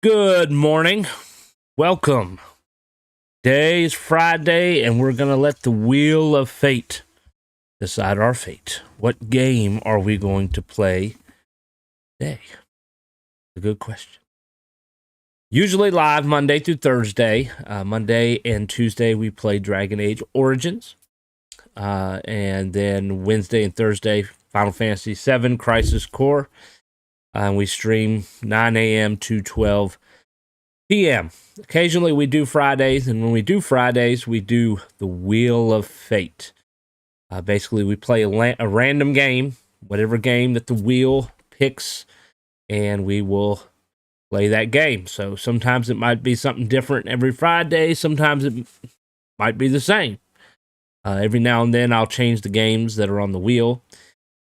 Good morning. Welcome. Today is Friday, and we're going to let the Wheel of Fate decide our fate. What game are we going to play today? A good question. Usually live Monday through Thursday. Monday and Tuesday we play Dragon Age Origins. And then Wednesday and Thursday, Final Fantasy VII Crisis Core. And we stream 9 a.m. to 12 p.m. Occasionally we do Fridays, and when we do Fridays, we do the Wheel of Fate. Basically, we play a random game, whatever game that the wheel picks, and we will play that game. So sometimes it might be something different every Friday. Sometimes it might be the same. Every now and then I'll change the games that are on the wheel,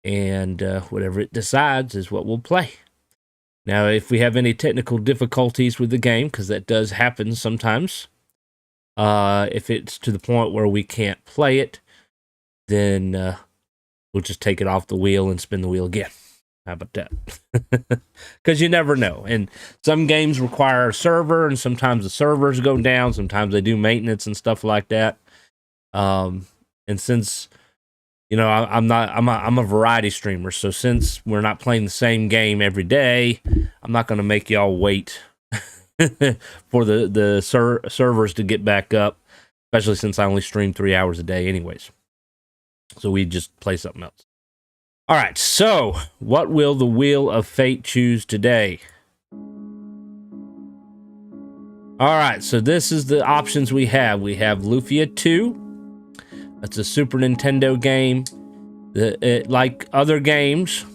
and whatever it decides is what we'll play. Now, if we have any technical difficulties with the game, because that does happen sometimes, if it's to the point where we can't play it, then we'll just take it off the wheel and spin the wheel again. How about that? Because you never know. And some games require a server, and sometimes the servers go down. Sometimes they do maintenance and stuff like that. And since I'm a variety streamer, so since we're not playing the same game every day, I'm not going to make y'all wait for the servers to get back up, especially since I only stream 3 hours a day anyways. So we just play something else. All right, so what will the Wheel of Fate choose today? All right, so this is the options we have. We have Lufia 2. That's a Super Nintendo game. Like other games,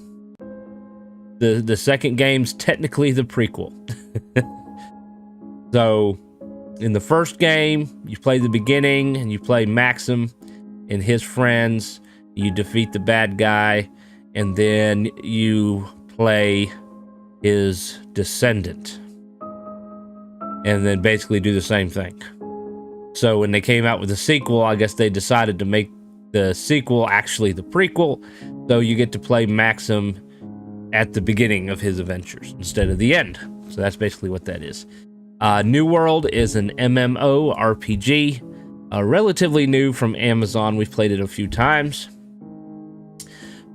the second game's technically the prequel. So, in the first game, you play the beginning, and you play Maxim and his friends. You defeat the bad guy, and then you play his descendant. And then basically do the same thing. So when they came out with the sequel, I guess they decided to make the sequel actually the prequel. So you get to play Maxim at the beginning of his adventures instead of the end. So that's basically what that is. New World is an MMORPG. Relatively new from Amazon. We've played it a few times.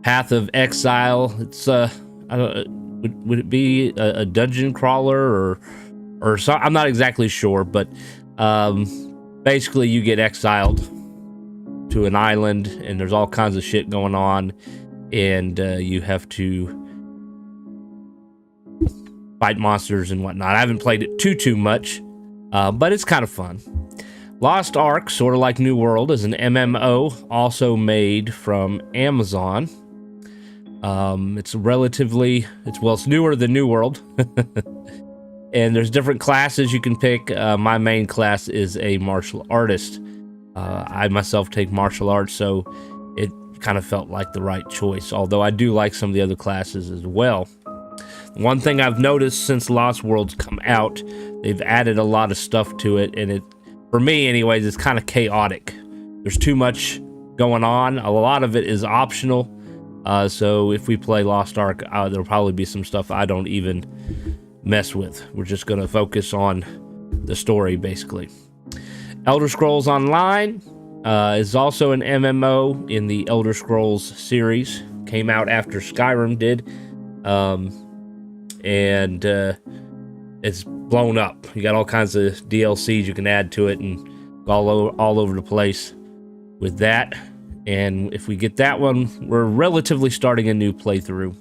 Path of Exile. It's would it be a dungeon crawler or so? I'm not exactly sure, but basically, you get exiled to an island, and there's all kinds of shit going on, and you have to fight monsters and whatnot. I haven't played it too much, but it's kind of fun. Lost Ark, sort of like New World, is an MMO, also made from Amazon. It's newer than New World. And there's different classes you can pick. My main class is a martial artist. I myself take martial arts, so it kind of felt like the right choice. Although I do like some of the other classes as well. One thing I've noticed since Lost World's come out, they've added a lot of stuff to it, and it, for me anyways, it's kind of chaotic. There's too much going on. A lot of it is optional. So if we play Lost Ark, there'll probably be some stuff I don't even mess with. We're just going to focus on the story, basically. Elder Scrolls Online is also an MMO in the Elder Scrolls series. Came out after Skyrim did. And it's blown up. You got all kinds of DLCs you can add to it, and all over the place with that. And if we get that one, we're relatively starting a new playthrough.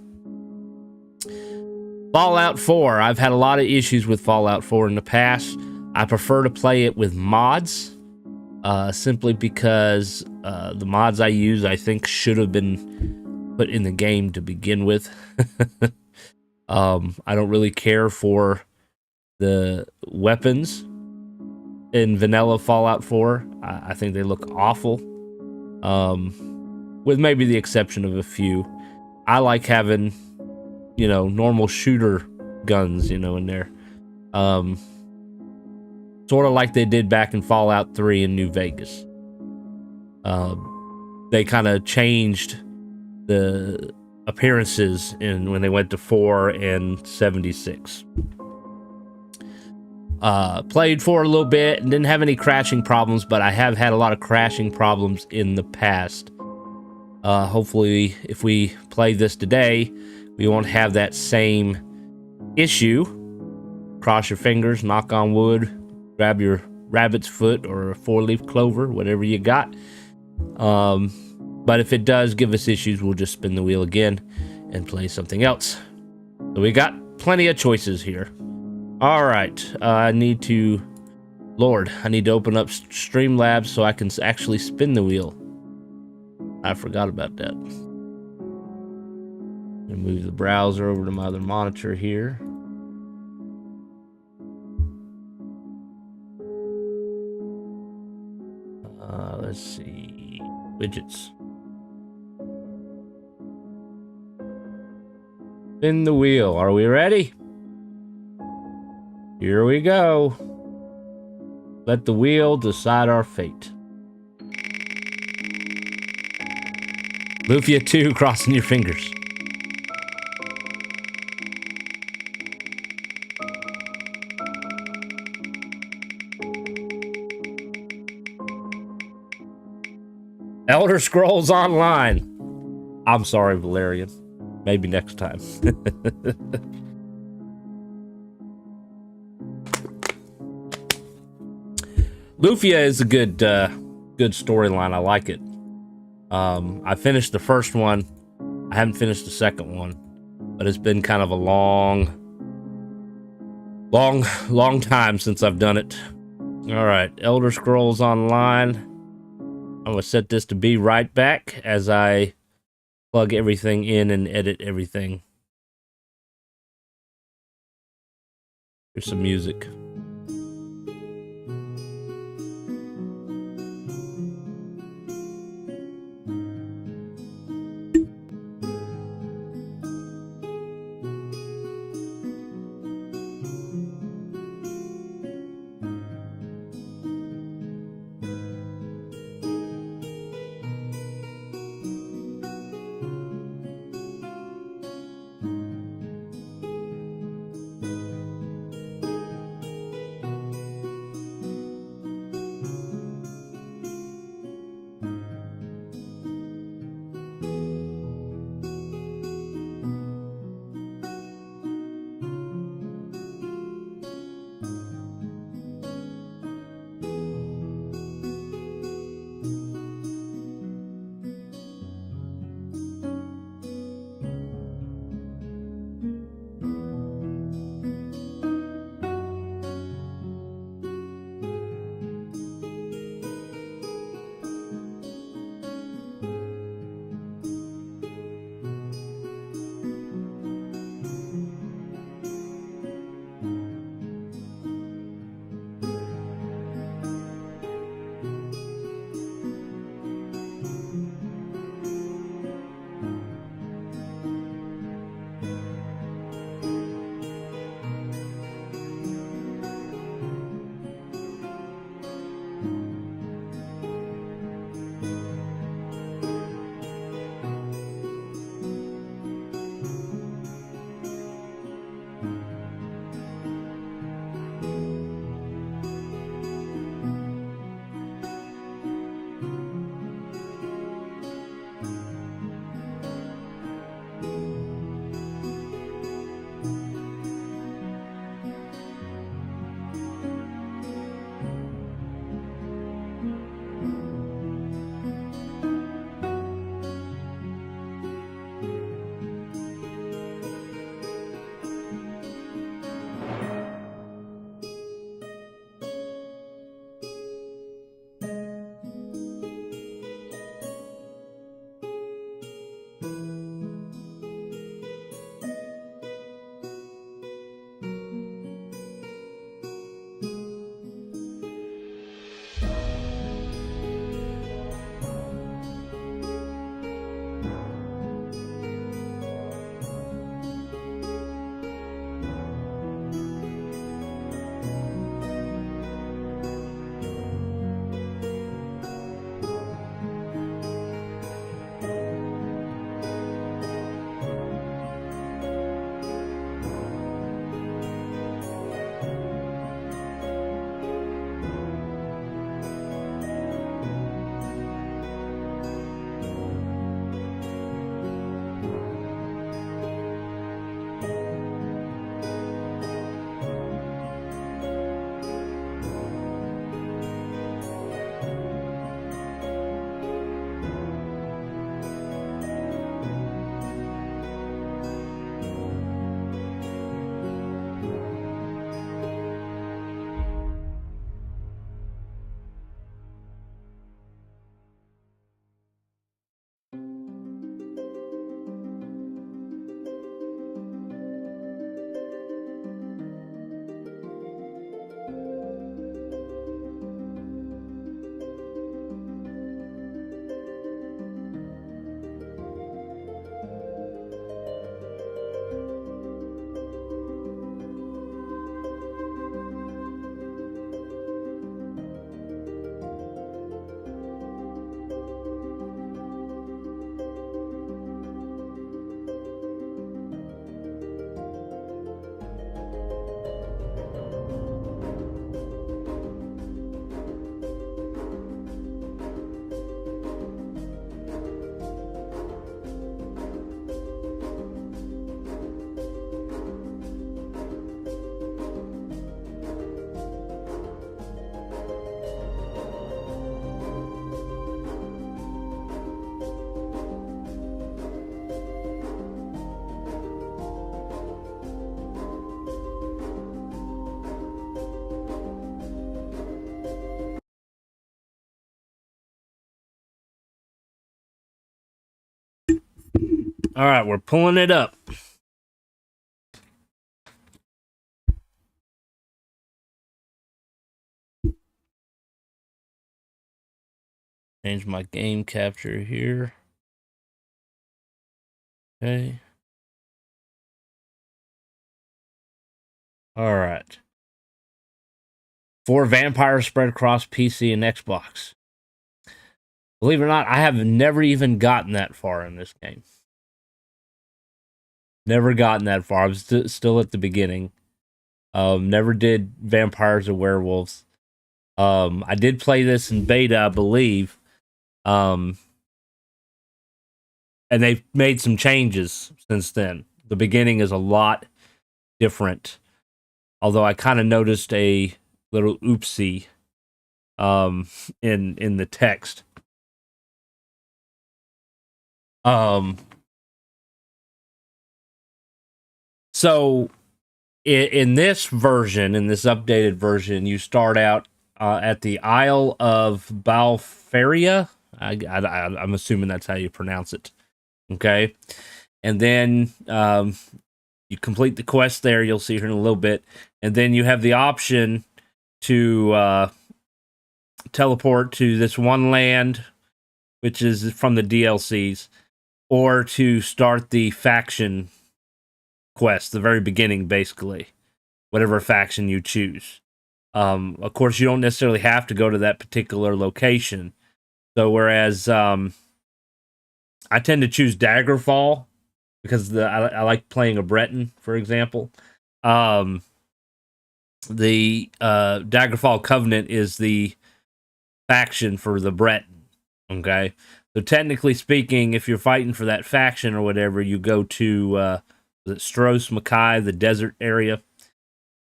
Fallout 4. I've had a lot of issues with Fallout 4 in the past. I prefer to play it with mods, simply because the mods I use, I think, should have been put in the game to begin with. I don't really care for the weapons in vanilla Fallout 4. I think they look awful, with maybe the exception of a few. I like having normal shooter guns, in there. Sort of like they did back in Fallout 3 in New Vegas. They kind of changed the appearances when they went to 4 and 76. Played for a little bit and didn't have any crashing problems, but I have had a lot of crashing problems in the past. Hopefully, if we play this today, we won't have that same issue. Cross your fingers, knock on wood, grab your rabbit's foot or a 4-leaf clover, whatever you got. But if it does give us issues, we'll just spin the wheel again and play something else. So we got plenty of choices here. All right, I need to open up Streamlabs so I can actually spin the wheel. I forgot about that. And move the browser over to my other monitor here. Let's see, widgets. Spin the wheel. Are we ready? Here we go. Let the wheel decide our fate. Lufia 2, crossing your fingers. Elder Scrolls Online. I'm sorry, Valerian. Maybe next time. Lufia is a good storyline. I like it. I finished the first one. I haven't finished the second one, but it's been kind of a long time since I've done it. All right, Elder Scrolls Online. I'm gonna set this to be right back as I plug everything in and edit everything. Here's some music. All right, we're pulling it up. Change my game capture here. Okay. All right. 4 vampires spread across PC and Xbox. Believe it or not, I have never even gotten that far in this game. Never gotten that far. I was still at the beginning. Never did vampires or werewolves. I did play this in beta, I believe. And they've made some changes since then. The beginning is a lot different. Although I kind of noticed a little oopsie in the text. So in this version, in this updated version, you start out at the Isle of Balferia. I'm assuming that's how you pronounce it. Okay. And then you complete the quest there. You'll see here in a little bit. And then you have the option to teleport to this one land, which is from the DLCs, or to start the faction quest, the very beginning, basically, whatever faction you choose. Of course, you don't necessarily have to go to that particular location. So whereas I tend to choose Daggerfall because I like playing a Breton, for example. The Daggerfall Covenant is the faction for the Breton. Okay, so technically speaking, if you're fighting for that faction or whatever, you go to Stros Mackay, the desert area.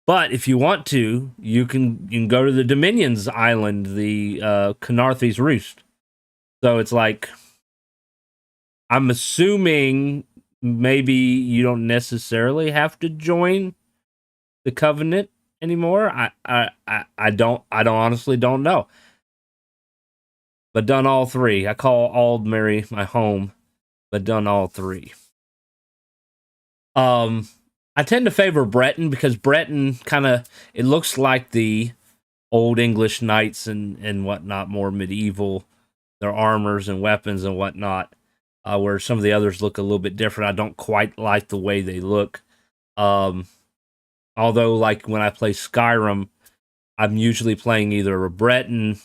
But if you want to, you can go to the Dominion's island, the Canarthy's Roost. So it's like, I'm assuming maybe you don't necessarily have to join the Covenant anymore. I don't honestly don't know. But done all 3. I call Aldmary my home, but done all 3. I tend to favor Breton because Breton kind of, it looks like the old English knights and whatnot, more medieval, their armors and weapons and whatnot, where some of the others look a little bit different. I don't quite like the way they look. Although, like when I play Skyrim, I'm usually playing either a Breton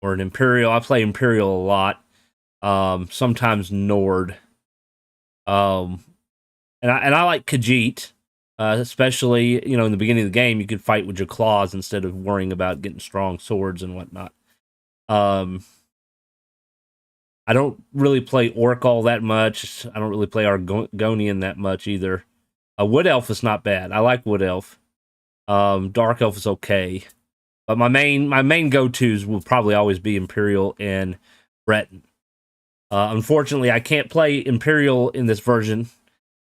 or an Imperial. I play Imperial a lot. Sometimes Nord. And I like Khajiit. Especially, in the beginning of the game, you could fight with your claws instead of worrying about getting strong swords and whatnot. I don't really play Orc all that much. I don't really play Argonian that much either. Wood Elf is not bad. I like Wood Elf. Dark Elf is okay. But my main go-tos will probably always be Imperial and Breton. Unfortunately, I can't play Imperial in this version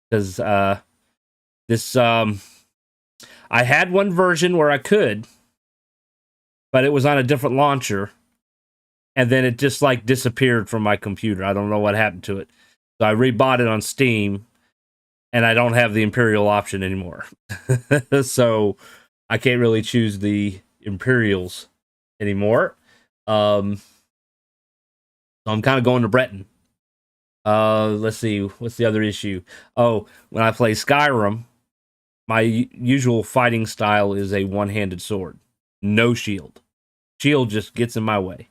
because I had one version where I could, but it was on a different launcher, and then it just like disappeared from my computer. I don't know what happened to it. So I rebought it on Steam, and I don't have the Imperial option anymore. So I can't really choose the Imperials anymore. So I'm kind of going to Breton. Let's see, what's the other issue? Oh, when I play Skyrim, my usual fighting style is a one-handed sword, no shield. Shield just gets in my way.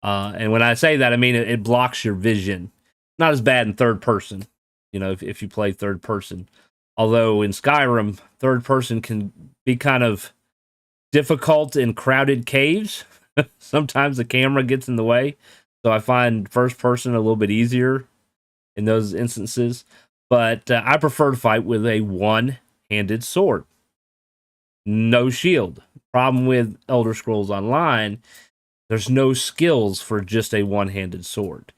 And when I say that, I mean it blocks your vision. Not as bad in third person, if you play third person. Although in Skyrim, third person can be kind of difficult in crowded caves. Sometimes the camera gets in the way. So I find first person a little bit easier in those instances. But I prefer to fight with a one-handed sword. No shield. Problem with Elder Scrolls Online, there's no skills for just a one-handed sword.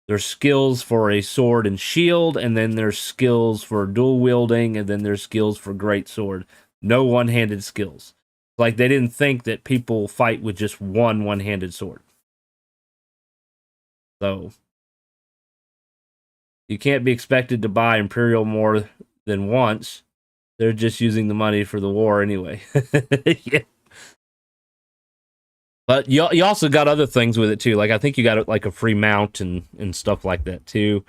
There's skills for a sword and shield, and then there's skills for dual wielding, and then there's skills for great sword. No one-handed skills. Like they didn't think that people fight with just one-handed sword. So You can't be expected to buy Imperial more than once. They're just using the money for the war anyway. Yeah. But you also got other things with it too. Like I think you got like a free mount and stuff like that too.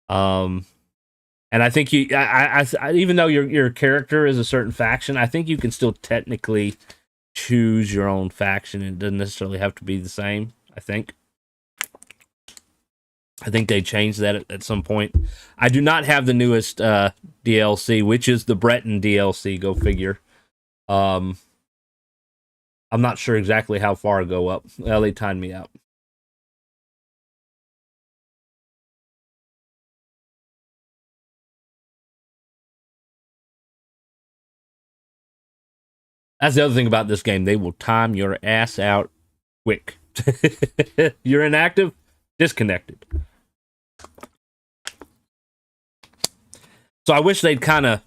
And I think even though your character is a certain faction, I think you can still technically choose your own faction. It doesn't necessarily have to be the same. I think they changed that at some point. I do not have the newest DLC, which is the Breton DLC. Go figure. I'm not sure exactly how far to go up. Well, they timed me out. That's the other thing about this game. They will time your ass out quick. You're inactive, disconnected. So I wish they'd kind of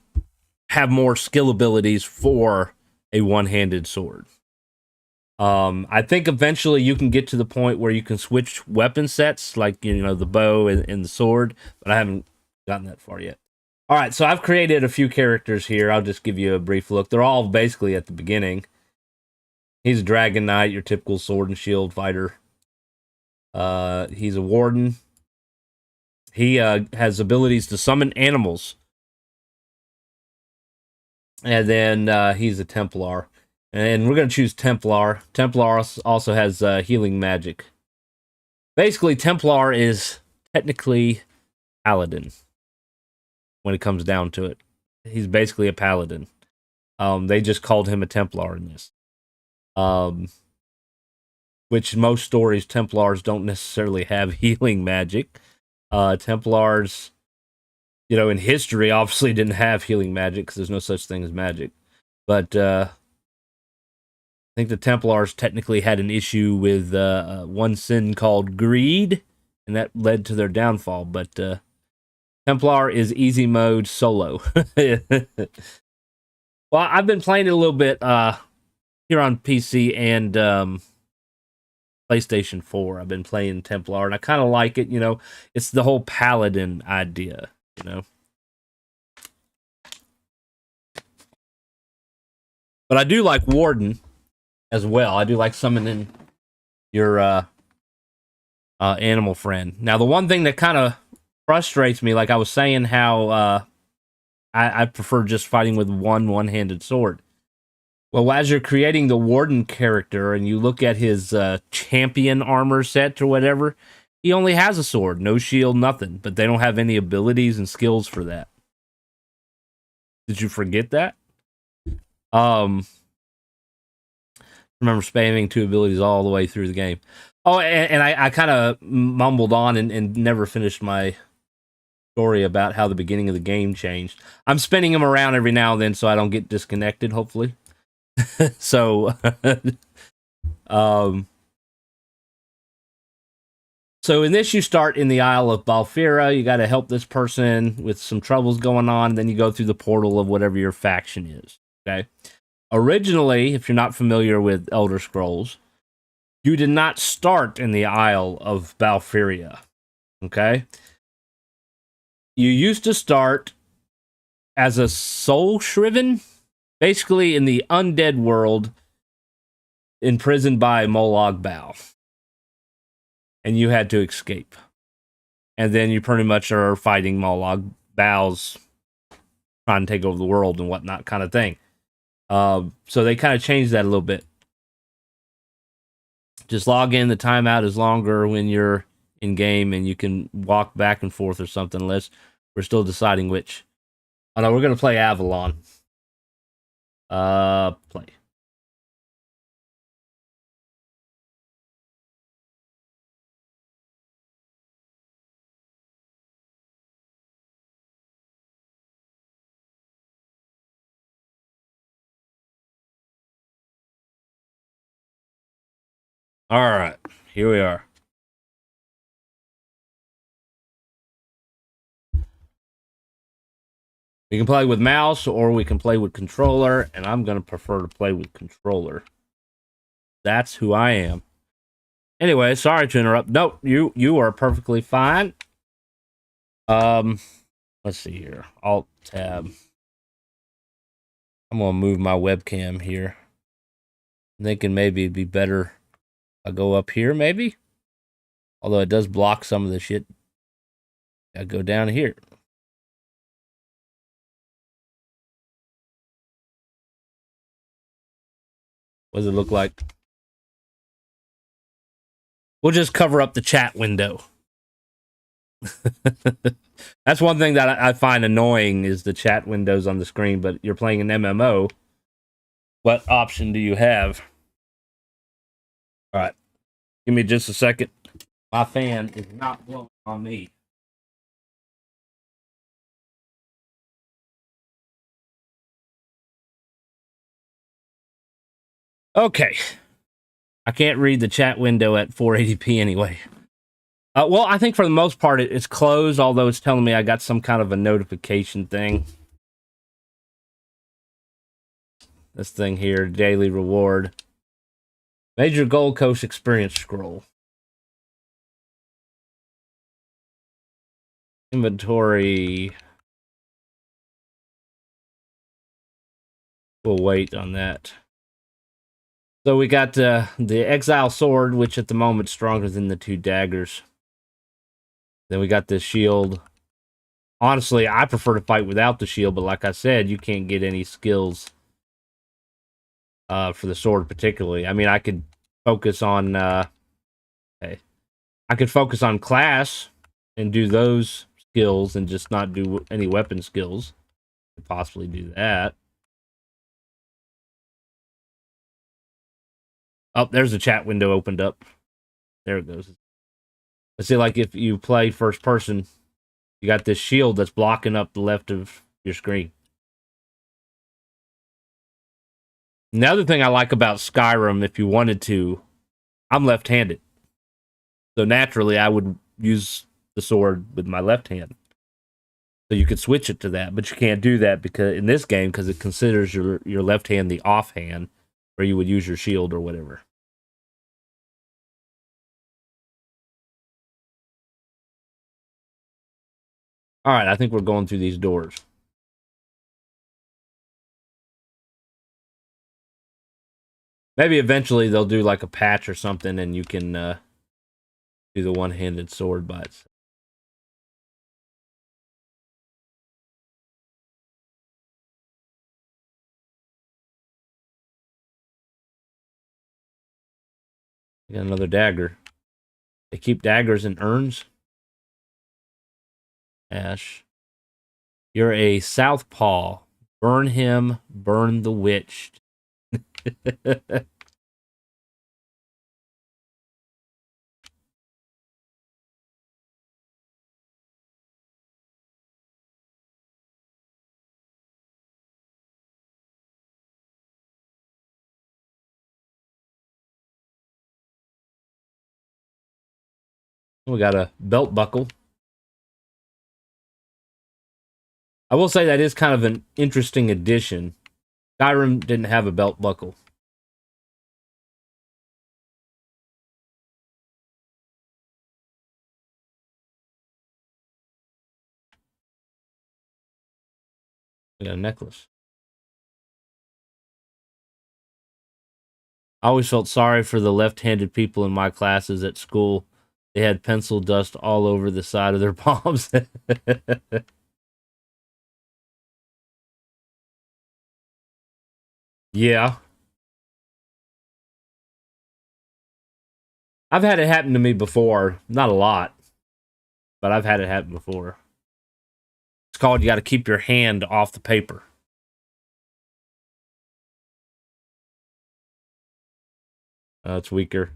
have more skill abilities for a one-handed sword. I think eventually you can get to the point where you can switch weapon sets, like the bow and the sword, but I haven't gotten that far yet. All right, so I've created a few characters here. I'll just give you a brief look. They're all basically at the beginning. He's a Dragon Knight, your typical sword and shield fighter. He's a Warden. He has abilities to summon animals. And then he's a Templar. And we're going to choose Templar. Templar also has healing magic. Basically, Templar is technically Paladin when it comes down to it. He's basically a Paladin. They just called him a Templar in this. Which most stories, Templars don't necessarily have healing magic. Templars, in history, obviously didn't have healing magic because there's no such thing as magic. But I think the Templars technically had an issue with one sin called greed, and that led to their downfall. But Templar is easy mode solo. Well, I've been playing it a little bit here on PC and PlayStation 4. I've been playing Templar, and I kind of like it. It's the whole Paladin idea. But I do like Warden as well. I do like summoning your animal friend. Now, the one thing that kind of frustrates me, like I was saying, how I prefer just fighting with one-handed sword. Well, as you're creating the Warden character and you look at his champion armor set or whatever, he only has a sword, no shield, nothing. But they don't have any abilities and skills for that. Did you forget that? Remember spamming 2 abilities all the way through the game. Oh, and I kind of mumbled on and never finished my story about how the beginning of the game changed. I'm spinning them around every now and then so I don't get disconnected, hopefully. So in this, you start in the Isle of Balfira. You got to help this person with some troubles going on, and then you go through the portal of whatever your faction is. Okay. Originally, if you're not familiar with Elder Scrolls, you did not start in the Isle of Balfira. Okay. You used to start as a soul shriven, basically in the undead world, imprisoned by Molag Bal. And you had to escape. And then you pretty much are fighting Molag Bal's trying to take over the world and whatnot kind of thing. So they kind of changed that a little bit. Just log in. The timeout is longer when you're in game, and you can walk back and forth or something, unless we're still deciding which. Oh no, we're going to play Avalon. Play. All right, here we are. We can play with mouse or we can play with controller, and I'm going to prefer to play with controller. That's who I am. Anyway, sorry to interrupt. Nope, you are perfectly fine. Let's see here. Alt tab. I'm gonna move my webcam here. I'm thinking maybe it'd be better if I go up here, maybe. Although it does block some of the shit. I go down here. What does it look like? We'll just cover up the chat window. That's one thing that I find annoying is the chat windows on the screen, but you're playing an MMO. What option do you have? All right. Give me just a second. My fan is not blowing on me. Okay. I can't read the chat window at 480p anyway. Well, I think for the most part it's closed, although it's telling me I got some kind of a notification thing. This thing here, daily reward. Major Gold Coast experience scroll. Inventory. We'll wait on that. So we got the Exile Sword, which at the moment is stronger than the 2 daggers. Then we got this shield. Honestly, I prefer to fight without the shield, but like I said, you can't get any skills for the sword particularly. I mean, I could focus on I could focus on class and do those skills and just not do any weapon skills. Could possibly do that. Oh, there's a chat window opened up. There it goes. Let's see, like if you play first person, you got this shield that's blocking up the left of your screen. Another thing I like about Skyrim, if you wanted to, I'm left-handed. So naturally, I would use the sword with my left hand. So you could switch it to that, but you can't do that because in this game because it considers your left hand the off hand, where you would use your shield or whatever. All right, I think we're going through these doors. Maybe eventually they'll do like a patch or something and you can do the one-handed sword by itself. Got another dagger. They keep daggers in urns. Ash. You're a southpaw. Burn him, burn the witch. We got a belt buckle. I will say that is kind of an interesting addition. Skyrim didn't have a belt buckle. We got a necklace. I always felt sorry for the left-handed people in my classes at school. They had pencil dust all over the side of their palms. Yeah. I've had it happen to me before. Not a lot, but I've had it happen before. It's called you got to keep your hand off the paper. It's weaker.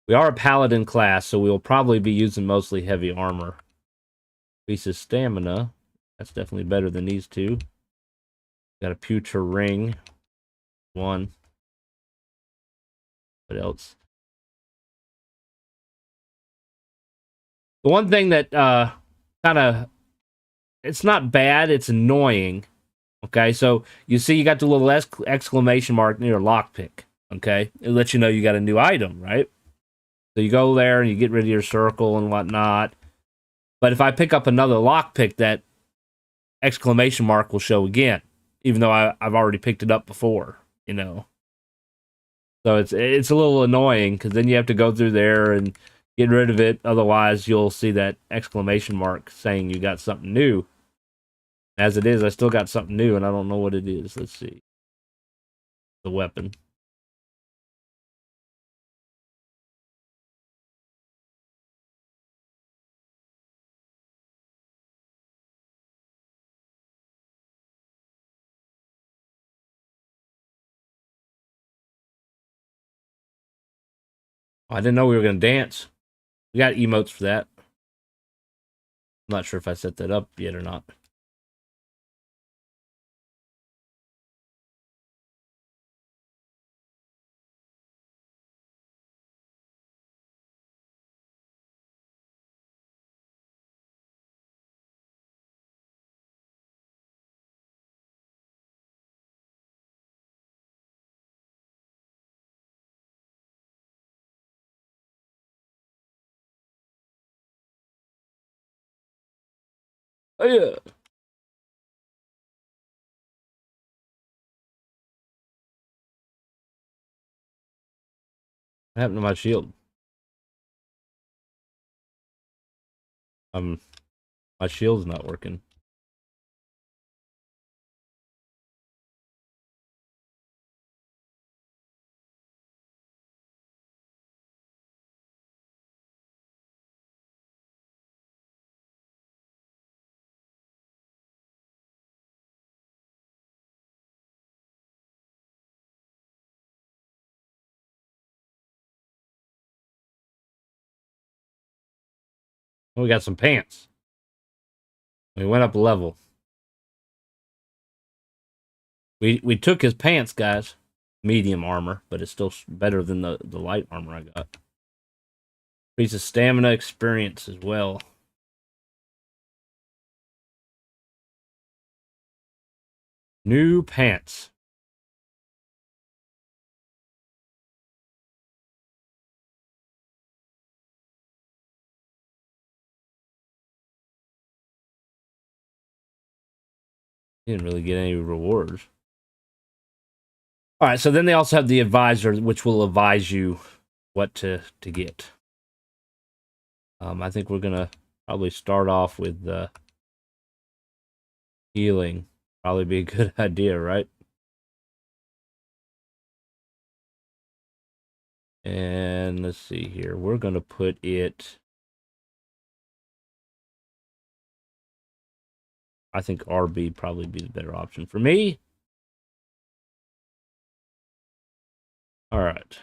We are a paladin class, so we'll probably be using mostly heavy armor. Increases stamina. That's definitely better than these two. Got a pewter ring. One. What else? The one thing that kind of, it's not bad, it's annoying. Okay, so you see you got the little exclamation mark near lockpick. Okay, it lets you know you got a new item, right? So you go there and you get rid of your circle and whatnot. But if I pick up another lockpick, that exclamation mark will show again, even though I've already picked it up before, you know. So it's a little annoying because then you have to go through there and get rid of it. Otherwise, you'll see that exclamation mark saying you got something new. As it is, I still got something new, and I don't know what it is. Let's see. The weapon. Oh, I didn't know we were going to dance. We got emotes for that. I'm not sure if I set that up yet or not. Oh, yeah. What happened to my shield? My shield's not working. Oh, we got some pants. We went up a level. We took his pants, guys. Medium armor, but it's still better than the light armor I got. Piece of stamina experience as well. New pants. Didn't really get any rewards. All right, so then they also have the advisor, which will advise you what to get. I think we're gonna probably start off with healing. Probably be a good idea, right? And let's see here. We're gonna put it. I think RB probably be the better option for me. All right.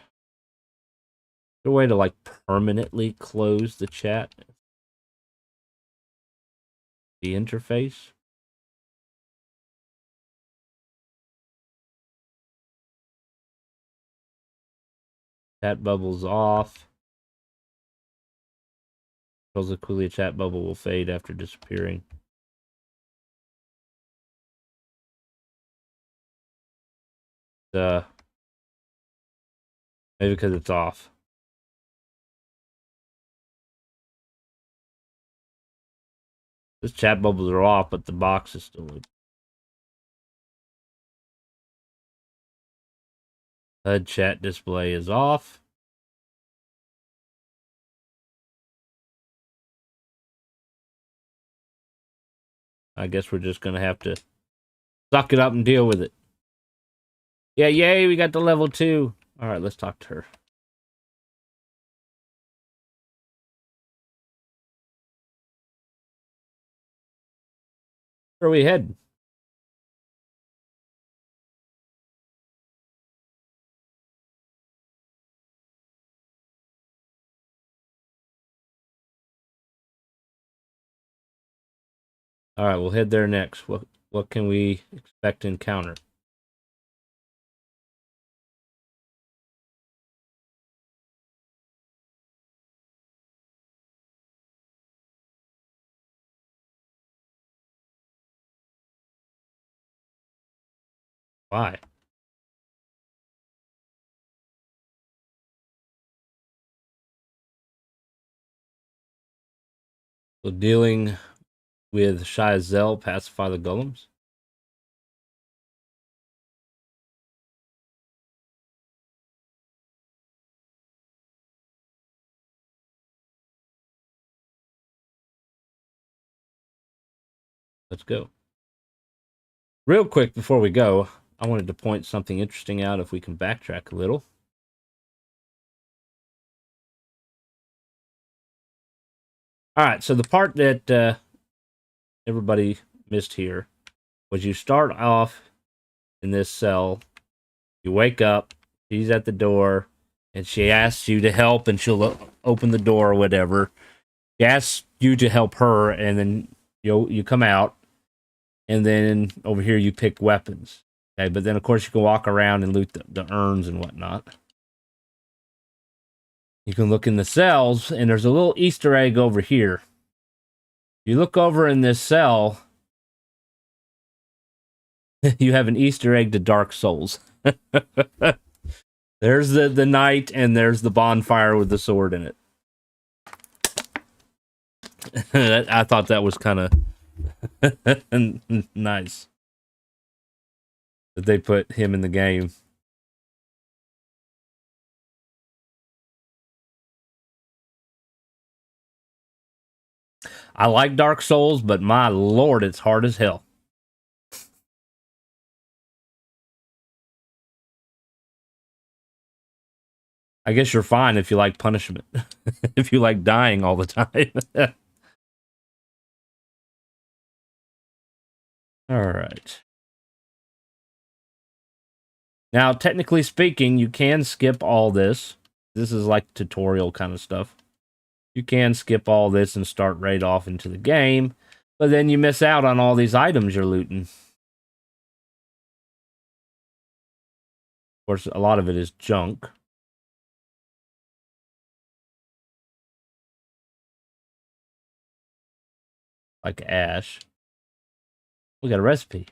A way to like permanently close the chat, the interface. Chat bubbles off. Quickly, a chat bubble will fade after disappearing. Maybe because it's off. This chat bubbles are off, but the box is still open. HUD chat display is off. I guess we're just gonna have to suck it up and deal with it. Yeah, yay, we got to level 2. All right, let's talk to her. Where are we heading? All right, we'll head there next. What can we expect to encounter? Why? So dealing with Shazel, pacify the golems. Let's go. Real quick before we go, I wanted to point something interesting out if we can backtrack a little. All right, so the part that everybody missed here was you start off in this cell, you wake up, she's at the door, and she asks you to help, and she'll open the door or whatever. She asks you to help her, and then you come out, and then over here you pick weapons. Okay, but then of course you can walk around and loot the urns and whatnot. You can look in the cells, and there's a little Easter egg over here. You look over in this cell, you have an Easter egg to Dark Souls. There's the knight, and there's the bonfire with the sword in it. I thought that was kind of nice that they put him in the game. I like Dark Souls, but my lord, it's hard as hell. I guess you're fine if you like punishment. If you like dying all the time. All right. Now, technically speaking, you can skip all this. This is like tutorial kind of stuff. You can skip all this and start right off into the game, but then you miss out on all these items you're looting. Of course, a lot of it is junk. Like ash. We got a recipe.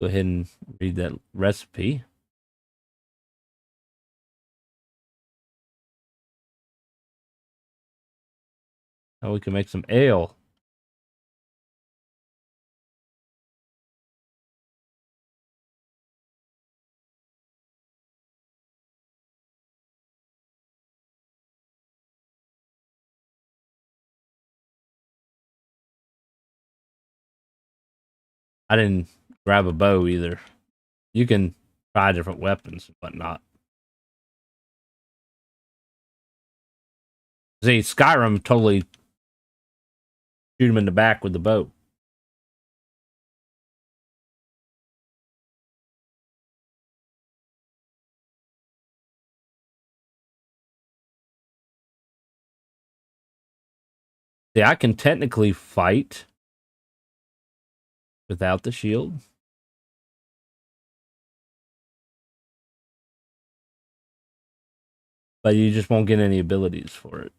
Go ahead and read that recipe. Now we can make some ale. I didn't grab a bow either. You can try different weapons and whatnot. See, Skyrim totally shoot him in the back with the bow. See, I can technically fight without the shield. But you just won't get any abilities for it.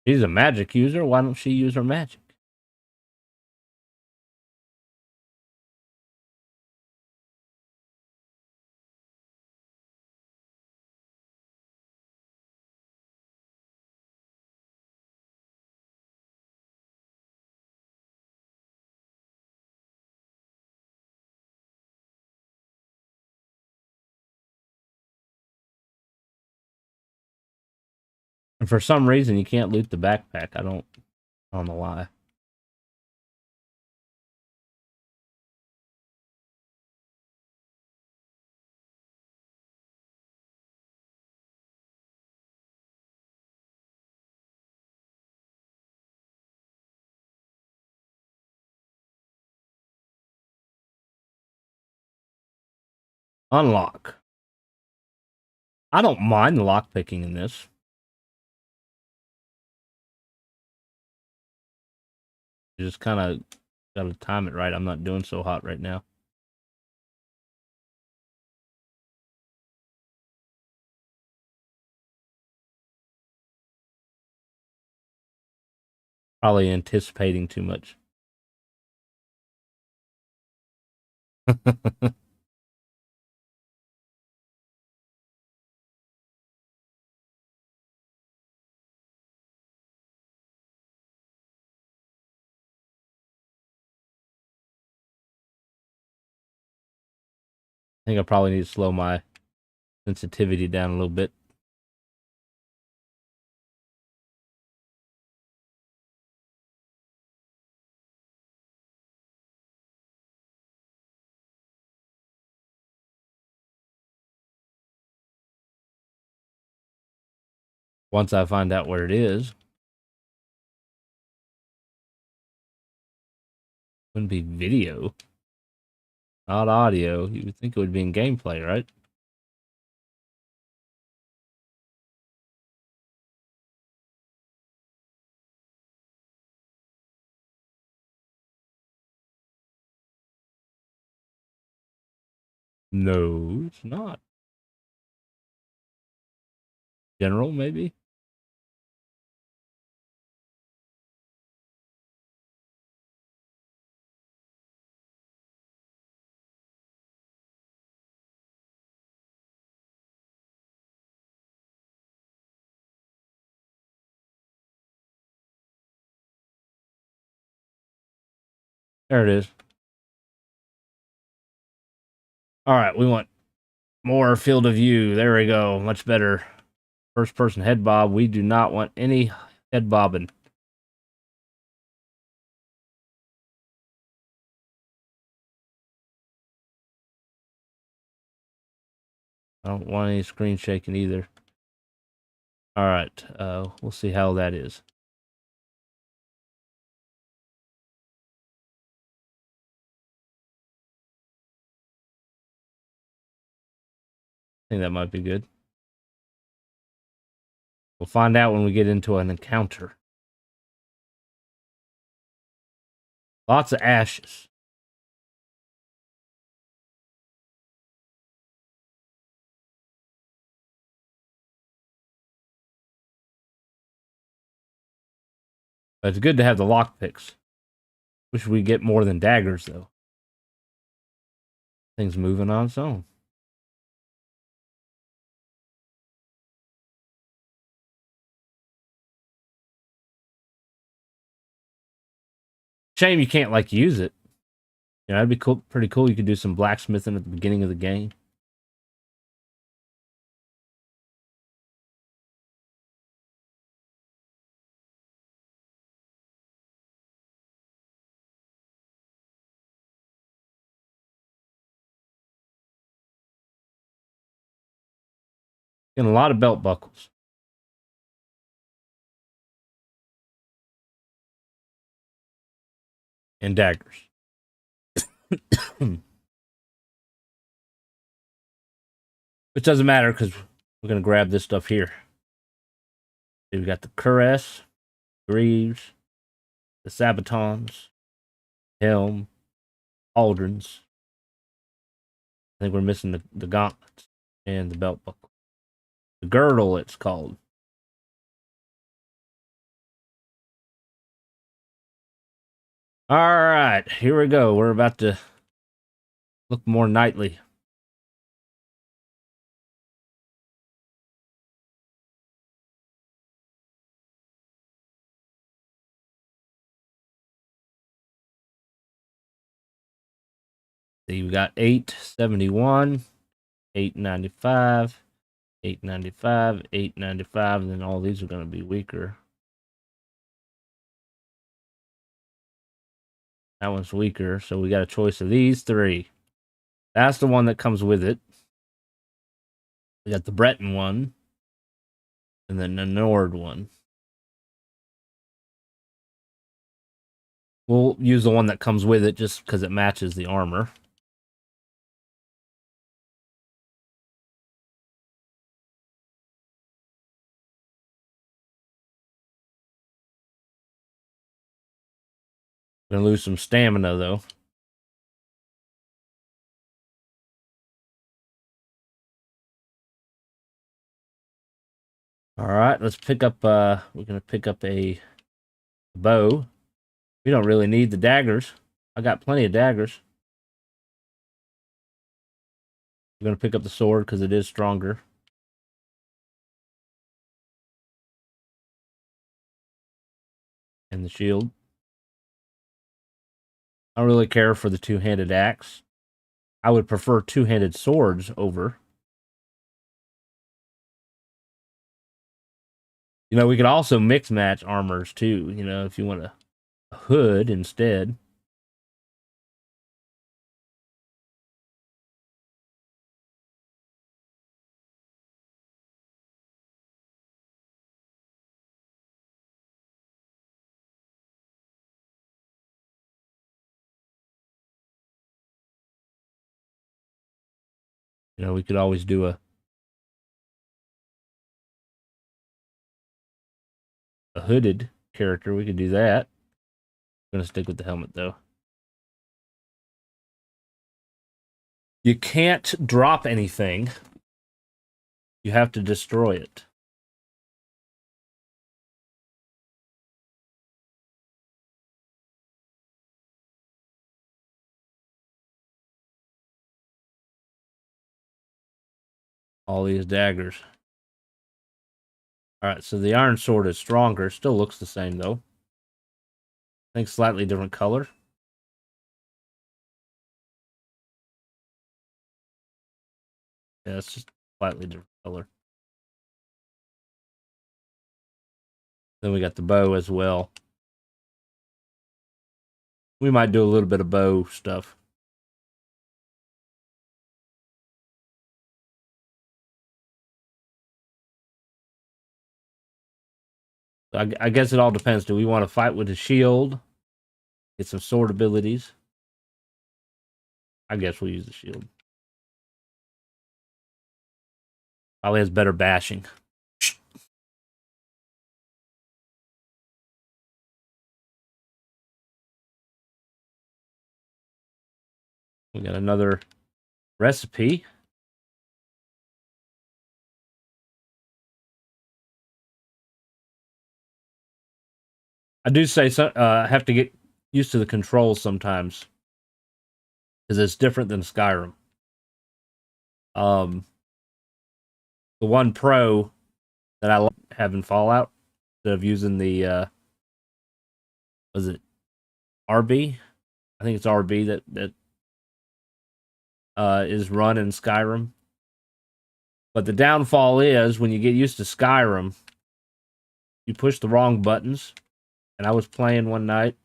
She's a magic user. Why don't she use her magic? And for some reason, you can't loot the backpack. I don't know why. Unlock. I don't mind lockpicking in this. You just kind of got to time it right. I'm not doing so hot right now. Probably anticipating too much. I think I probably need to slow my sensitivity down a little bit. Once I find out where it is. Wouldn't be video. Not audio. You would think it would be in gameplay, right? No, it's not. General, maybe? There it is. All right, we want more field of view. There we go. Much better. First person head bob. We do not want any head bobbing. I don't want any screen shaking either. All right, we'll see how that is. I think that might be good. We'll find out when we get into an encounter. Lots of ashes. But it's good to have the lockpicks. Wish we get more than daggers, though. Things moving on its own. Shame you can't, like, use it. You know, that'd be cool, pretty cool. You could do some blacksmithing at the beginning of the game. And a lot of belt buckles. And daggers. Which doesn't matter because we're going to grab this stuff here. We've got the cuirass, greaves, the sabatons, helm, pauldrons. I think we're missing the gauntlets and the belt buckle. The girdle, it's called. All right, here we go. We're about to look more knightly. See, we got 871, 895, 895, 895, and then all these are going to be weaker. That one's weaker, so we got a choice of these three. That's the one that comes with it. We got the Breton one, and then the Nord one. We'll use the one that comes with it just because it matches the armor. Gonna lose some stamina though. All right, let's pick up. We're gonna pick up a bow. We don't really need the daggers. I got plenty of daggers. I'm going to pick up the sword because it is stronger. And the shield. I don't really care for the two-handed axe. I would prefer two-handed swords over. You know, we could also mix match armors too, you know, if you want a hood instead. You know, we could always do a hooded character. We could do that. I'm going to stick with the helmet though. You can't drop anything. You have to destroy it. All these daggers. Alright, so the iron sword is stronger. Still looks the same though. I think slightly different color. Yeah, it's just slightly different color. Then we got the bow as well. We might do a little bit of bow stuff. I guess it all depends. Do we want to fight with a shield? Get some sword abilities? I guess we'll use the shield. Probably has better bashing. We got another recipe. I do say so. I have to get used to the controls sometimes because it's different than Skyrim. The one pro that I like having Fallout instead of using the was it RB? I think it's RB that is run in Skyrim. But the downfall is when you get used to Skyrim, you push the wrong buttons. And I was playing one night,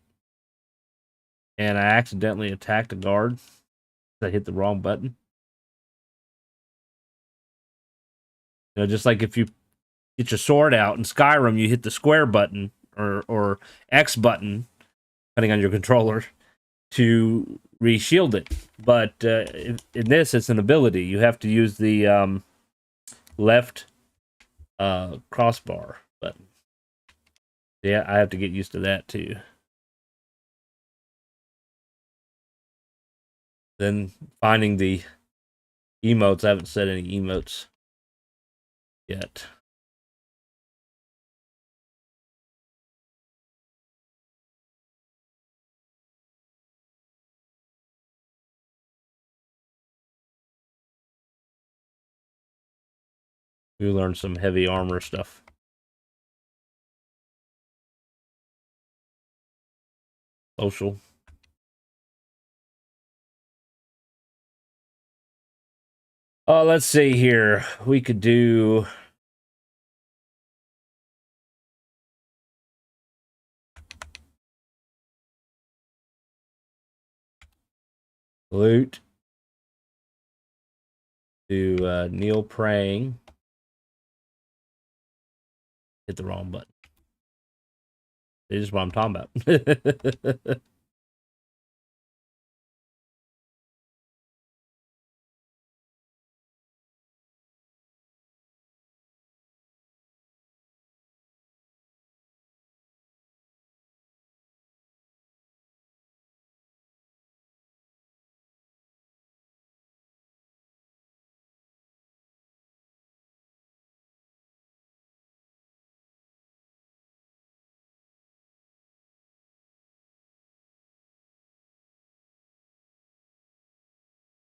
and I accidentally attacked a guard. I hit the wrong button. You know, just like if you get your sword out in Skyrim, you hit the square button or X button, depending on your controller, to re-shield it. But in this, it's an ability. You have to use the left crossbar button. Yeah, I have to get used to that too. Then finding the emotes. I haven't set any emotes yet. We learned some heavy armor stuff. Social. Let's see here. We could do loot. Do kneel praying. Hit the wrong button. This is what I'm talking about.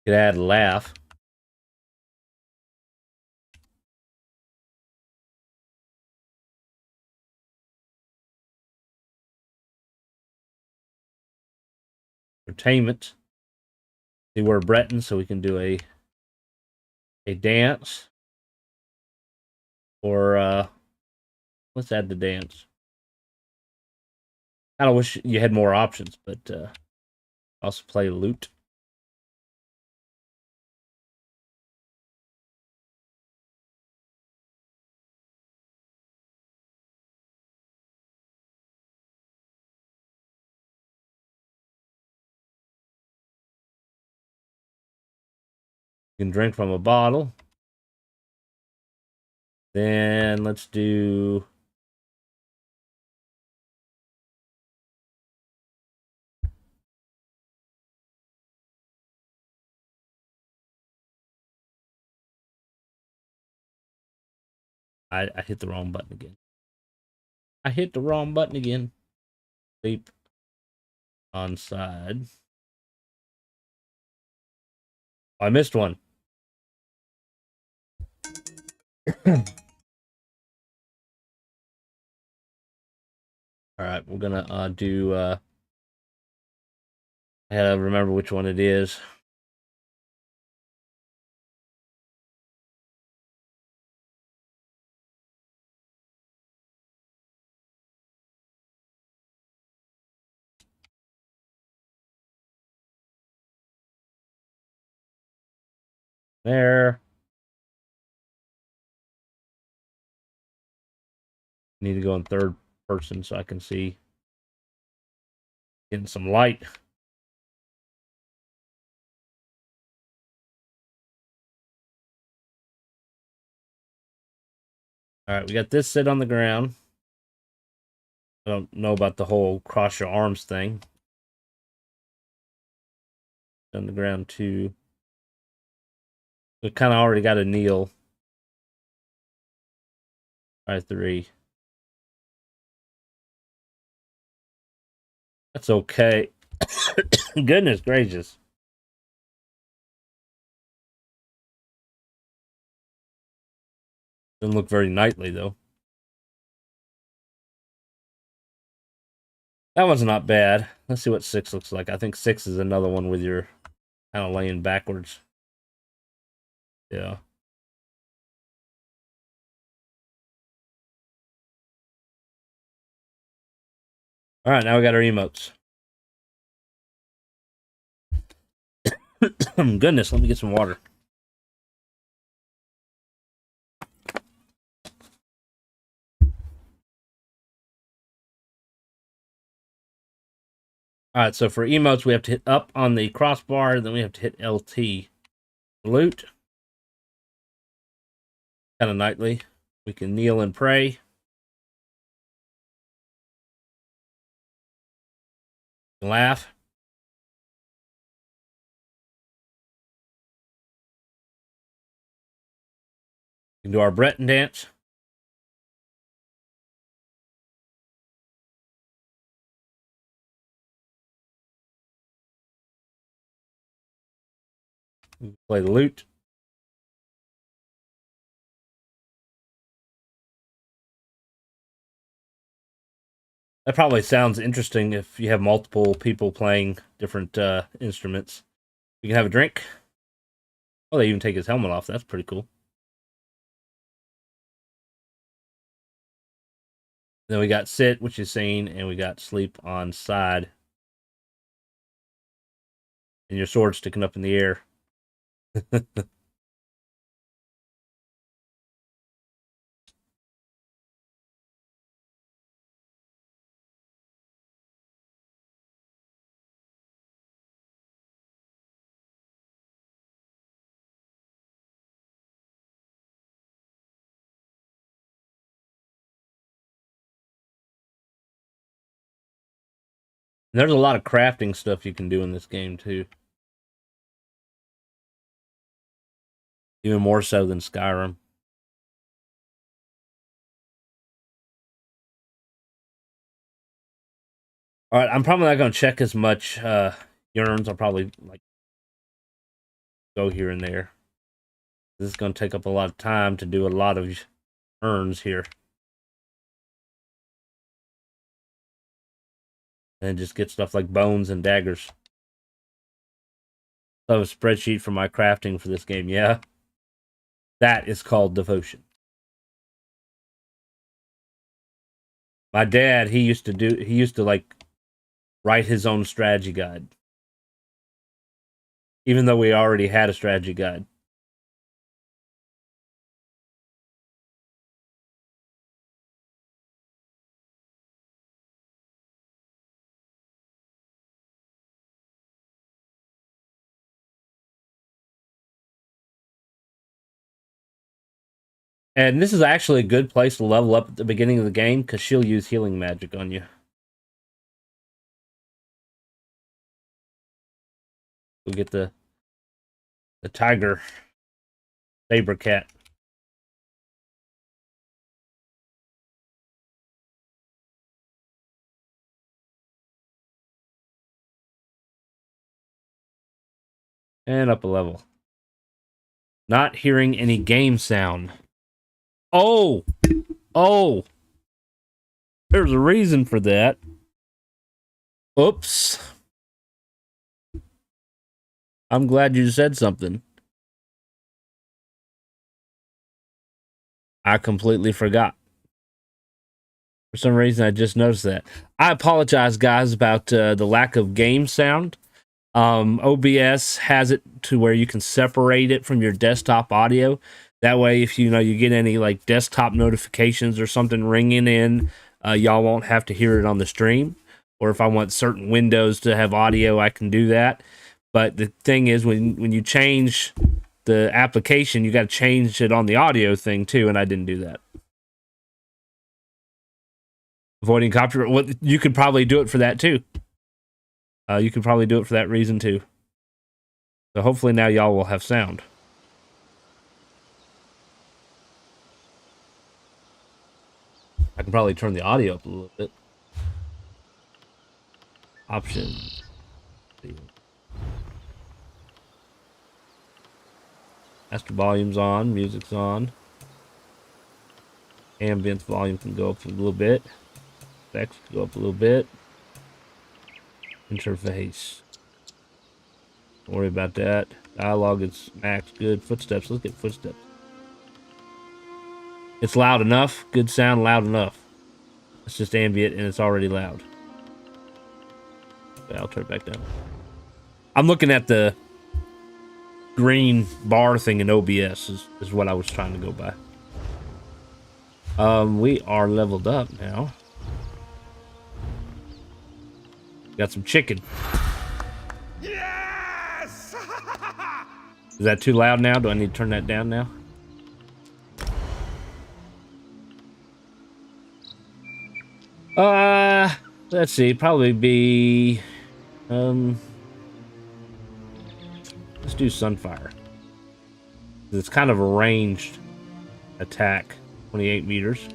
Could add a laugh. Entertainment. See, we're Breton, so we can do a dance. Or let's add the dance. I kind of wish you had more options, but also play loot. You can drink from a bottle. Then let's do... I hit the wrong button again. I hit the wrong button again. Sleep on side. Oh, I missed one. All right, we're gonna do. I gotta remember which one it is. There. Need to go in third person so I can see. Getting some light. All right, we got this sit on the ground. I don't know about the whole cross your arms thing. On the ground too. We kind of already got a kneel. All right, 3. That's okay. Goodness gracious. Doesn't look very knightly though. That one's not bad. Let's see what 6 looks like. I think 6 is another one with your kind of laying backwards. Yeah. All right, now we got our emotes. Goodness, let me get some water. All right, so for emotes, we have to hit up on the crossbar, then we have to hit LT. Salute. Kind of knightly. We can kneel and pray. Laugh. We can do our Breton dance. Play the lute. That probably sounds interesting if you have multiple people playing different instruments. You can have a drink. Oh, they even take his helmet off. That's pretty cool. Then we got sit, which is seen, and we got sleep on side. And your sword sticking up in the air. And there's a lot of crafting stuff you can do in this game, too. Even more so than Skyrim. All right, I'm probably not going to check as much yearns. I'll probably like go here and there. This is going to take up a lot of time to do a lot of turns here. And just get stuff like bones and daggers. I have a spreadsheet for my crafting for this game, yeah. That is called devotion. My dad, he used to like write his own strategy guide. Even though we already had a strategy guide. And this is actually a good place to level up at the beginning of the game, because she'll use healing magic on you. We'll get the tiger saber cat. And up a level. Not hearing any game sound. Oh! Oh! There's a reason for that. Oops. I'm glad you said something. I completely forgot. For some reason, I just noticed that. I apologize, guys, about the lack of game sound. OBS has it to where you can separate it from your desktop audio. That way, if you get any like desktop notifications or something ringing in, y'all won't have to hear it on the stream. Or if I want certain windows to have audio, I can do that. But the thing is, when you change the application, you got to change it on the audio thing too, and I didn't do that. Avoiding copyright. Well, you could probably do it for that too. You could probably do it for that reason too. So hopefully now y'all will have sound. I can probably turn the audio up a little bit. Options. Master volume's on, music's on. Ambience volume can go up a little bit. Effects can go up a little bit. Interface. Don't worry about that. Dialogue is max. Good. Footsteps. Let's get footsteps. It's loud enough. Good sound, loud enough. It's just ambient and it's already loud. Okay, I'll turn it back down. I'm looking at the green bar thing in OBS is what I was trying to go by. We are leveled up now. Got some chicken. Yes! Is that too loud now? Do I need to turn that down now? Let's see. Probably be let's do Sunfire. It's kind of a ranged attack. 28 meters.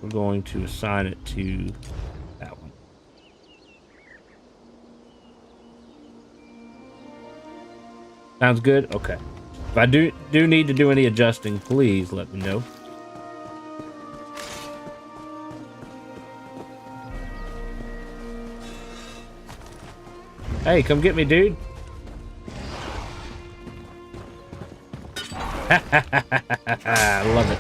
We're going to assign it to that one. Sounds good? Okay. If I do need to do any adjusting, please let me know. Hey, come get me, dude. I love it.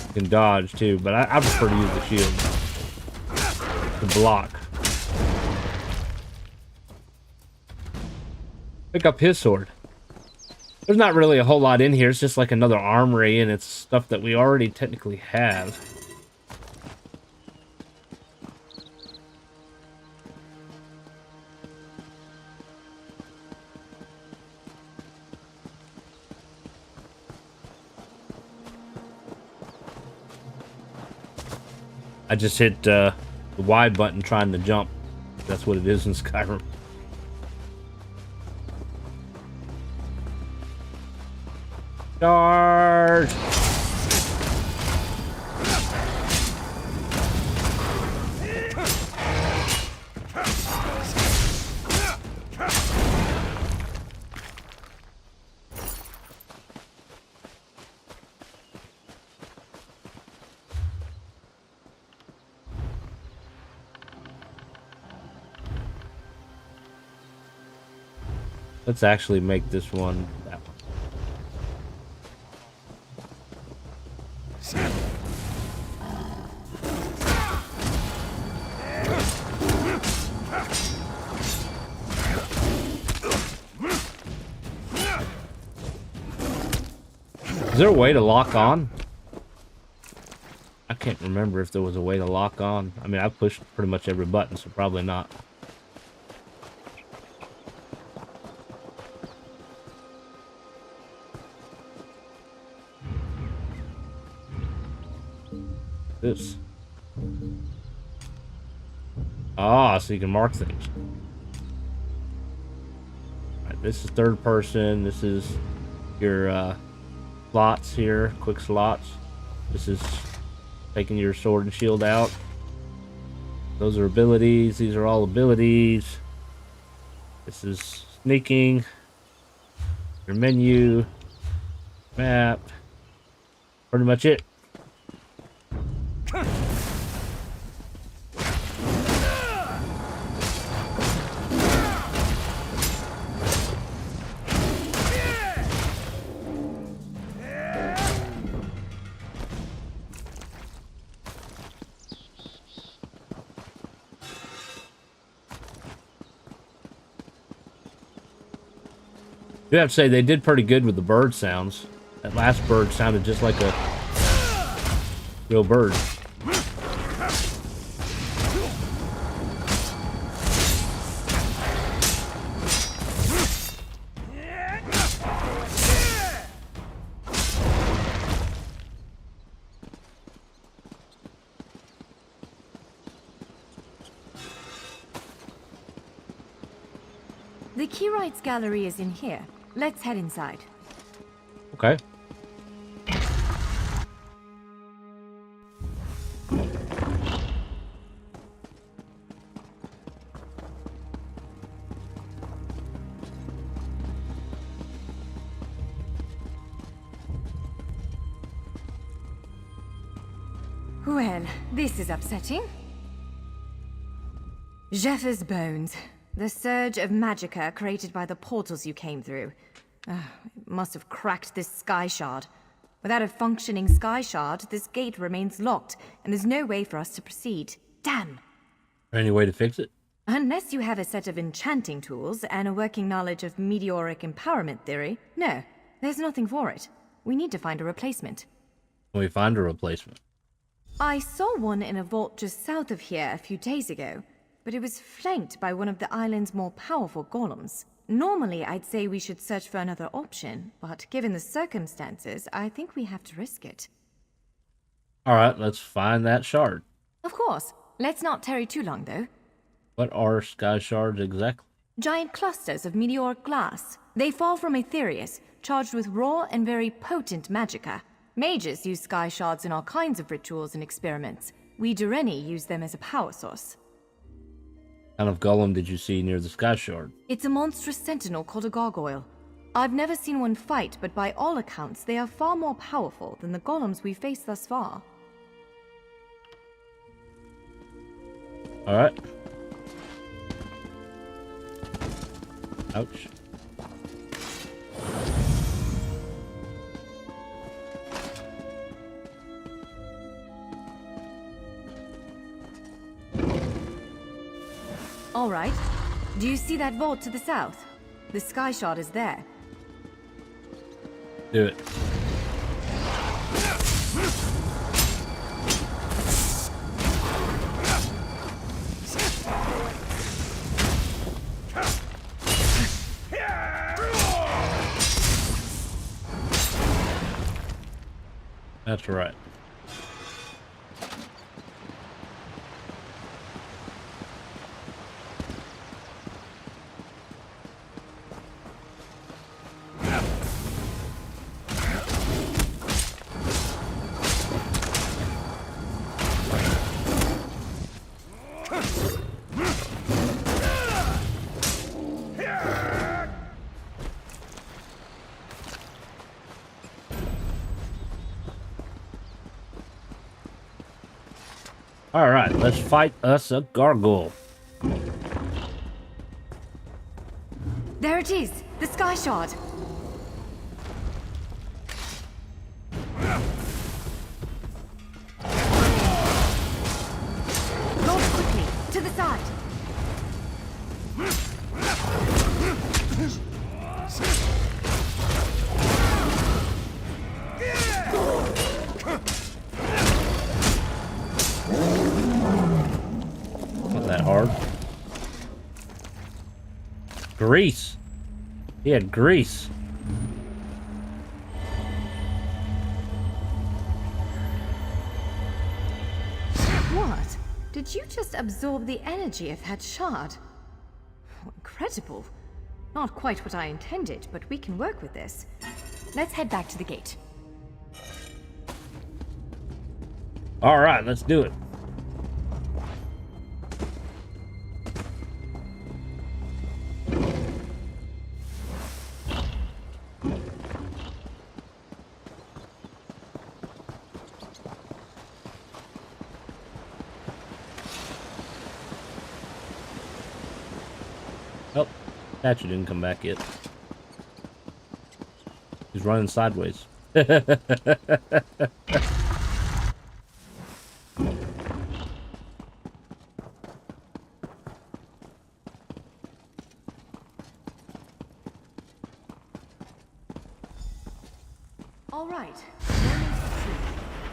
You can dodge too, but I prefer to use the shield to block. Pick up his sword. There's not really a whole lot in here. It's just like another armory, and it's stuff that we already technically have. I just hit the Y button trying to jump. That's what it is in Skyrim. Charge! Let's actually make this one that one. Is there a way to lock on? I can't remember if there was a way to lock on. I mean, I pushed pretty much every button, so probably not. This. Ah, so you can mark things. Alright, this is third person. This is your slots here, quick slots. This is taking your sword and shield out. Those are abilities. These are all abilities. This is sneaking. Your menu. Map. Pretty much it. You have to say they did pretty good with the bird sounds. That last bird sounded just like a real bird. The Keyrights gallery is in here. Let's head inside. Okay. Well, this is upsetting. Jeffers' bones. The surge of magicka created by the portals you came through. It must have cracked this sky shard. Without a functioning sky shard, this gate remains locked, and there's no way for us to proceed. Damn! Any way to fix it? Unless you have a set of enchanting tools and a working knowledge of meteoric empowerment theory, no, there's nothing for it. We need to find a replacement. Can we find a replacement? I saw one in a vault just south of here a few days ago, but it was flanked by one of the island's more powerful golems. Normally, I'd say we should search for another option, but given the circumstances, I think we have to risk it. Alright, let's find that shard. Of course. Let's not tarry too long, though. What are sky shards exactly? Giant clusters of meteoric glass. They fall from Aetherius, charged with raw and very potent magicka. Mages use sky shards in all kinds of rituals and experiments. We Dureni use them as a power source. What kind of golem did you see near the sky shard? It's a monstrous sentinel called a gargoyle. I've never seen one fight, but by all accounts, they are far more powerful than the golems we've faced thus far. Alright. Ouch. All right. Do you see that vault to the south? The sky shard is there. Do it. That's right. Alright, let's fight us a gargoyle. There it is! The Sky Shard! Launch quickly! To the side! Not that hard. Grease. He had grease. What? Did you just absorb the energy of that shard? Oh, incredible. Not quite what I intended, but we can work with this. Let's head back to the gate. All right, let's do it. Oh, statue didn't come back yet. He's running sideways. All right.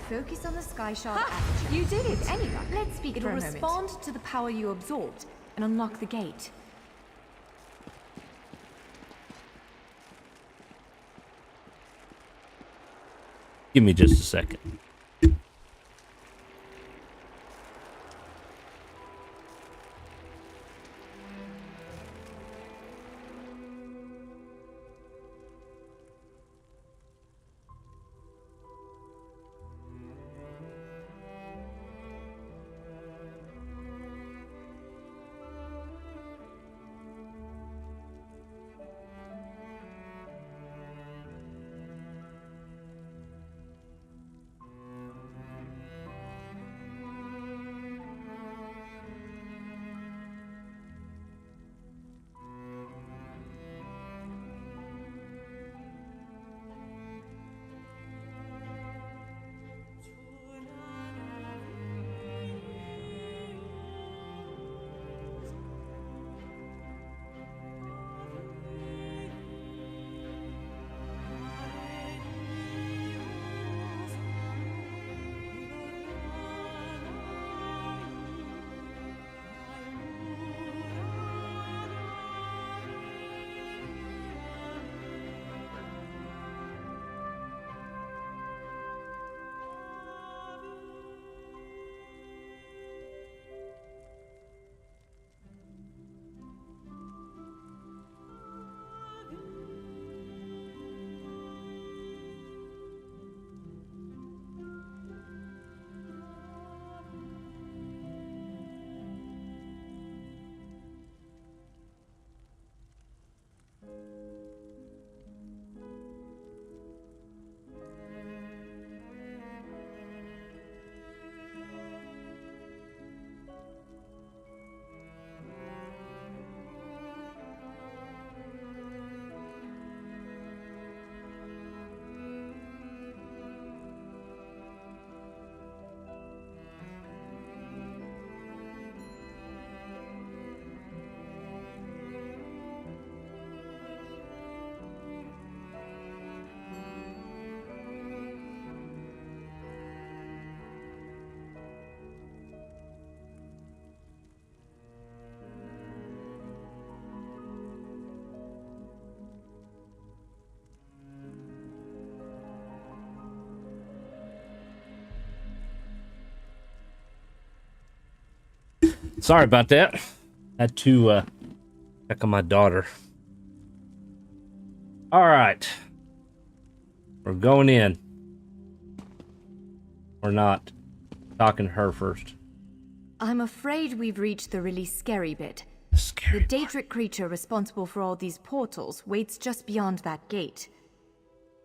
Focus on the Sky Shard. You did it! Anyone. Let's speak for a moment. It'll respond to the power you absorbed and unlock the gate. Give me just a second. Sorry about that. Had to check on my daughter. All right. We're going in. Or not. Talking to her first. I'm afraid we've reached the really scary bit. Scary. The Daedric creature responsible for all these portals waits just beyond that gate.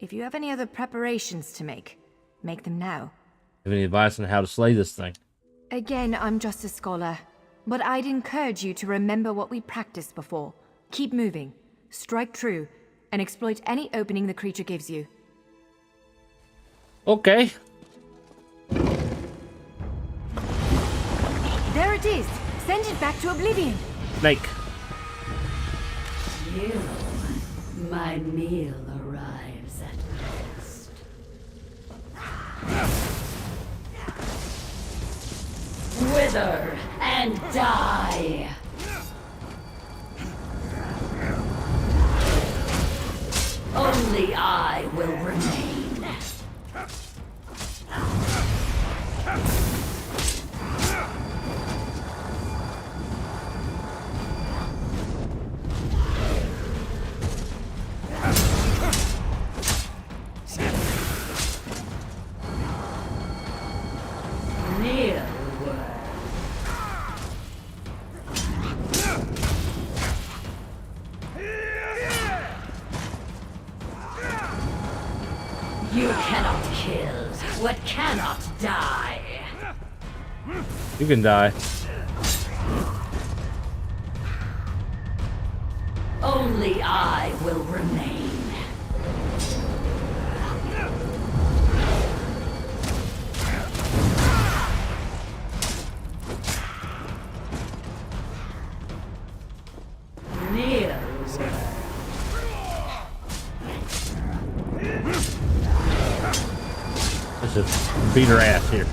If you have any other preparations to make them now. Have any advice on how to slay this thing? Again, I'm just a scholar. But I'd encourage you to remember what we practiced before. Keep moving. Strike true, and exploit any opening the creature gives you. Okay. There it is! Send it back to oblivion! Snake. You, my meal arrives at last. Wither and die! Only I will remain. Near You cannot kill what cannot die. You can die. Only I will remain. Near. Let's just beat her ass here.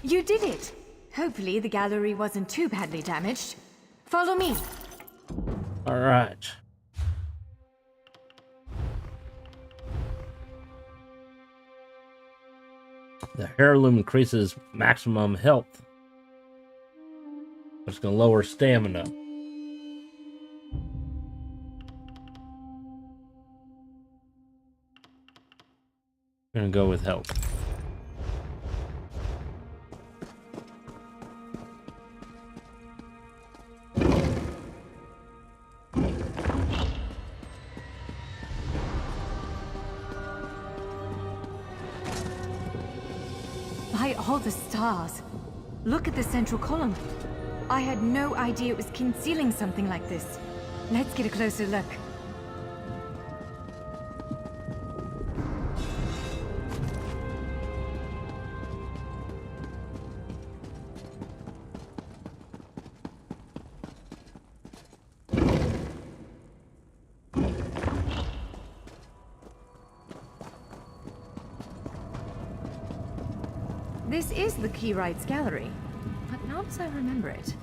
You did it! Hopefully the gallery wasn't too badly damaged. Follow me. All right. The heirloom increases maximum health. It's going to lower stamina. I'm going to go with health. By all the stars. Look at the central column. I had no idea it was concealing something like this. Let's get a closer look. This is the Keyright's gallery, but not as I remember it.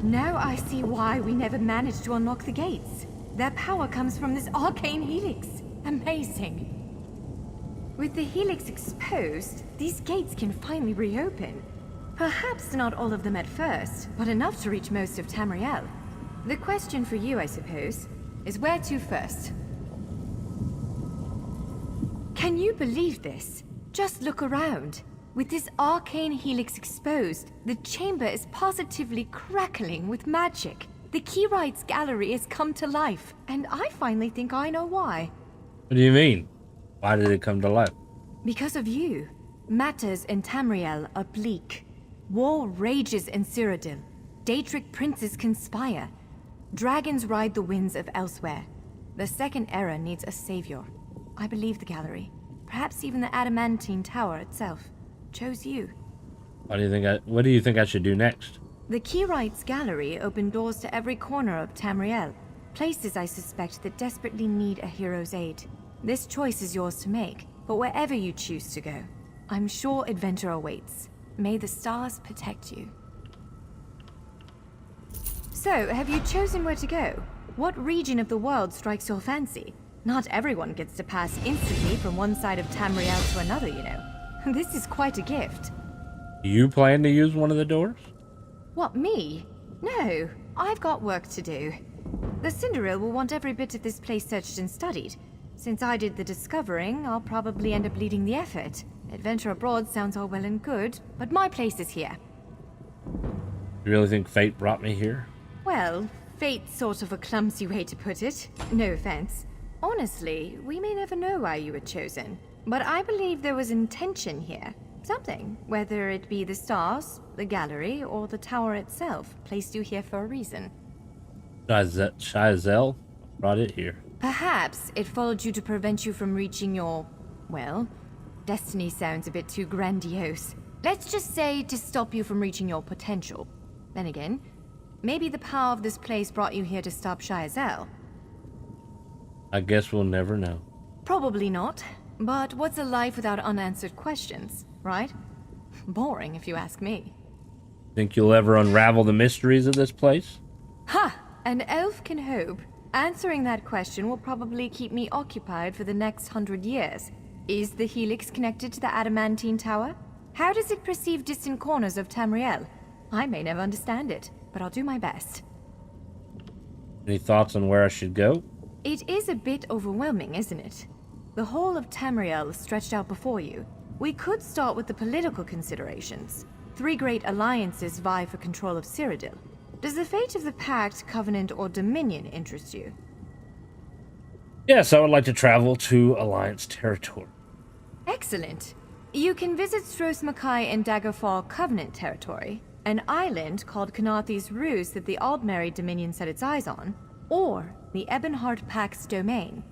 Now I see why we never managed to unlock the gates. Their power comes from this arcane helix. Amazing. With the helix exposed, these gates can finally reopen. Perhaps not all of them at first, but enough to reach most of Tamriel. The question for you, I suppose, is where to first? Can you believe this? Just look around. With this arcane helix exposed, the chamber is positively crackling with magic. The Keyright's gallery has come to life, and I finally think I know why. What do you mean? Why did it come to life? Because of you. Matters in Tamriel are bleak. War rages in Cyrodiil. Daedric princes conspire. Dragons ride the winds of elsewhere. The Second Era needs a savior. I believe the gallery, perhaps even the adamantine tower itself, chose you. What do you think I should do next? The Keyright's gallery opened doors to every corner of Tamriel, places I suspect that desperately need a hero's aid. This choice is yours to make, but wherever you choose to go, I'm sure adventure awaits. May the stars protect you. So, have you chosen where to go? What region of the world strikes your fancy? Not everyone gets to pass instantly from one side of Tamriel to another, you know. This is quite a gift. Do you plan to use one of the doors? What, me? No, I've got work to do. The Cinderil will want every bit of this place searched and studied. Since I did the discovering, I'll probably end up leading the effort. Adventure abroad sounds all well and good, but my place is here. You really think fate brought me here? Well, fate's sort of a clumsy way to put it. No offense. Honestly, we may never know why you were chosen. But I believe there was intention here. Something, whether it be the stars, the gallery, or the tower itself, placed you here for a reason. Shizel brought it here. Perhaps it followed you to prevent you from reaching your, well, destiny sounds a bit too grandiose. Let's just say to stop you from reaching your potential. Then again, maybe the power of this place brought you here to stop Shizel. I guess we'll never know. Probably not. But what's a life without unanswered questions, right? Boring, if you ask me. Think you'll ever unravel the mysteries of this place? Ha! An elf can hope. Answering that question will probably keep me occupied for the next 100 years. Is the Helix connected to the Adamantine Tower? How does it perceive distant corners of Tamriel? I may never understand it, but I'll do my best. Any thoughts on where I should go? It is a bit overwhelming, isn't it? The whole of Tamriel stretched out before you. We could start with the political considerations. 3 great alliances vie for control of Cyrodiil. Does the fate of the Pact, Covenant, or Dominion interest you? Yes, I would like to travel to Alliance territory. Excellent. You can visit Stros Mackay and Daggerfall Covenant territory, an island called Kanathi's Ruse that the Aldmeri Dominion set its eyes on, or the Ebonheart Pact's domain.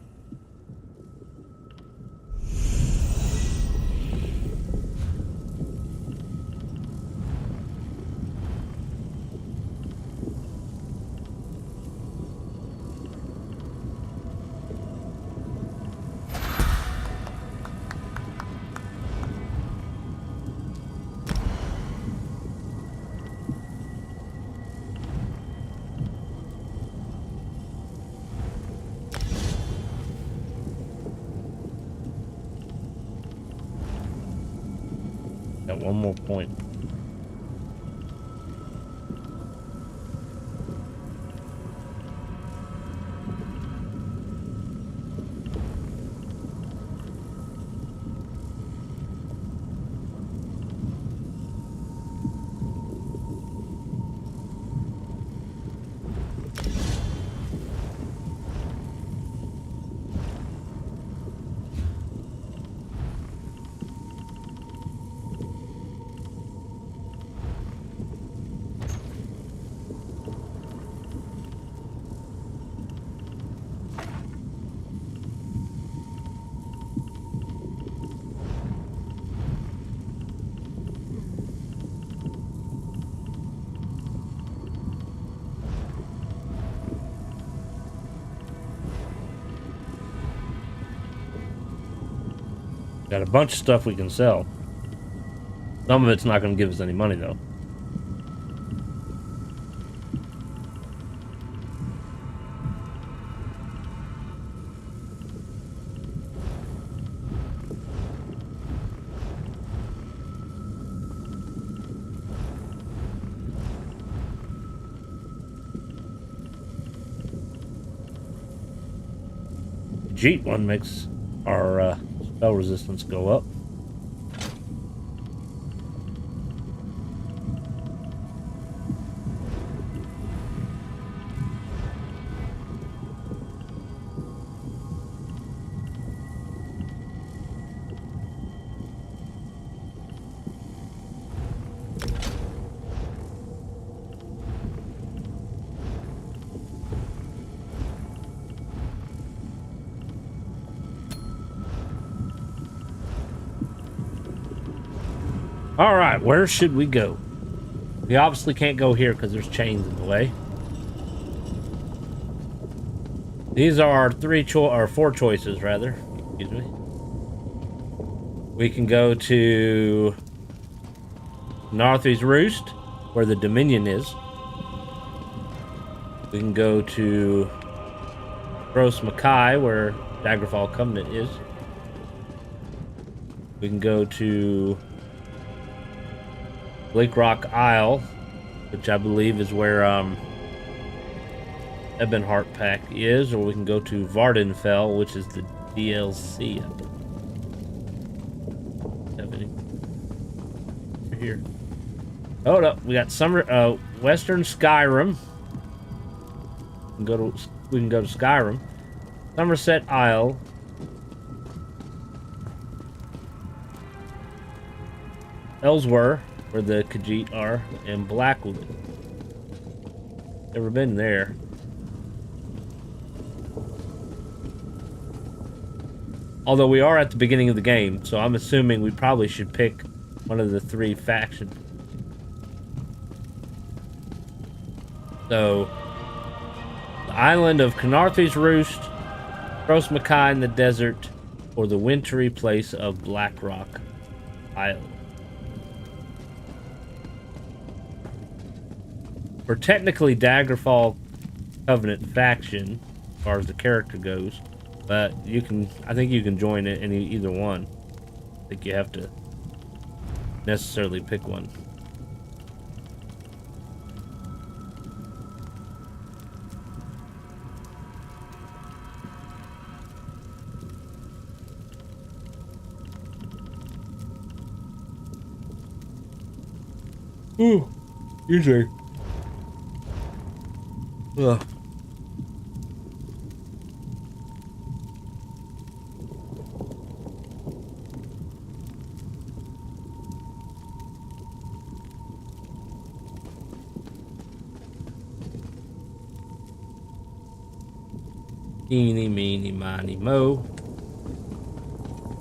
Got one more point. Got a bunch of stuff we can sell. Some of it's not going to give us any money, though. Jeet one makes our spell resistance go up. Alright, where should we go? We obviously can't go here because there's chains in the way. These are our 4 choices, rather. Excuse me. We can go to Narthi's Roost, where the Dominion is. We can go to Stros Mackay, where Daggerfall Covenant is. We can go to Lake Rock Isle, which I believe is where Ebonheart Pact is, or we can go to Vardenfell, which is the DLC. Have any here? Hold up, we got Western Skyrim. We can go to Skyrim, Somerset Isle. Ellsworth, where the Khajiit are, and Blackwood. Never been there. Although we are at the beginning of the game, so I'm assuming we probably should pick one of the 3 factions. So, the island of Canarthy's Roost, Gros Mackay in the desert, or the wintry place of Blackrock Island. We're technically Daggerfall Covenant faction, as far as the character goes, but you can, I think you can join it in either one. I think you have to necessarily pick one. Ooh, easy. Ugh. Eeny, meeny, miny, mo.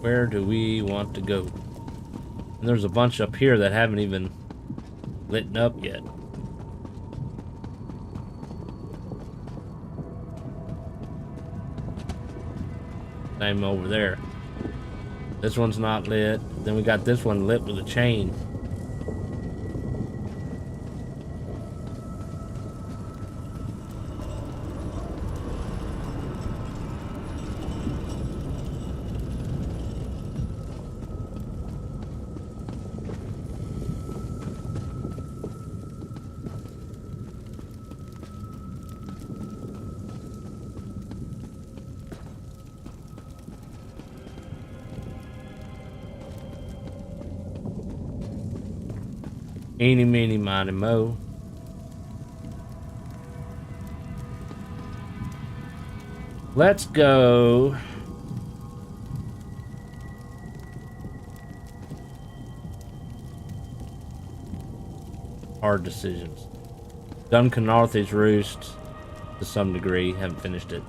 Where do we want to go? And there's a bunch up here that haven't even lit up yet. Same over there. This one's not lit. Then we got this one lit with a chain. Eeny, meeny, miny, mo. Let's go. Hard decisions. Done Canarthy's Roost to some degree. Haven't finished it.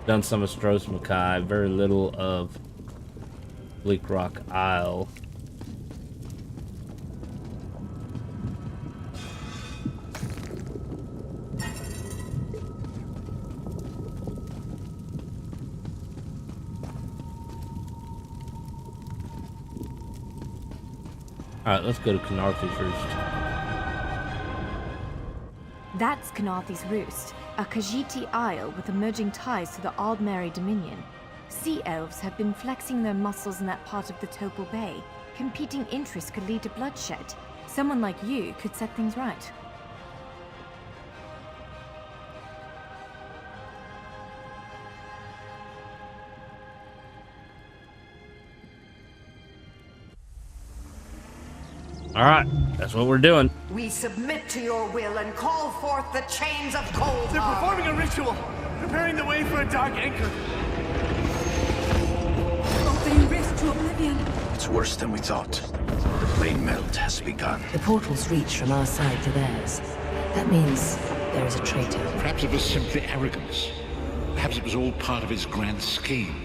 Done some of Gros Mackay. Very little of Bleak Rock Isle. Alright, let's go to Canarthy's Roost. That's Canarthy's Roost, a Khajiiti isle with emerging ties to the Aldmeri Dominion. Sea elves have been flexing their muscles in that part of the Topal Bay. Competing interests could lead to bloodshed. Someone like you could set things right. Alright, that's what we're doing. We submit to your will and call forth the chains of cold. They're performing a ritual, preparing the way for a dark anchor. Opening rift to oblivion. It's worse than we thought. The plane melt has begun. The portals reach from our side to theirs. That means there is a traitor. Perhaps it was simply arrogance. Perhaps it was all part of his grand scheme.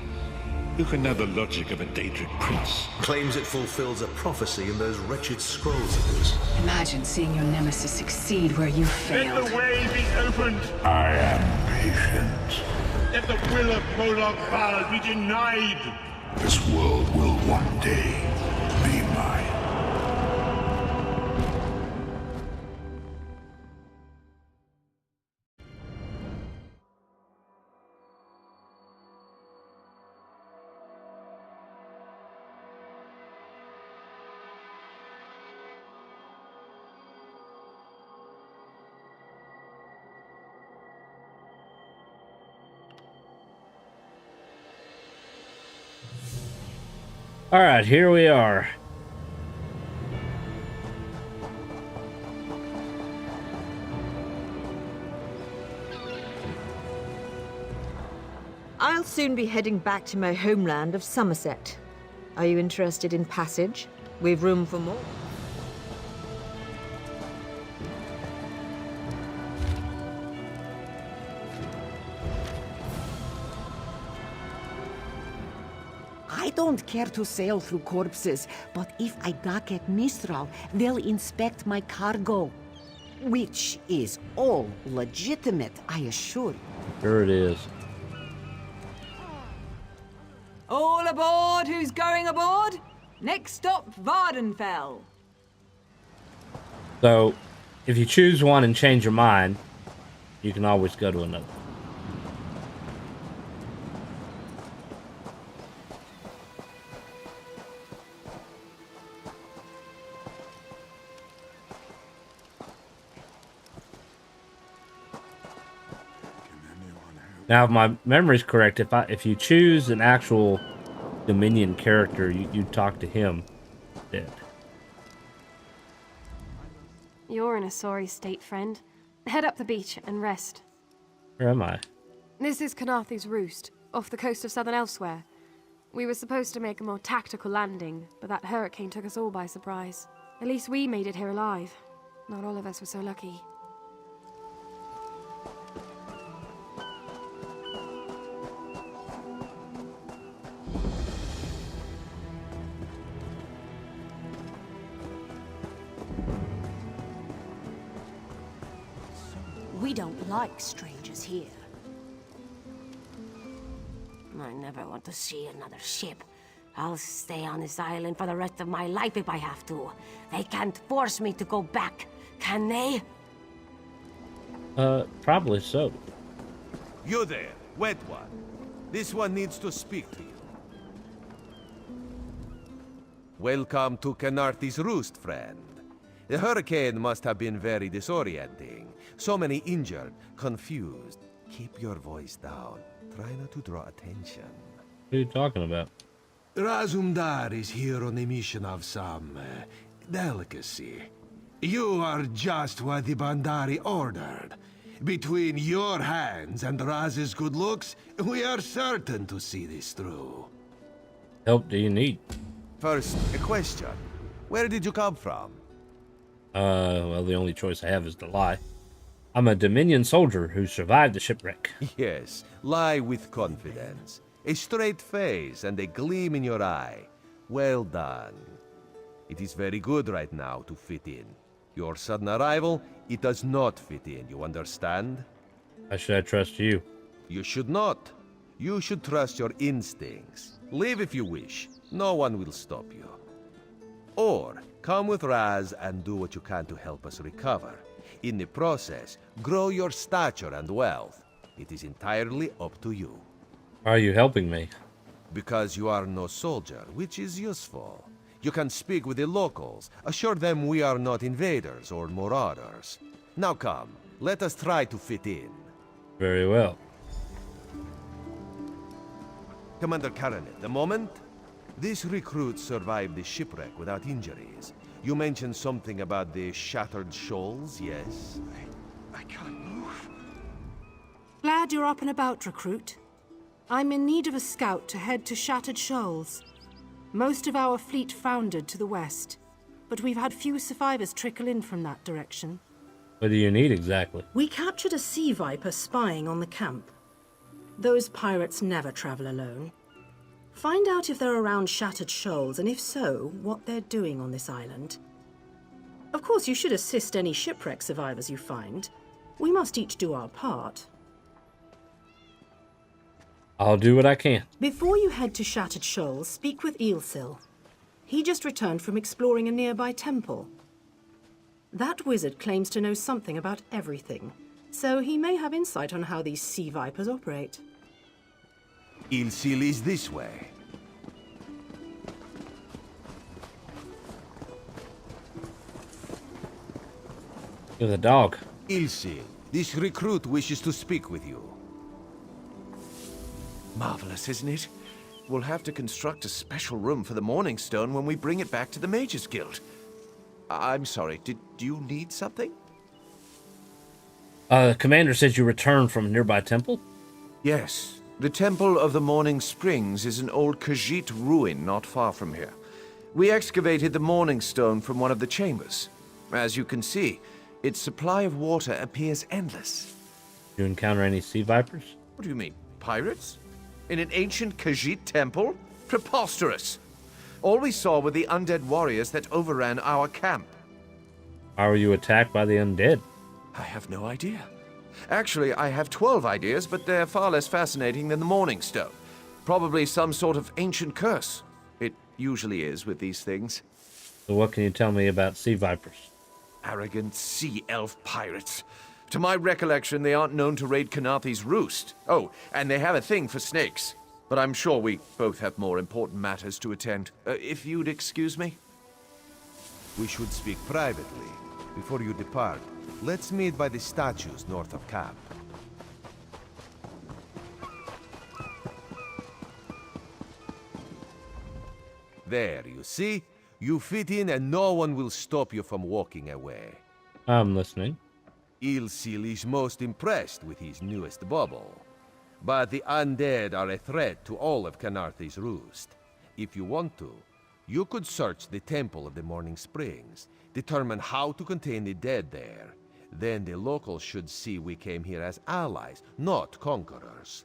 Who can know the logic of a Daedric prince? Claims it fulfills a prophecy in those wretched scrolls of his. Imagine seeing your nemesis succeed where you failed. Let the way be opened. I am patient. Let the will of Prolog Val be denied. This world will one day be mine. All right, here we are. I'll soon be heading back to my homeland of Somerset. Are you interested in passage? We've room for more. I don't care to sail through corpses, but if I dock at Mistral, they'll inspect my cargo. Which is all legitimate, I assure you. Sure it is. All aboard who's going aboard? Next stop, Vardenfell. So, if you choose one and change your mind, you can always go to another. Now, if my memory's correct, if you choose an actual Dominion character, you talk to him instead. You're in a sorry state, friend. Head up the beach and rest. Where am I? This is Canarthy's Roost, off the coast of southern Elsewhere. We were supposed to make a more tactical landing, but that hurricane took us all by surprise. At least we made it here alive. Not all of us were so lucky. We don't like strangers here. I never want to see another ship. I'll stay on this island for the rest of my life if I have to. They can't force me to go back, can they? Probably so. You there, wet one. This one needs to speak to you. Welcome to Canarthy's Roost, friend. The hurricane must have been very disorienting. So many injured, confused. Keep your voice down. Try not to draw attention. What are you talking about? Razumdar is here on a mission of some delicacy. You are just what the Bandari ordered. Between your hands and Raz's good looks, we are certain to see this through. Help do you need? First, a question. Where did you come from? Well, the only choice I have is to lie. I'm a Dominion soldier who survived the shipwreck. Yes, lie with confidence. A straight face and a gleam in your eye. Well done. It is very good right now to fit in. Your sudden arrival, it does not fit in, you understand? Why should I trust you? You should not. You should trust your instincts. Leave if you wish. No one will stop you. Or, come with Raz and do what you can to help us recover. In the process, grow your stature and wealth. It is entirely up to you. Why are you helping me? Because you are no soldier, which is useful. You can speak with the locals, assure them we are not invaders or marauders. Now come, let us try to fit in. Very well. Commander Caranet, a moment. This recruit survived the shipwreck without injuries. You mentioned something about the shattered shoals, yes? I can't move. Glad you're up and about, recruit. I'm in need of a scout to head to Shattered Shoals. Most of our fleet foundered to the west, but we've had few survivors trickle in from that direction. What do you need exactly? We captured a sea viper spying on the camp. Those pirates never travel alone. Find out if they're around Shattered Shoals, and if so, what they're doing on this island. Of course, you should assist any shipwreck survivors you find. We must each do our part. I'll do what I can. Before you head to Shattered Shoals, speak with Eelsil. He just returned from exploring a nearby temple. That wizard claims to know something about everything, so he may have insight on how these sea vipers operate. Eelsil is this way. You're the dog. Eelsil, this recruit wishes to speak with you. Marvelous, isn't it? We'll have to construct a special room for the Morning Stone when we bring it back to the Mages Guild. I'm sorry, did you need something? The commander says you returned from a nearby temple? Yes. The Temple of the Morning Springs is an old Khajiit ruin not far from here. We excavated the Morning Stone from one of the chambers. As you can see, its supply of water appears endless. Did you encounter any sea vipers? What do you mean, pirates? In an ancient Khajiit temple? Preposterous! All we saw were the undead warriors that overran our camp. How were you attacked by the undead? I have no idea. Actually, I have 12 ideas, but they're far less fascinating than the Morning Stone. Probably some sort of ancient curse. It usually is with these things. So what can you tell me about sea vipers? Arrogant sea elf pirates. To my recollection, they aren't known to raid Kanathi's roost. Oh, and they have a thing for snakes. But I'm sure we both have more important matters to attend. If you'd excuse me? We should speak privately. Before you depart, let's meet by the statues north of camp. There, you see? You fit in and no one will stop you from walking away. I'm listening. Ilsil is most impressed with his newest bauble. But the undead are a threat to all of Kanathi's roost. If you want to, you could search the Temple of the Morning Springs, determine how to contain the dead there. Then the locals should see we came here as allies, not conquerors.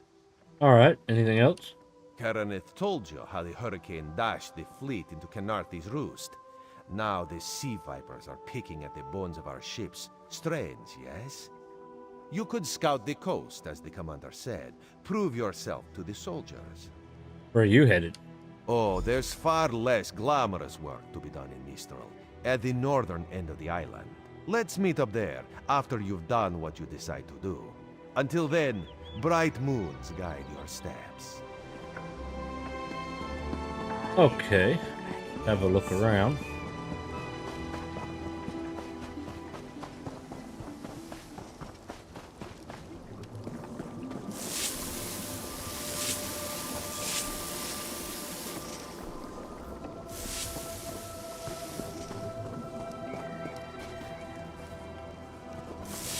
Alright, anything else? Karaneth told you how the hurricane dashed the fleet into Kanathi's roost. Now the sea vipers are picking at the bones of our ships. Strange, yes? You could scout the coast, as the commander said. Prove yourself to the soldiers. Where are you headed? Oh, there's far less glamorous work to be done in Mistral, at the northern end of the island. Let's meet up there, after you've done what you decide to do. Until then, bright moons guide your steps. Okay. Have a look around.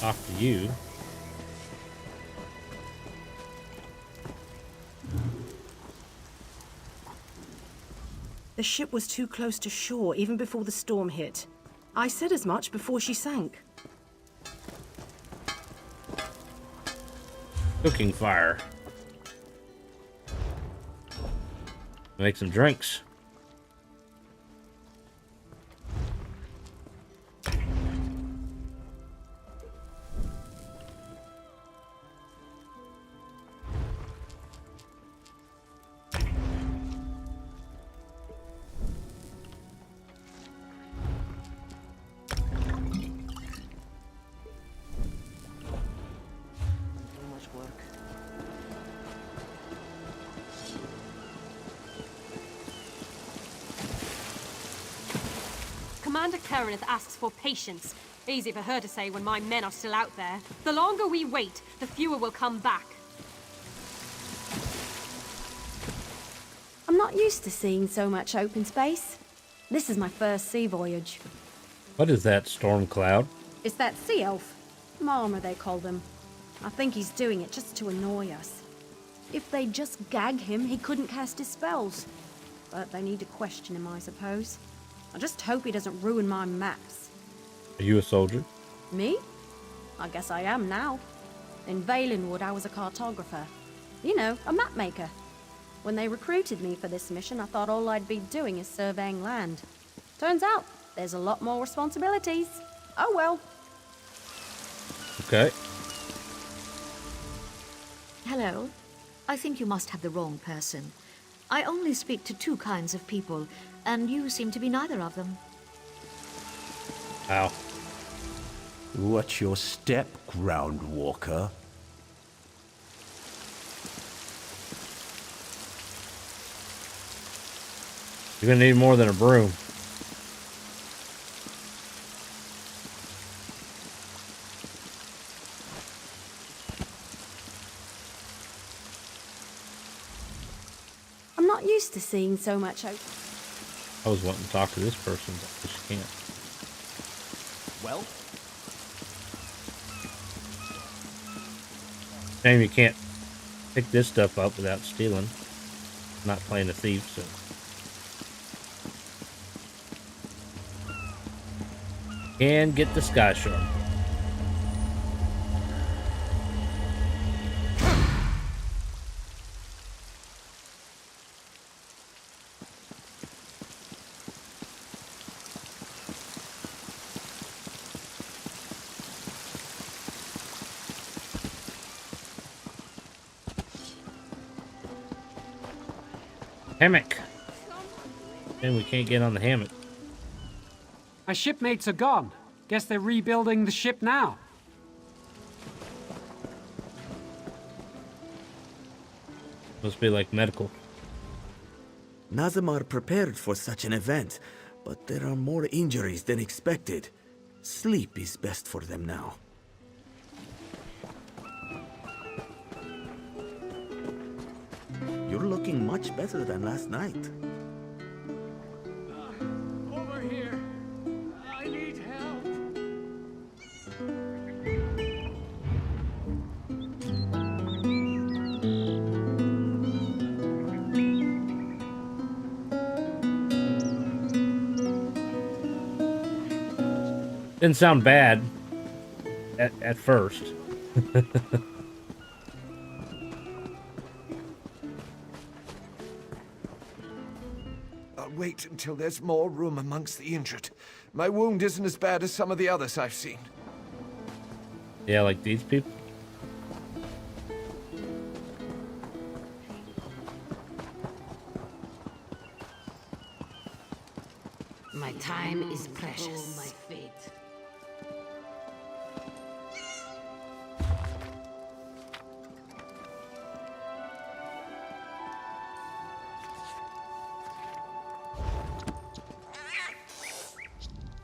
Talk to you. The ship was too close to shore even before the storm hit. I said as much before she sank. Cooking fire. Make some drinks. Commander Karaneth asks for patience. Easy for her to say when my men are still out there. The longer we wait, the fewer will come back. I'm not used to seeing so much open space. This is my first sea voyage. What is that, storm cloud? It's that sea elf. Marmor, they call them. I think he's doing it just to annoy us. If they just gag him, he couldn't cast his spells. But they need to question him, I suppose. I just hope he doesn't ruin my maps. Are you a soldier? Me? I guess I am now. In Valenwood, I was a cartographer. You know, a map maker. When they recruited me for this mission, I thought all I'd be doing is surveying land. Turns out, there's a lot more responsibilities. Oh well. Okay. Hello. I think you must have the wrong person. I only speak to two kinds of people, and you seem to be neither of them. Ow. Watch your step, Groundwalker. You're gonna need more than a broom. I'm not used to seeing so much open. I was wanting to talk to this person, but she can't. Well? Shame you can't pick this stuff up without stealing. I'm not playing a thief, so. And get the sky shard. Hammock. And we can't get on the hammock. My shipmates are gone. Guess they're rebuilding the ship now. Must be like medical. Nazem are prepared for such an event, but there are more injuries than expected. Sleep is best for them now. You're looking much better than last night. Over here. I need help. Didn't sound bad at first. I'll wait until there's more room amongst the injured. My wound isn't as bad as some of the others I've seen. Yeah, like these people. My time is precious. My fate.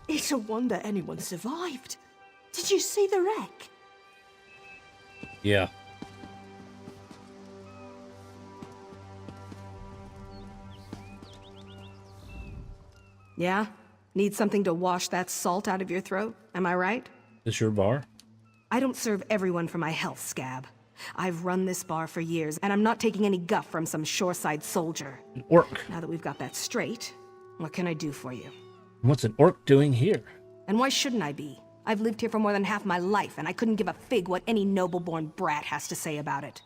It's a wonder anyone survived. Did you see the wreck? Yeah. Yeah? Need something to wash that salt out of your throat? Am I right? This your bar? I don't serve everyone for my health, Scab. I've run this bar for years, and I'm not taking any guff from some shoreside soldier. An orc. Now that we've got that straight, what can I do for you? What's an orc doing here? And why shouldn't I be? I've lived here for more than half my life, and I couldn't give a fig what any noble-born brat has to say about it.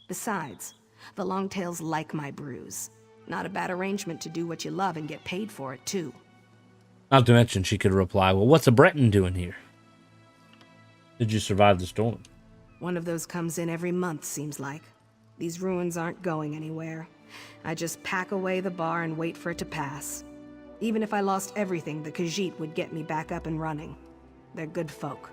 Besides, the Longtails like my brews. Not a bad arrangement to do what you love and get paid for it, too. Not to mention, she could reply, well, what's a Breton doing here? Did you survive the storm? One of those comes in every month, seems like. These ruins aren't going anywhere. I just pack away the bar and wait for it to pass. Even if I lost everything, the Khajiit would get me back up and running. They're good folk.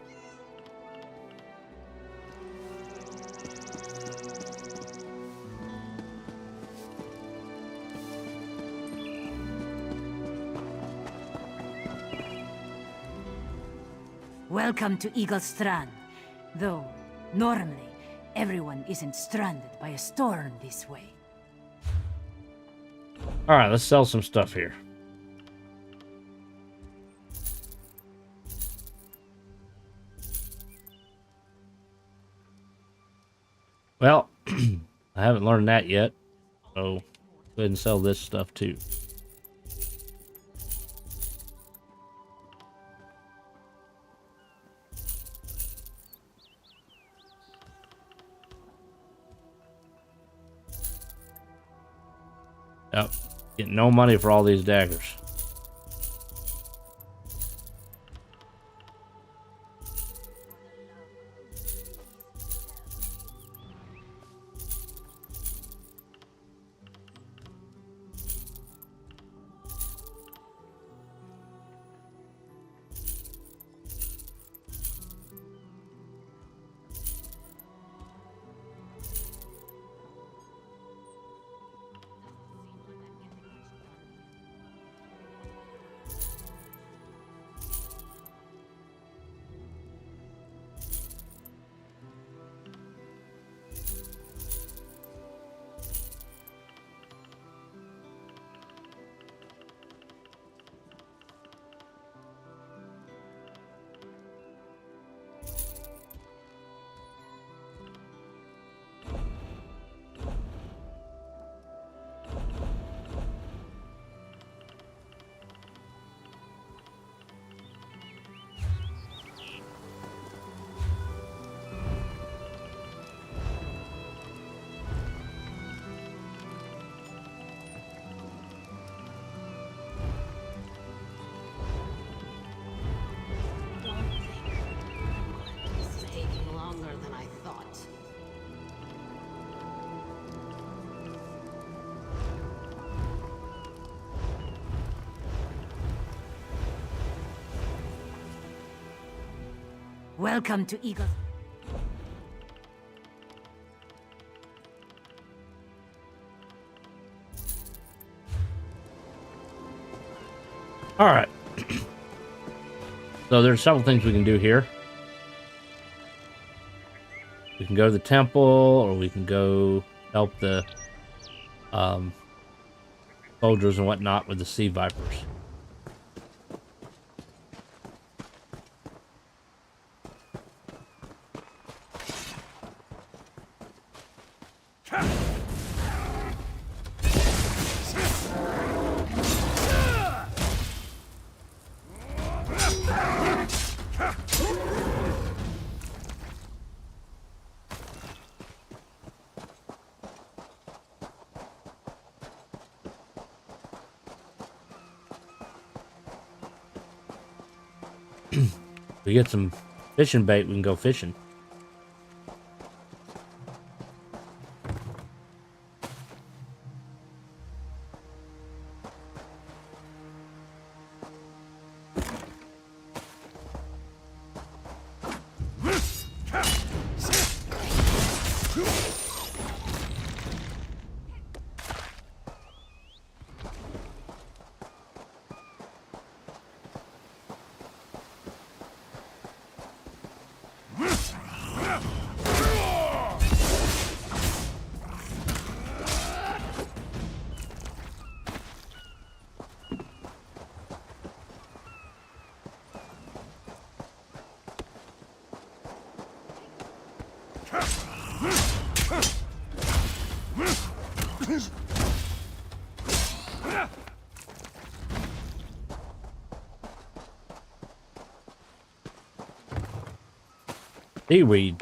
Welcome to Eagle Strand. Though, normally, everyone isn't stranded by a storm this way. Alright, let's sell some stuff here. Well, I haven't learned that yet, so go ahead and sell this stuff too. Yep, getting no money for all these daggers. Welcome to Eagle. All right. So there's several things we can do here. We can go to the temple, or we can go help the soldiers and whatnot with the sea vipers. We get some fishing bait, we can go fishing. Seaweed.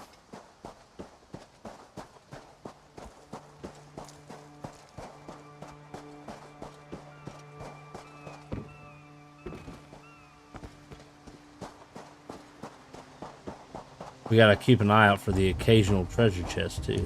We gotta keep an eye out for the occasional treasure chest too.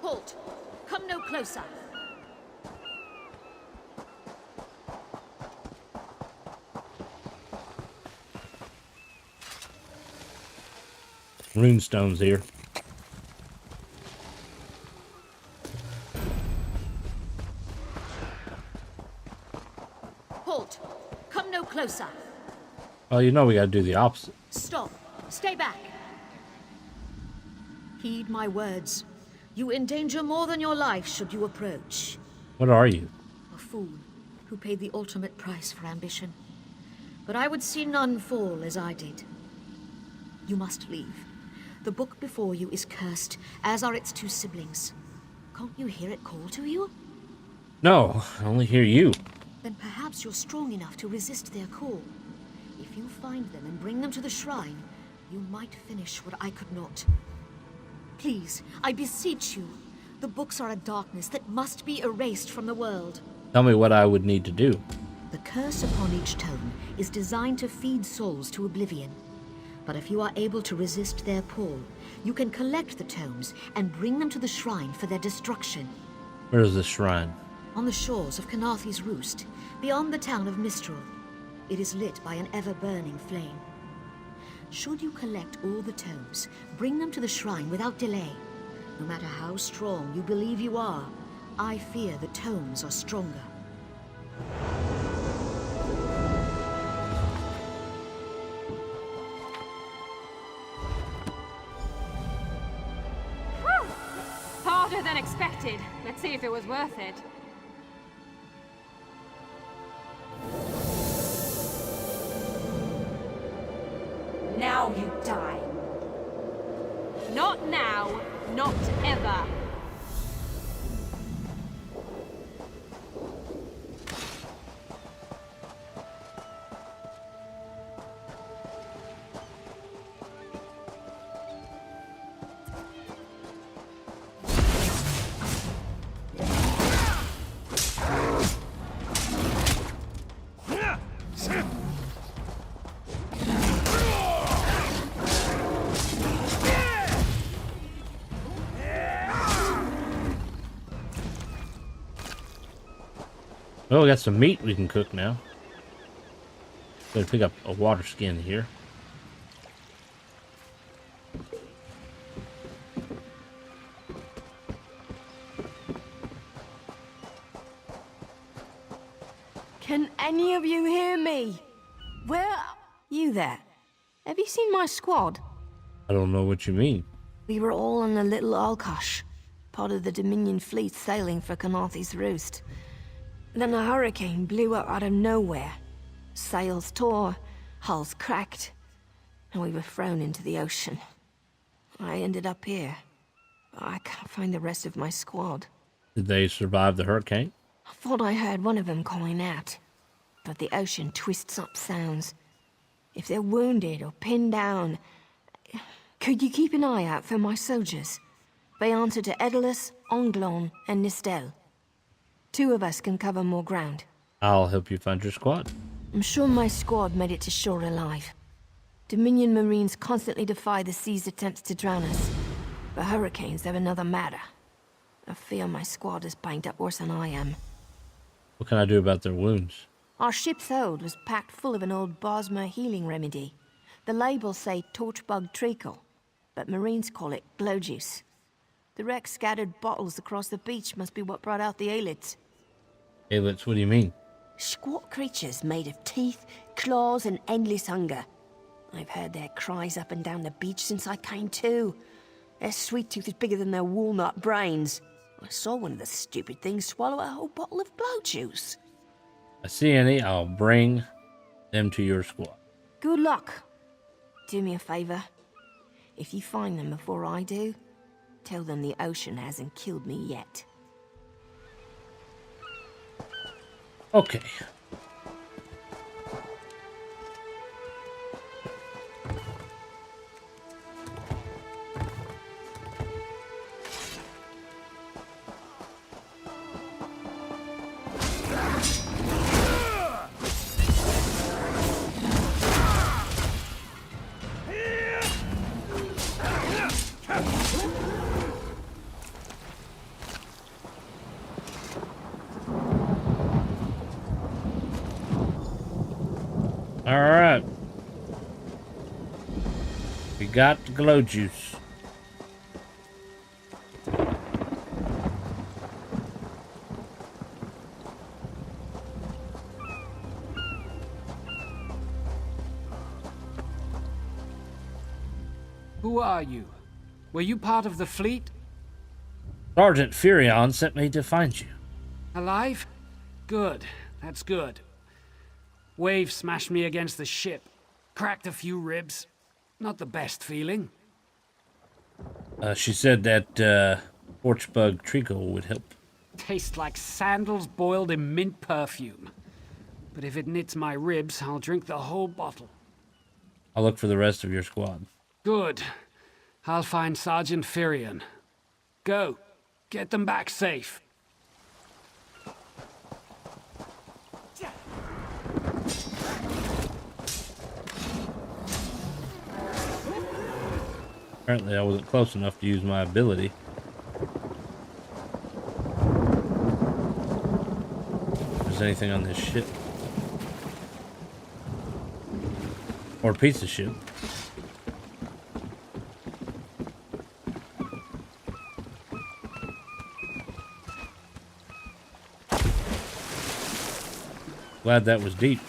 Halt! Come no closer. Runestones here. Halt! Come no closer. Well, you know we gotta do the opposite. Stop. Stay back. Heed my words. You endanger more than your life should you approach. What are you? A fool who paid the ultimate price for ambition. But I would see none fall as I did. You must leave. The book before you is cursed, as are its two siblings. Can't you hear it call to you? No, I only hear you. Then perhaps you're strong enough to resist their call. If you find them and bring them to the shrine, you might finish what I could not. Please, I beseech you. The books are a darkness that must be erased from the world. Tell me what I would need to do. The curse upon each tome is designed to feed souls to oblivion. But if you are able to resist their pull, you can collect the tomes and bring them to the shrine for their destruction. Where is the shrine? On the shores of Kanathi's Roost, beyond the town of Mistral. It is lit by an ever-burning flame. Should you collect all the tomes, bring them to the shrine without delay. No matter how strong you believe you are, I fear the tones are stronger. Whew! Harder than expected. Let's see if it was worth it. Now you die. Not now, not ever. Well, we got some meat we can cook now. Gonna pick up a water skin here. Can any of you hear me? Where are you there? Have you seen my squad? I don't know what you mean. We were all on a little Alkosh, part of the Dominion fleet sailing for Canarthy's Roost. Then a hurricane blew up out of nowhere. Sails tore, hulls cracked, and we were thrown into the ocean. I ended up here. I can't find the rest of my squad. Did they survive the hurricane? I thought I heard one of them calling out, but the ocean twists up sounds. If they're wounded or pinned down, could you keep an eye out for my soldiers? They answer to Edalus, Onglon, and Nistel. 2 of us can cover more ground. I'll help you find your squad. I'm sure my squad made it to shore alive. Dominion Marines constantly defy the sea's attempts to drown us. But hurricanes have another matter. I fear my squad is banged up worse than I am. What can I do about their wounds? Our ship's hold was packed full of an old Bosmer healing remedy. The labels say torchbug treacle, but Marines call it glow juice. The wreck scattered bottles across the beach must be what brought out the aelids. Aelids, what do you mean? Squat creatures made of teeth, claws, and endless hunger. I've heard their cries up and down the beach since I came to. Their sweet tooth is bigger than their walnut brains. I saw one of the stupid things swallow a whole bottle of glow juice. I see any, I'll bring them to your squad. Good luck. Do me a favor. If you find them before I do, tell them the ocean hasn't killed me yet. Okay. Alright. We got the glow juice. Who are you? Were you part of the fleet? Sergeant Furion sent me to find you. Alive? Good. That's good. Wave smashed me against the ship. Cracked a few ribs. Not the best feeling. She said that torchbug treacle would help. Tastes like sandals boiled in mint perfume. But if it knits my ribs, I'll drink the whole bottle. I'll look for the rest of your squad. Good. I'll find Sergeant Furion. Go. Get them back safe. Apparently I wasn't close enough to use my ability. If there's anything on this ship. Or piece of ship. Glad that was deep.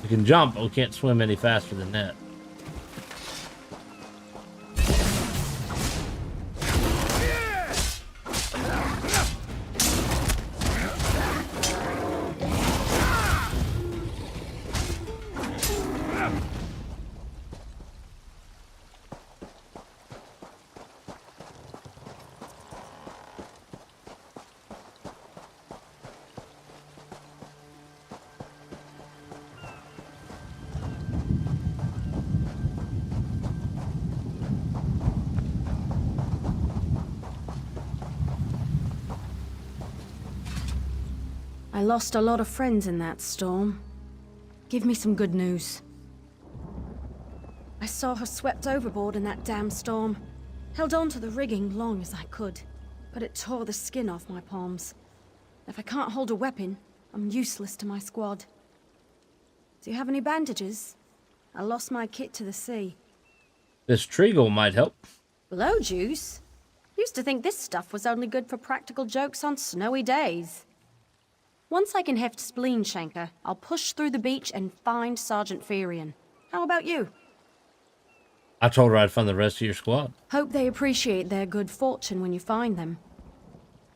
We can jump, but we can't swim any faster than that. I lost a lot of friends in that storm. Give me some good news. I saw her swept overboard in that damn storm. Held on to the rigging long as I could, but it tore the skin off my palms. If I can't hold a weapon, I'm useless to my squad. Do you have any bandages? I lost my kit to the sea. This treagle might help. Blow juice? Used to think this stuff was only good for practical jokes on snowy days. Once I can heft Spleen Shanker, I'll push through the beach and find Sergeant Ferian. How about you? I told her I'd find the rest of your squad. Hope they appreciate their good fortune when you find them.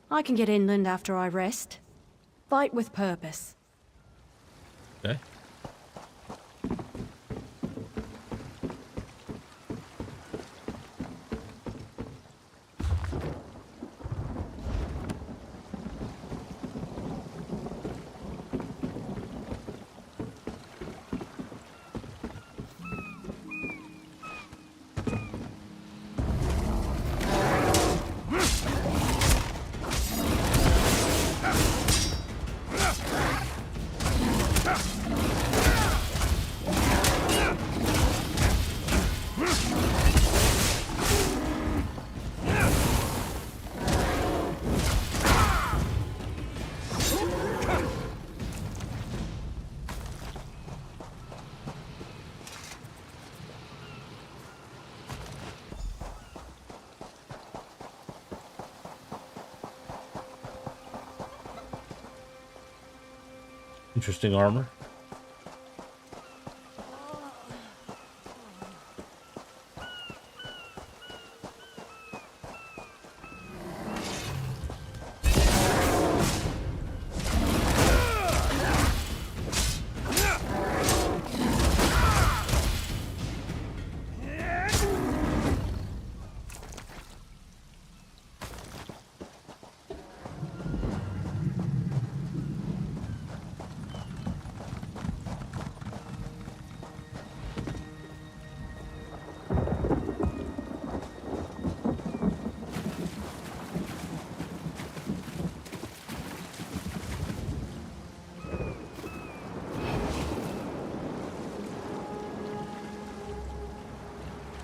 I can get inland after I rest. Fight with purpose. Okay. Interesting armor.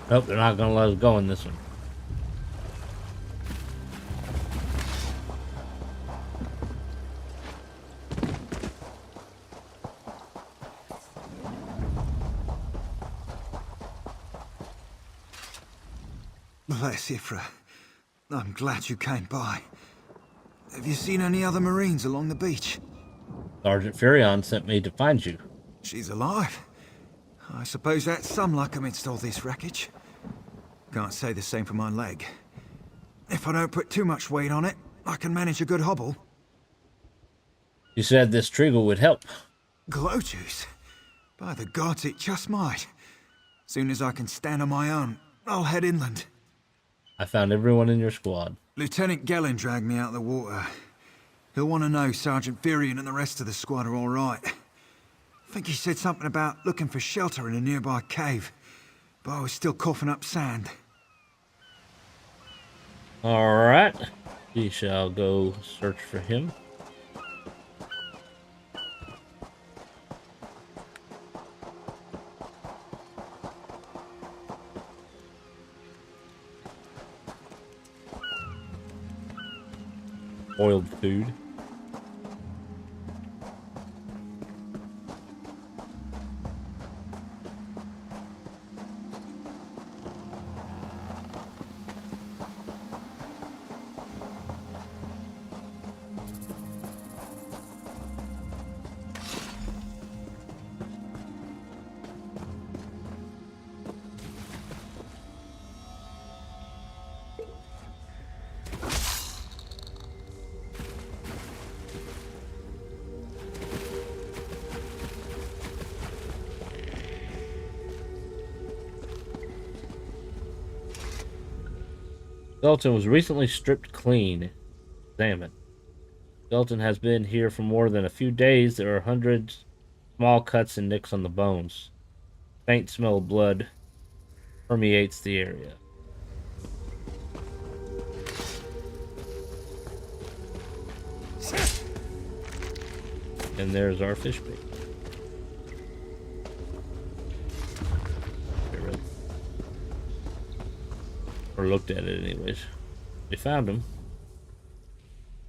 Nope, they're not going to let us go in this one. Bless Ifra. I'm glad you came by. Have you seen any other Marines along the beach? Sergeant Ferian sent me to find you. She's alive. I suppose that's some luck amidst all this wreckage. Can't say the same for my leg. If I don't put too much weight on it, I can manage a good hobble. You said this treagle would help. Glow juice? By the gods, it just might. Soon as I can stand on my own, I'll head inland. I found everyone in your squad. Lieutenant Gellin dragged me out of the water. He'll want to know Sergeant Ferian and the rest of the squad are all right. think he said something about looking for shelter in a nearby cave, but I was still coughing up sand. Alright. We shall go search for him. Boiled food. Skeleton was recently stripped clean. Examine. Skeleton has been here for more than a few days. There are hundreds small cuts and nicks on the bones. Faint smell of blood permeates the area. And there's our fish bait. Or looked at it anyways. We found him.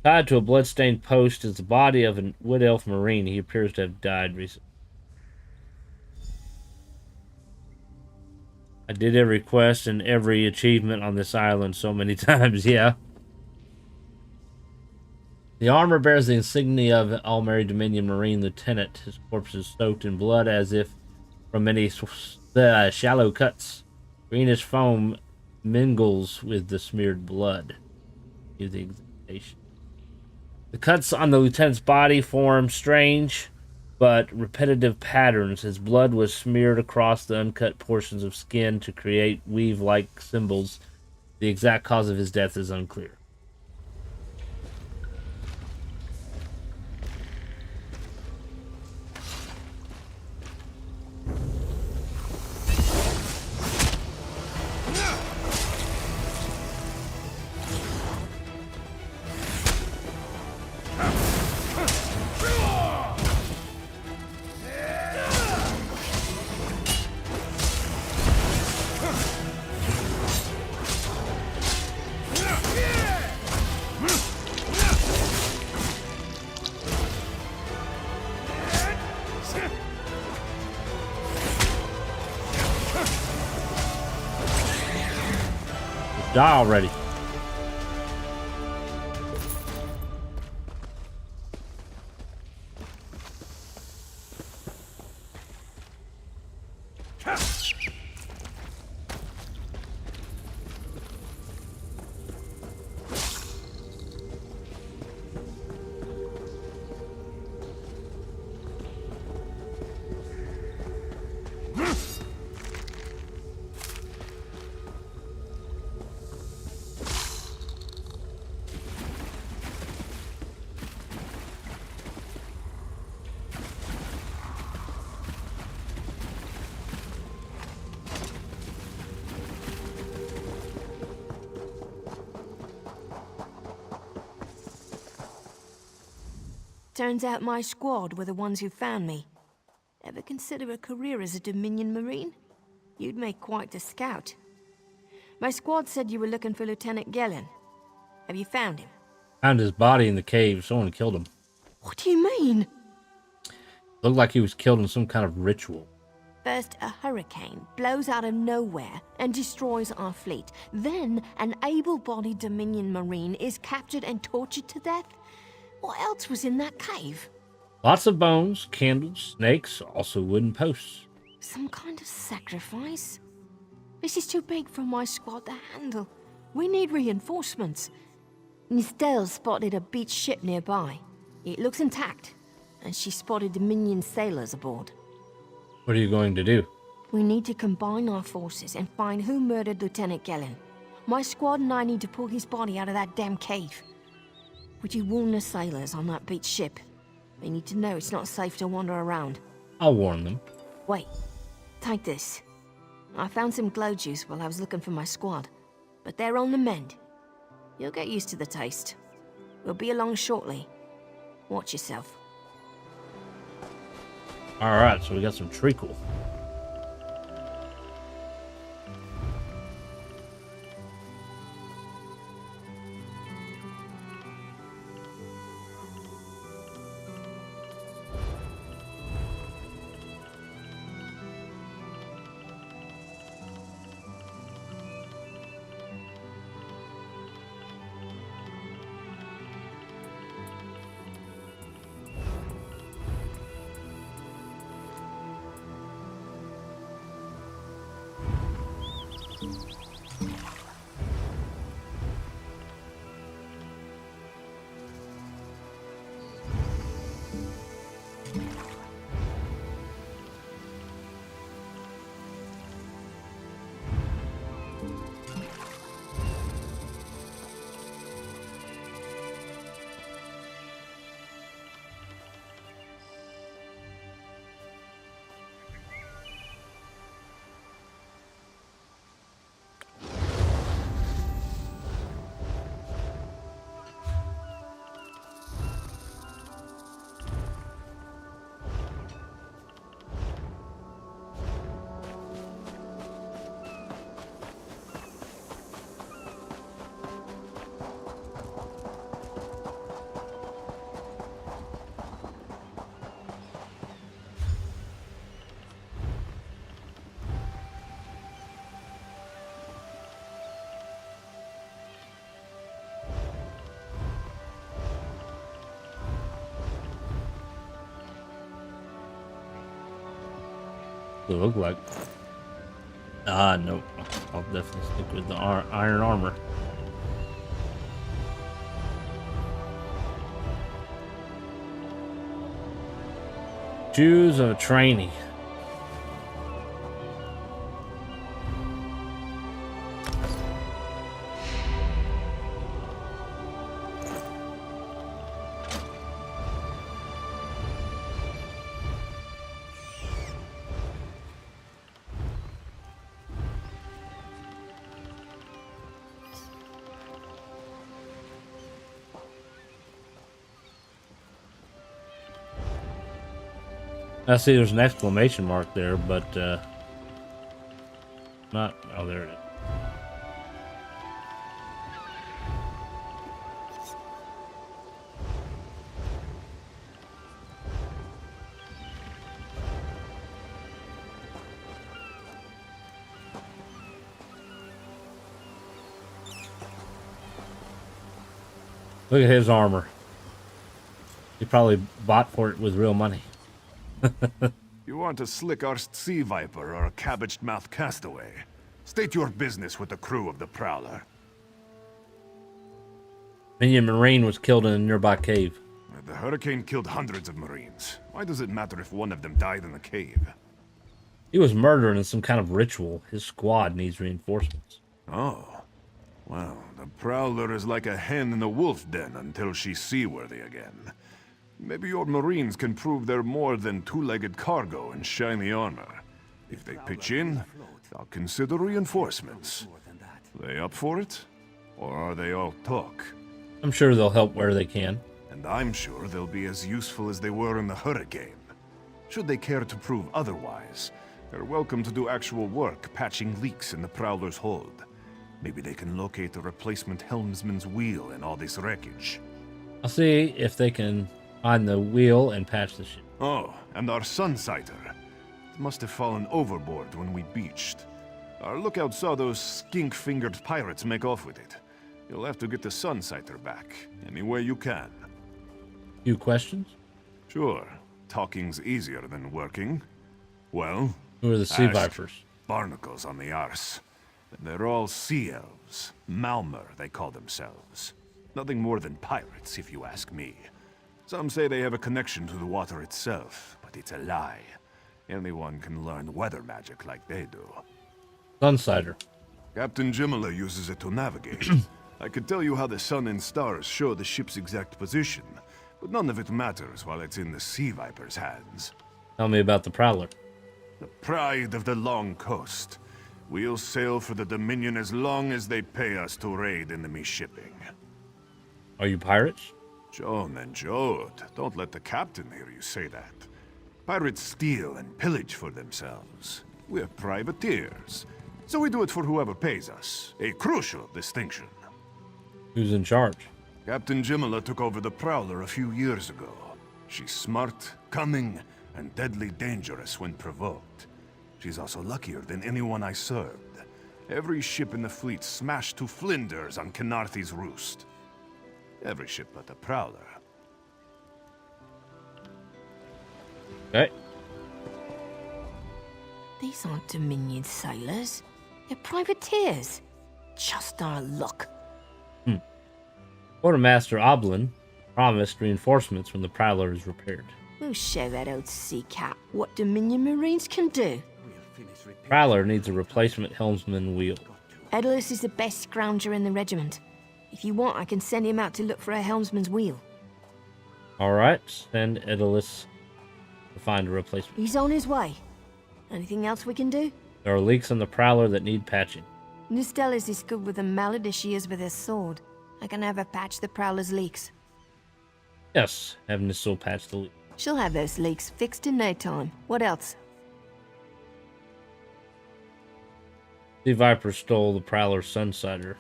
Tied to a blood-stained post is the body of a wood elf marine. He appears to have died recently. I did every quest and every achievement on this island so many times, yeah. The armor bears the insignia of All-Merry Dominion Marine Lieutenant. His corpse is soaked in blood as if from many shallow cuts. Greenish foam mingles with the smeared blood. Here's the examination. The cuts on the lieutenant's body form strange but repetitive patterns. His blood was smeared across the uncut portions of skin to create weave-like symbols. The exact cause of his death is unclear. Die already. Turns out my squad were the ones who found me. Ever consider a career as a Dominion Marine? You'd make quite a scout. My squad said you were looking for Lieutenant Gellin. Have you found him? Found his body in the cave. Someone killed him. What do you mean? Looked like he was killed in some kind of ritual. First, a hurricane blows out of nowhere and destroys our fleet. Then, an able-bodied Dominion Marine is captured and tortured to death? What else was in that cave? Lots of bones, candles, snakes, also wooden posts. Some kind of sacrifice? This is too big for my squad to handle. We need reinforcements. Nistel spotted a beached ship nearby. It looks intact, and she spotted Dominion sailors aboard. What are you going to do? We need to combine our forces and find who murdered Lieutenant Gellin. My squad and I need to pull his body out of that damn cave. Would you warn the sailors on that beached ship? They need to know it's not safe to wander around. I'll warn them. Wait, take this. I found some glow juice while I was looking for my squad, but they're on the mend. You'll get used to the taste. We'll be along shortly. Watch yourself. Alright, so we got some treacle. It look like. Nope. I'll definitely stick with the iron armor. Shoes of a trainee. I see there's an exclamation mark there, but not. Oh, there it is. Look at his armor. He probably bought for it with real money. You want a slick-arsed sea viper or a cabbage-mouthed castaway? State your business with the crew of the Prowler. Minion Marine was killed in a nearby cave. The hurricane killed hundreds of Marines. Why does it matter if one of them died in the cave? He was murdered in some kind of ritual. His squad needs reinforcements. Oh. Well, the Prowler is like a hen in a wolf den until she's seaworthy again. Maybe your Marines can prove they're more than two-legged cargo and shiny armor. If they pitch in, I'll consider reinforcements. They up for it? Or are they all talk? I'm sure they'll help where they can. And I'm sure they'll be as useful as they were in the hurricane. Should they care to prove otherwise, they're welcome to do actual work patching leaks in the Prowler's hold. Maybe they can locate the replacement helmsman's wheel in all this wreckage. I'll see if they can find the wheel and patch the ship. Oh, and our Sunsighter. It must have fallen overboard when we beached. Our lookout saw those skink-fingered pirates make off with it. You'll have to get the Sunsighter back, any way you can. Few questions? Sure. Talking's easier than working. Well? Who are the sea vipers? Barnacles on the arse. They're all sea elves. Malmer, they call themselves. Nothing more than pirates, if you ask me. Some say they have a connection to the water itself, but it's a lie. Anyone can learn weather magic like they do. Sunsighter. Captain Jimala uses it to navigate. I could tell you how the sun and stars show the ship's exact position, but none of it matters while it's in the Sea Viper's hands. Tell me about the Prowler. The pride of the long coast. We'll sail for the Dominion as long as they pay us to raid enemy shipping. Are you pirates? Joan and Jode, don't let the captain hear you say that. Pirates steal and pillage for themselves. We're privateers, so we do it for whoever pays us. A crucial distinction. Who's in charge? Captain Jimala took over the Prowler a few years ago. She's smart, cunning, and deadly dangerous when provoked. She's also luckier than anyone I served. Every ship in the fleet smashed to flinders on Kynarthi's roost. Every ship but the Prowler. Okay. These aren't Dominion sailors. They're privateers. Just our luck. Quartermaster Oblin promised reinforcements when the Prowler is repaired. We'll show that old sea cat what Dominion Marines can do. Prowler needs a replacement helmsman wheel. Edalus is the best scrounger in the regiment. If you want, I can send him out to look for a helmsman's wheel. Alright, send Edalus to find a replacement. He's on his way. Anything else we can do? There are leaks on the Prowler that need patching. Nustellis is good with a mallet as she is with his sword. I can have her patch the Prowler's leaks. Yes, have Nissil patch the leak. She'll have those leaks fixed in no time. What else? The Viper stole the Prowler's Sunsider.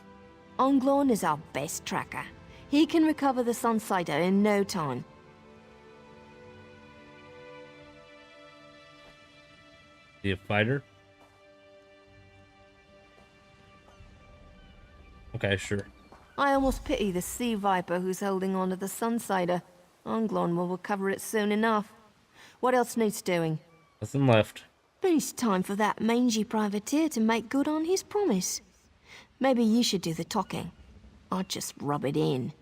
Onglorn is our best tracker. He can recover the Sunsider in no time. Be a fighter? Okay, sure. I almost pity the Sea Viper who's holding on to the Sunsider. Onglorn will recover it soon enough. What else needs doing? Nothing left. But it's time for that mangy privateer to make good on his promise. Maybe you should do the talking. I'll just rub it in.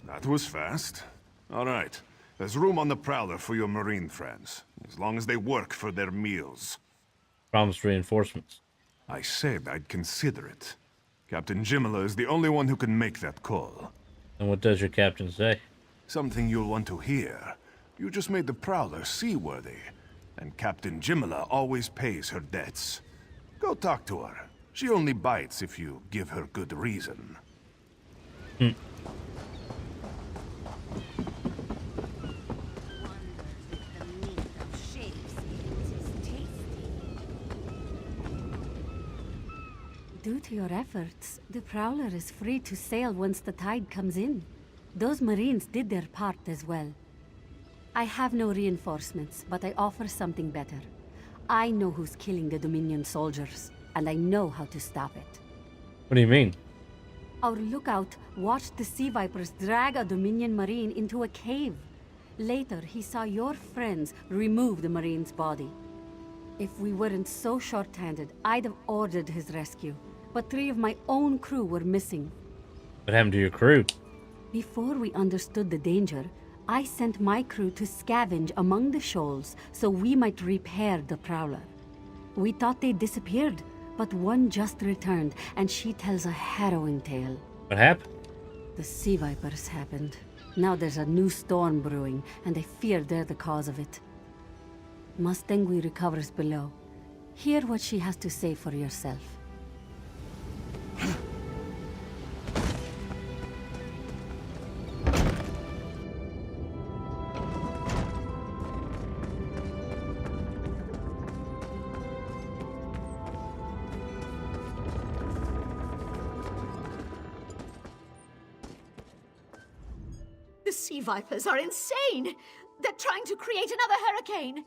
That was fast. All right. There's room on the Prowler for your Marine friends, as long as they work for their meals. Promised reinforcements. I said I'd consider it. Captain Jimala is the only one who can make that call. And what does your captain say? Something you'll want to hear. You just made the Prowler seaworthy, and Captain Jimala always pays her debts. Go talk to her. She only bites if you give her good reason. Due to your efforts, the Prowler is free to sail once the tide comes in. Those Marines did their part as well. I have no reinforcements, but I offer something better. I know who's killing the Dominion soldiers, and I know how to stop it. What do you mean? Our lookout watched the Sea Vipers drag a Dominion Marine into a cave. Later, he saw your friends remove the Marine's body. If we weren't so short-handed, I'd have ordered his rescue. But 3 of my own crew were missing. What happened to your crew? Before we understood the danger, I sent my crew to scavenge among the shoals so we might repair the Prowler. We thought they disappeared, but one just returned, and she tells a harrowing tale. What happened? The Sea Vipers happened. Now there's a new storm brewing, and I fear they're the cause of it. Mustangui recovers below. Hear what she has to say for yourself. The Sea Vipers are insane! They're trying to create another hurricane!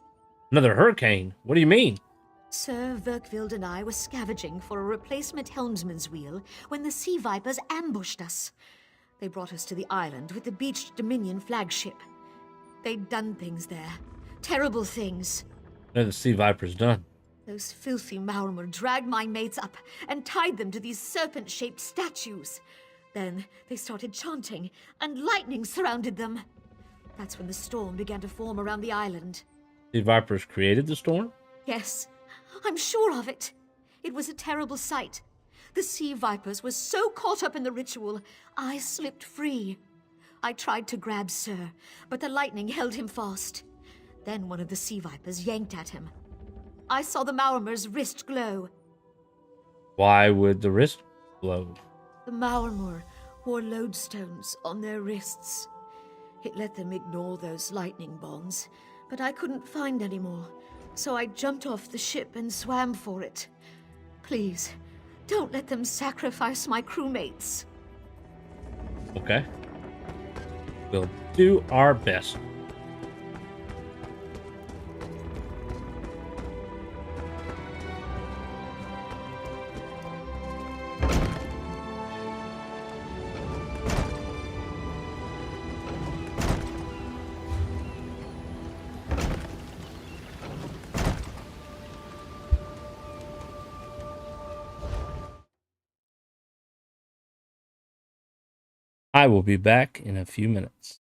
Another hurricane? What do you mean? Sir Verkvild and I were scavenging for a replacement helmsman's wheel when the Sea Vipers ambushed us. They brought us to the island with the beached Dominion flagship. They'd done things there. Terrible things. What have the Sea Vipers done? Those filthy Maormer dragged my mates up and tied them to these serpent-shaped statues. Then they started chanting, and lightning surrounded them. That's when the storm began to form around the island. The Vipers created the storm? Yes, I'm sure of it. It was a terrible sight. The Sea Vipers were so caught up in the ritual, I slipped free. I tried to grab Sir, but the lightning held him fast. Then one of the sea vipers yanked at him. I saw the Maormer's wrist glow. Why would the wrist glow? The Maormer wore lodestones on their wrists. It let them ignore those lightning bonds, but I couldn't find any more, so I jumped off the ship and swam for it. Please, don't let them sacrifice my crewmates. Okay. We'll do our best. I will be back in a few minutes.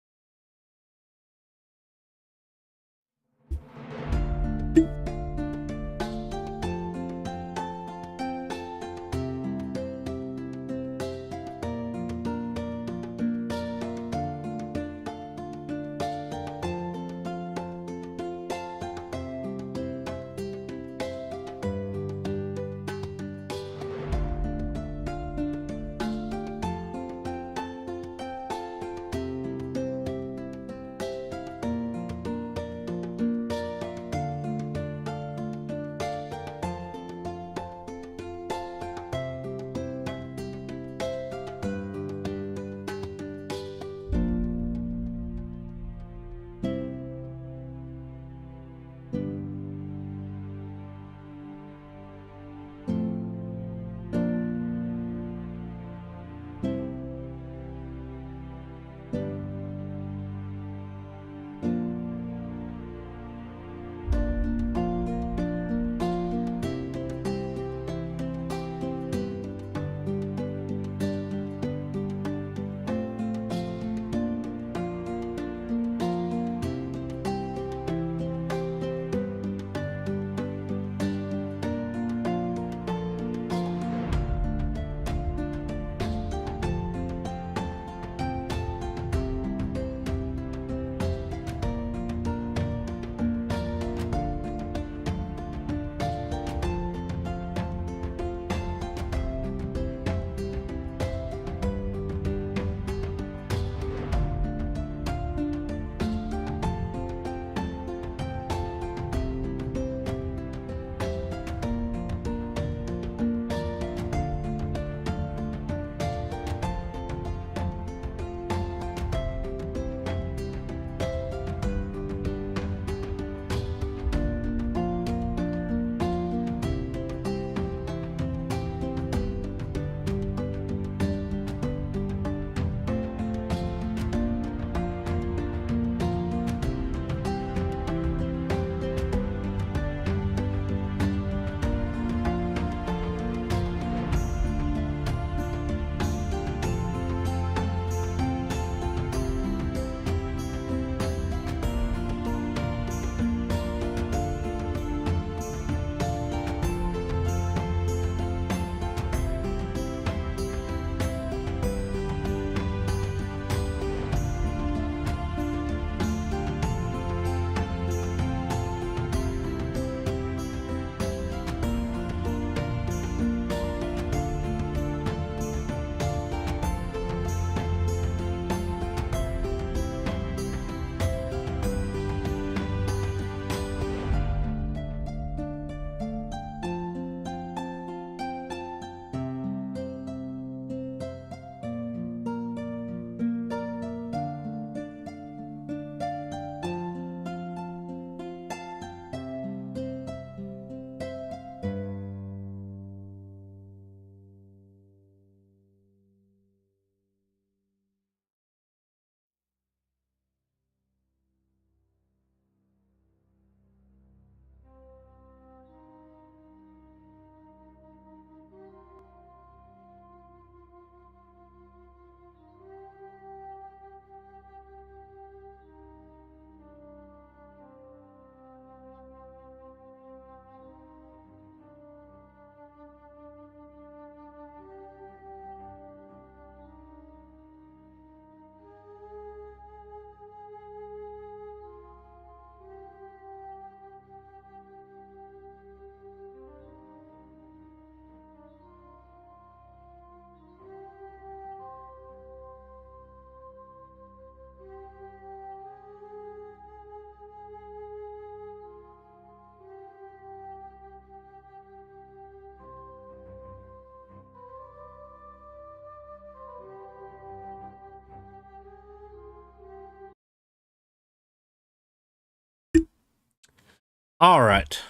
All right.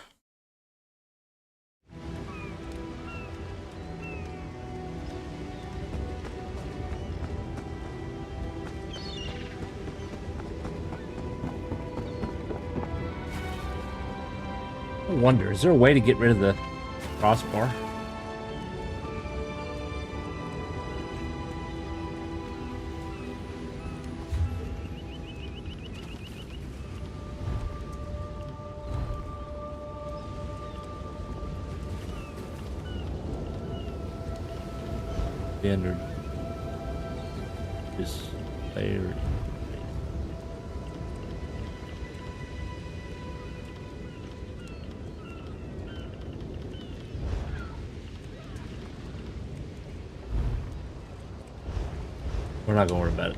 I wonder, is there a way to get rid of the crossbar? Standard. Disparity. We're not going to worry about it.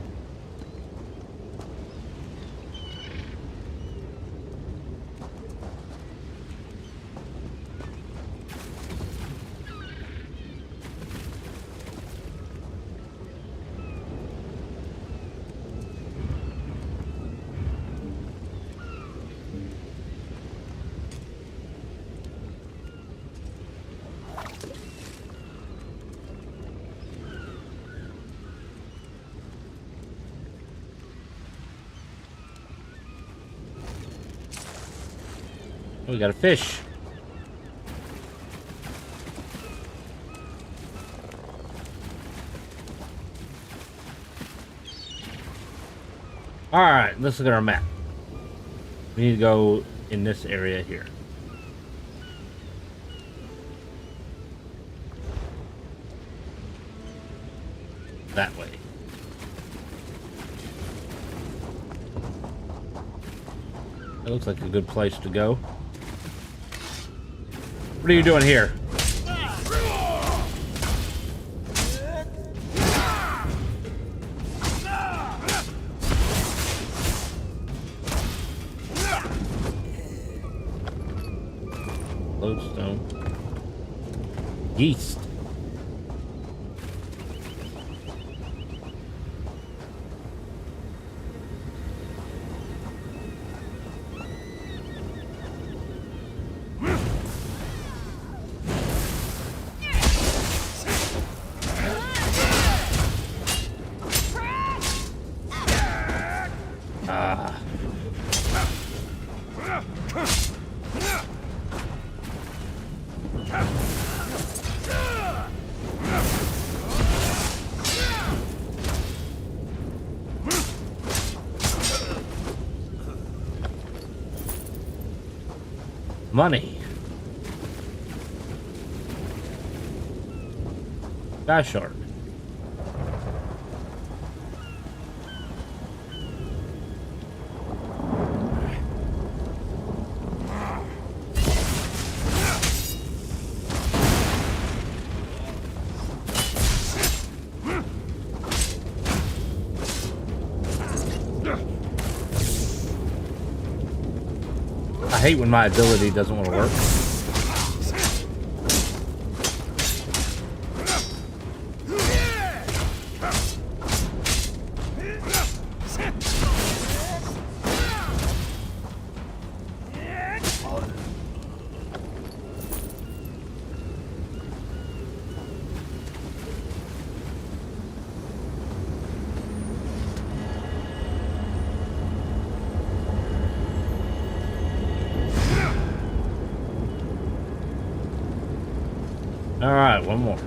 Oh, we got a fish. All right, let's look at our map. We need to go in this area here. That way. That looks like a good place to go. What are you doing here? Lodestone. Yeast. Money. Sky shark. I hate when my ability doesn't want to work. All right, one more.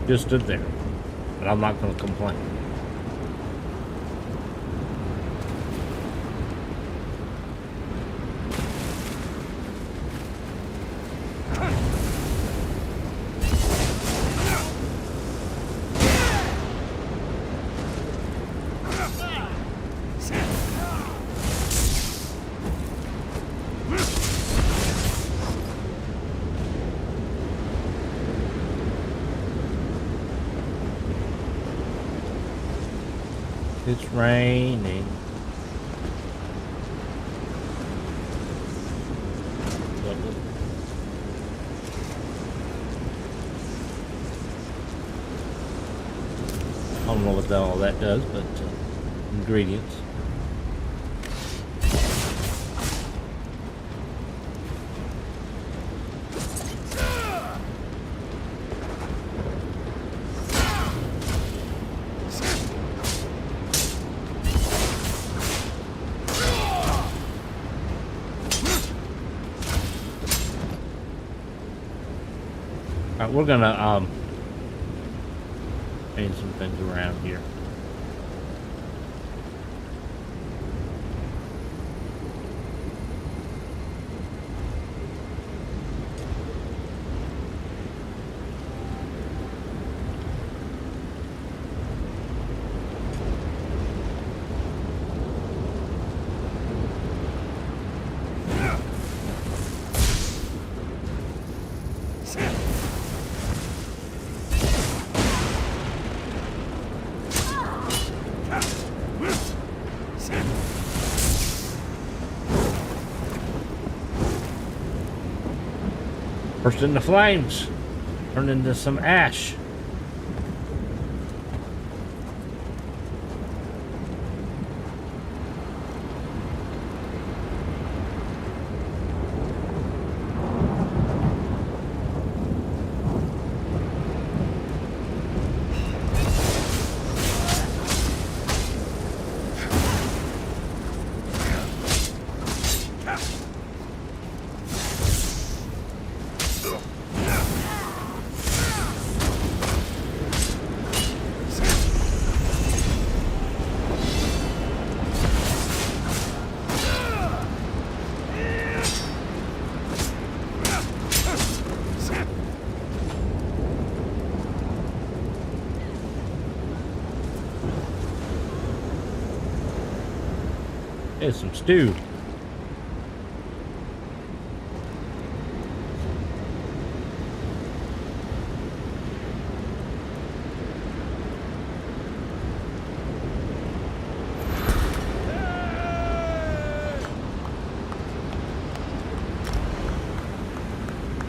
Just stood there, but I'm not going to complain. It's raining. I don't know what all that does, but ingredients. Alright, we're gonna change some things around here. Burst into flames, turned into some ash. There's some stew.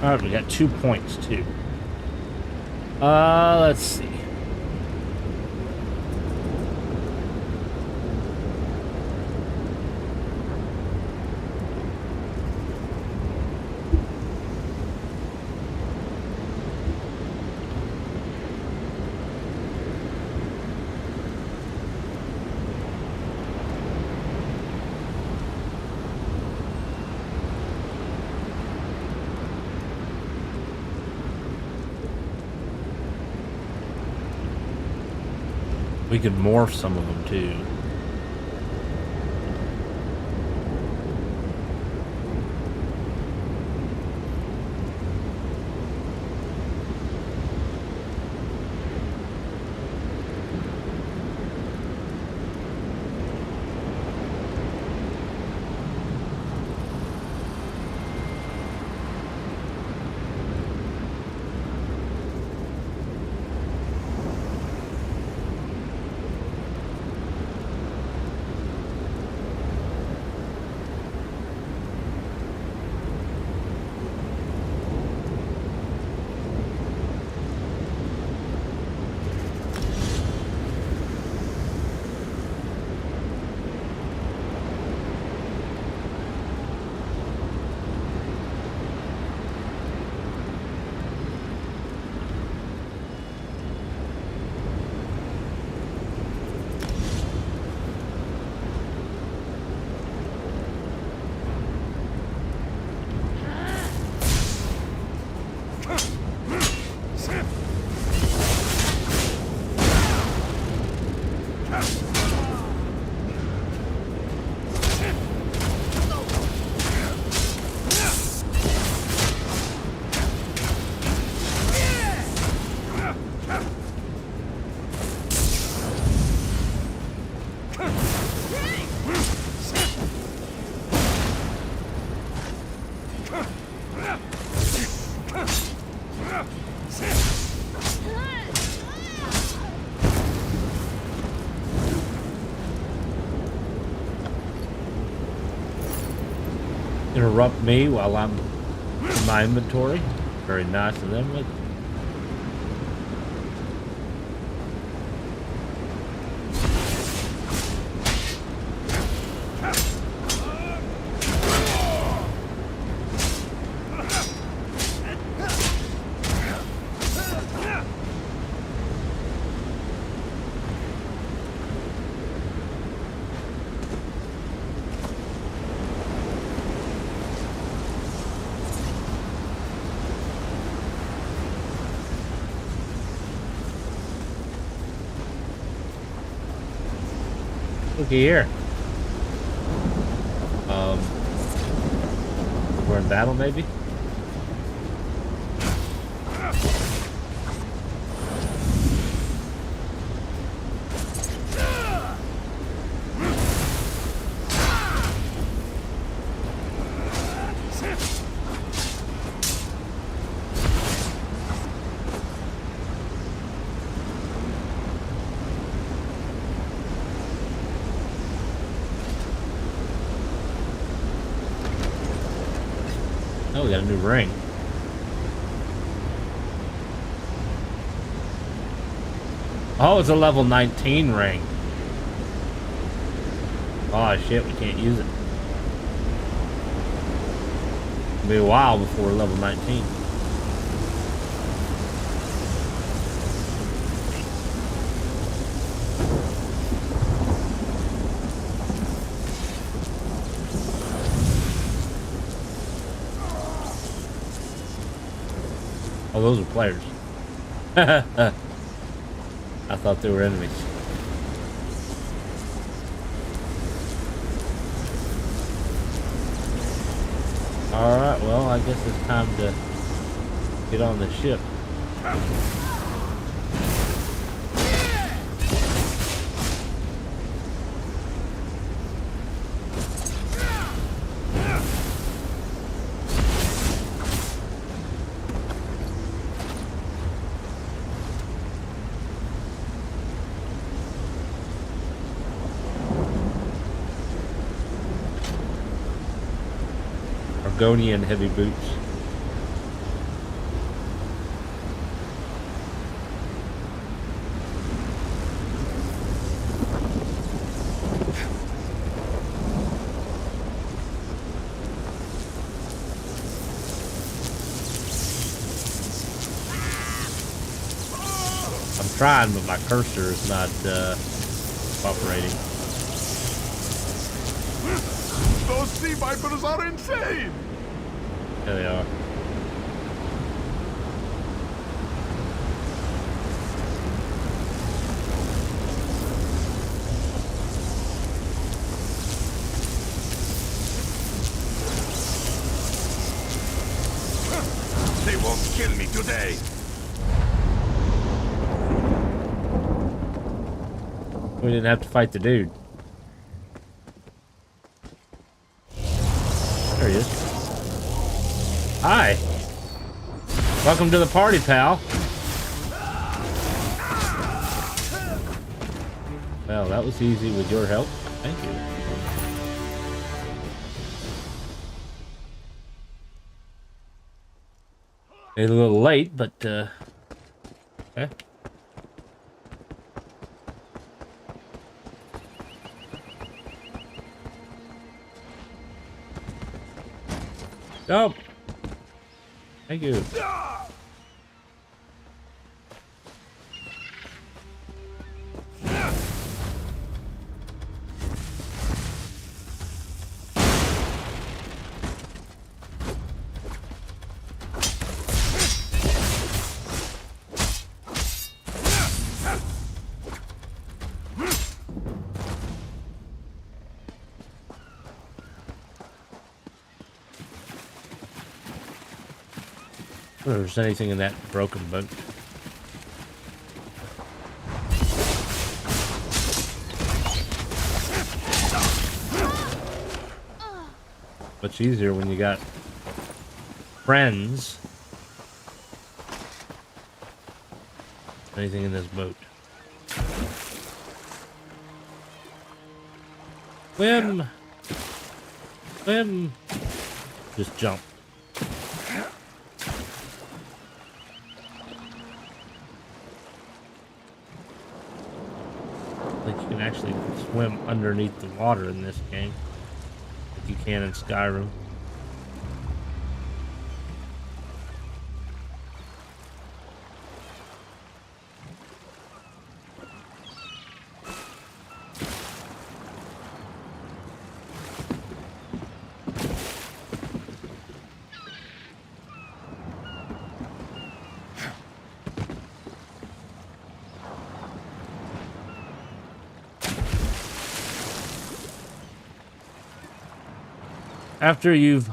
Alright, we got 2 points too. Let's see. We could morph some of them too. interrupt me while I'm in my inventory. Very nice of them. Looky here. We're in battle, maybe? Oh, we got a new ring. Oh, it's a level 19 ring. Oh shit, we can't use it. It'll be a while before we're level 19. Oh, those are players. I thought they were enemies. Alright, well, I guess it's time to get on the ship. Argonian heavy boots. I'm trying, but my cursor is not operating. Those sea vipers are insane! There they are. They won't kill me today! We didn't have to fight the dude. There he is. Hi. Welcome to the party, pal. Well, that was easy with your help. Thank you. It's a little late, but okay. Go. Thank you. I don't know if there's anything in that broken boat. Much easier when you got friends. Anything in this boat? Swim! Swim! Just jump. Like you can actually swim underneath the water in this game, like you can in Skyrim. After you've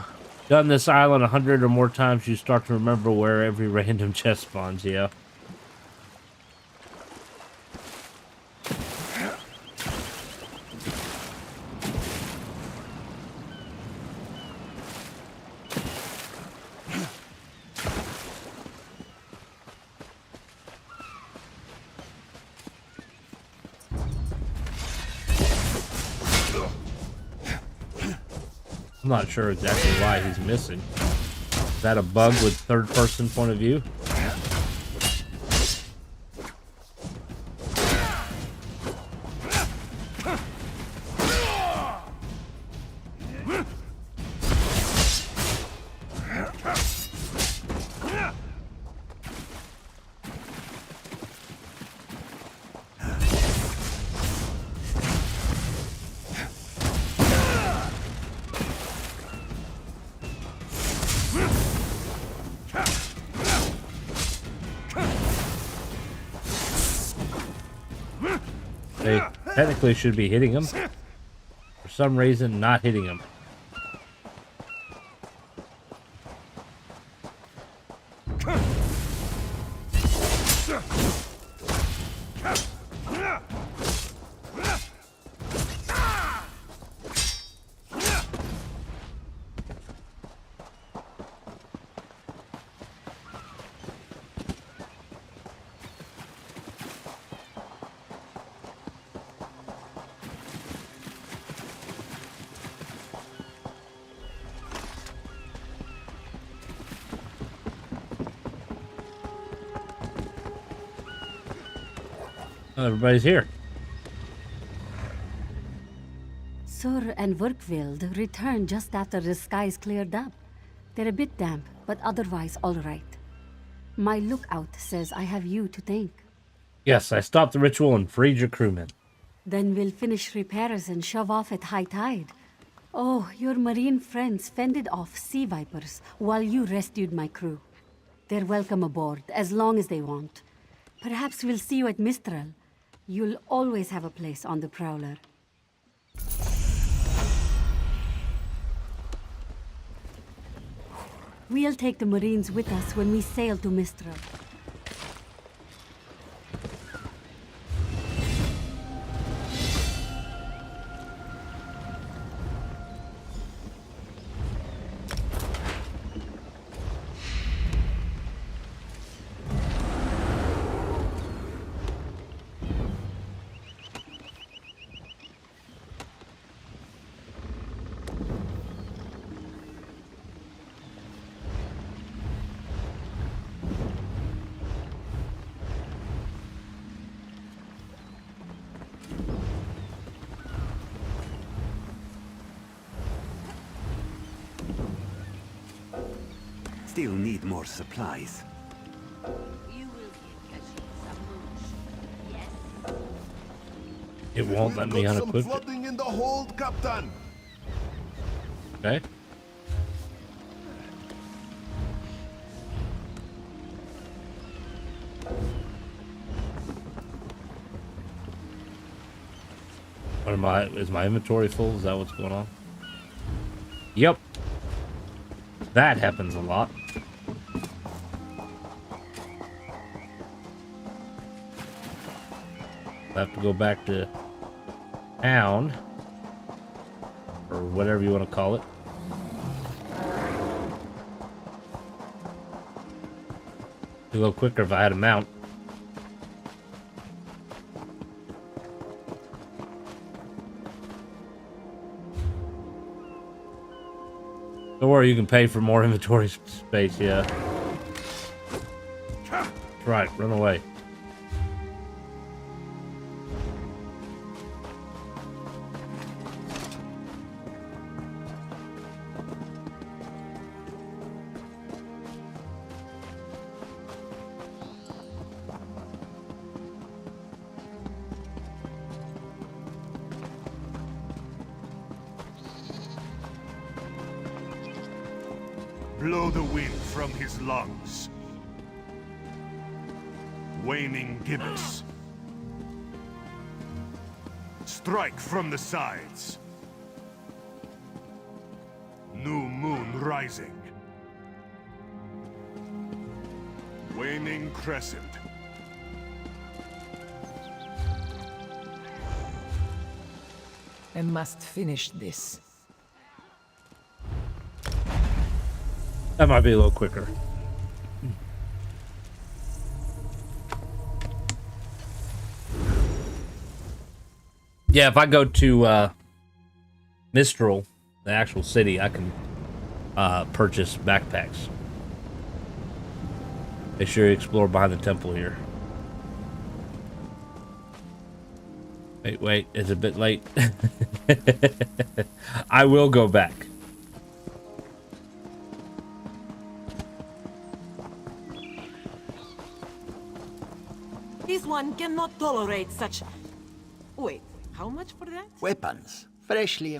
done this island 100 or more times, you start to remember where every random chest spawns, yeah. I'm not sure exactly why he's missing. Is that a bug with third-person point of view? They technically should be hitting him. For some reason, not hitting him. Oh, everybody's here. Sur and Werkwild returned just after the skies cleared up. They're a bit damp, but otherwise all right. My lookout says I have you to thank. Yes, I stopped the ritual and freed your crewmen. Then we'll finish repairs and shove off at high tide. Oh, your marine friends fended off sea vipers while you rescued my crew. They're welcome aboard, as long as they want. Perhaps we'll see you at Mistral. You'll always have a place on the Prowler. We'll take the Marines with us when we sail to Mistral. Still need more supplies. It won't let me unequip it. Flooding in the hold, Captain. Okay. What am I? Is my inventory full? Is that what's going on? Yep. That happens a lot. I have to go back to town, or whatever you want to call it. Be a little quicker if I had a mount. Don't worry, you can pay for more inventory space, yeah. That's right, run away. Blow the wind from his lungs. Waning gibbous. Strike from the sides. New moon rising. Waning crescent. I must finish this. That might be a little quicker. Yeah, if I go to Mistral, the actual city, I can purchase backpacks. Make sure you explore behind the temple here. Wait, it's a bit late. I will go back. This one cannot tolerate such... Wait, how much for that? Weapons, freshly...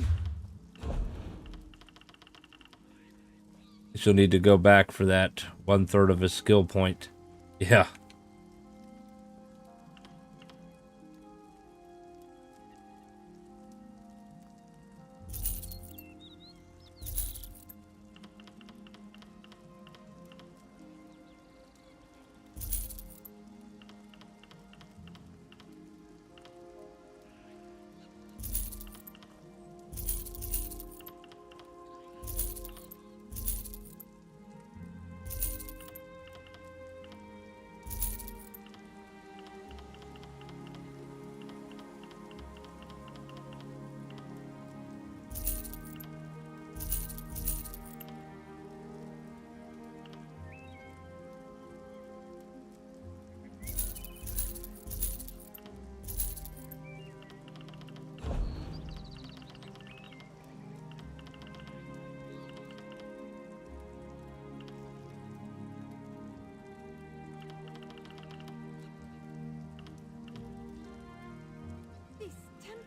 She'll need to go back for that 1/3 of his skill point. Yeah.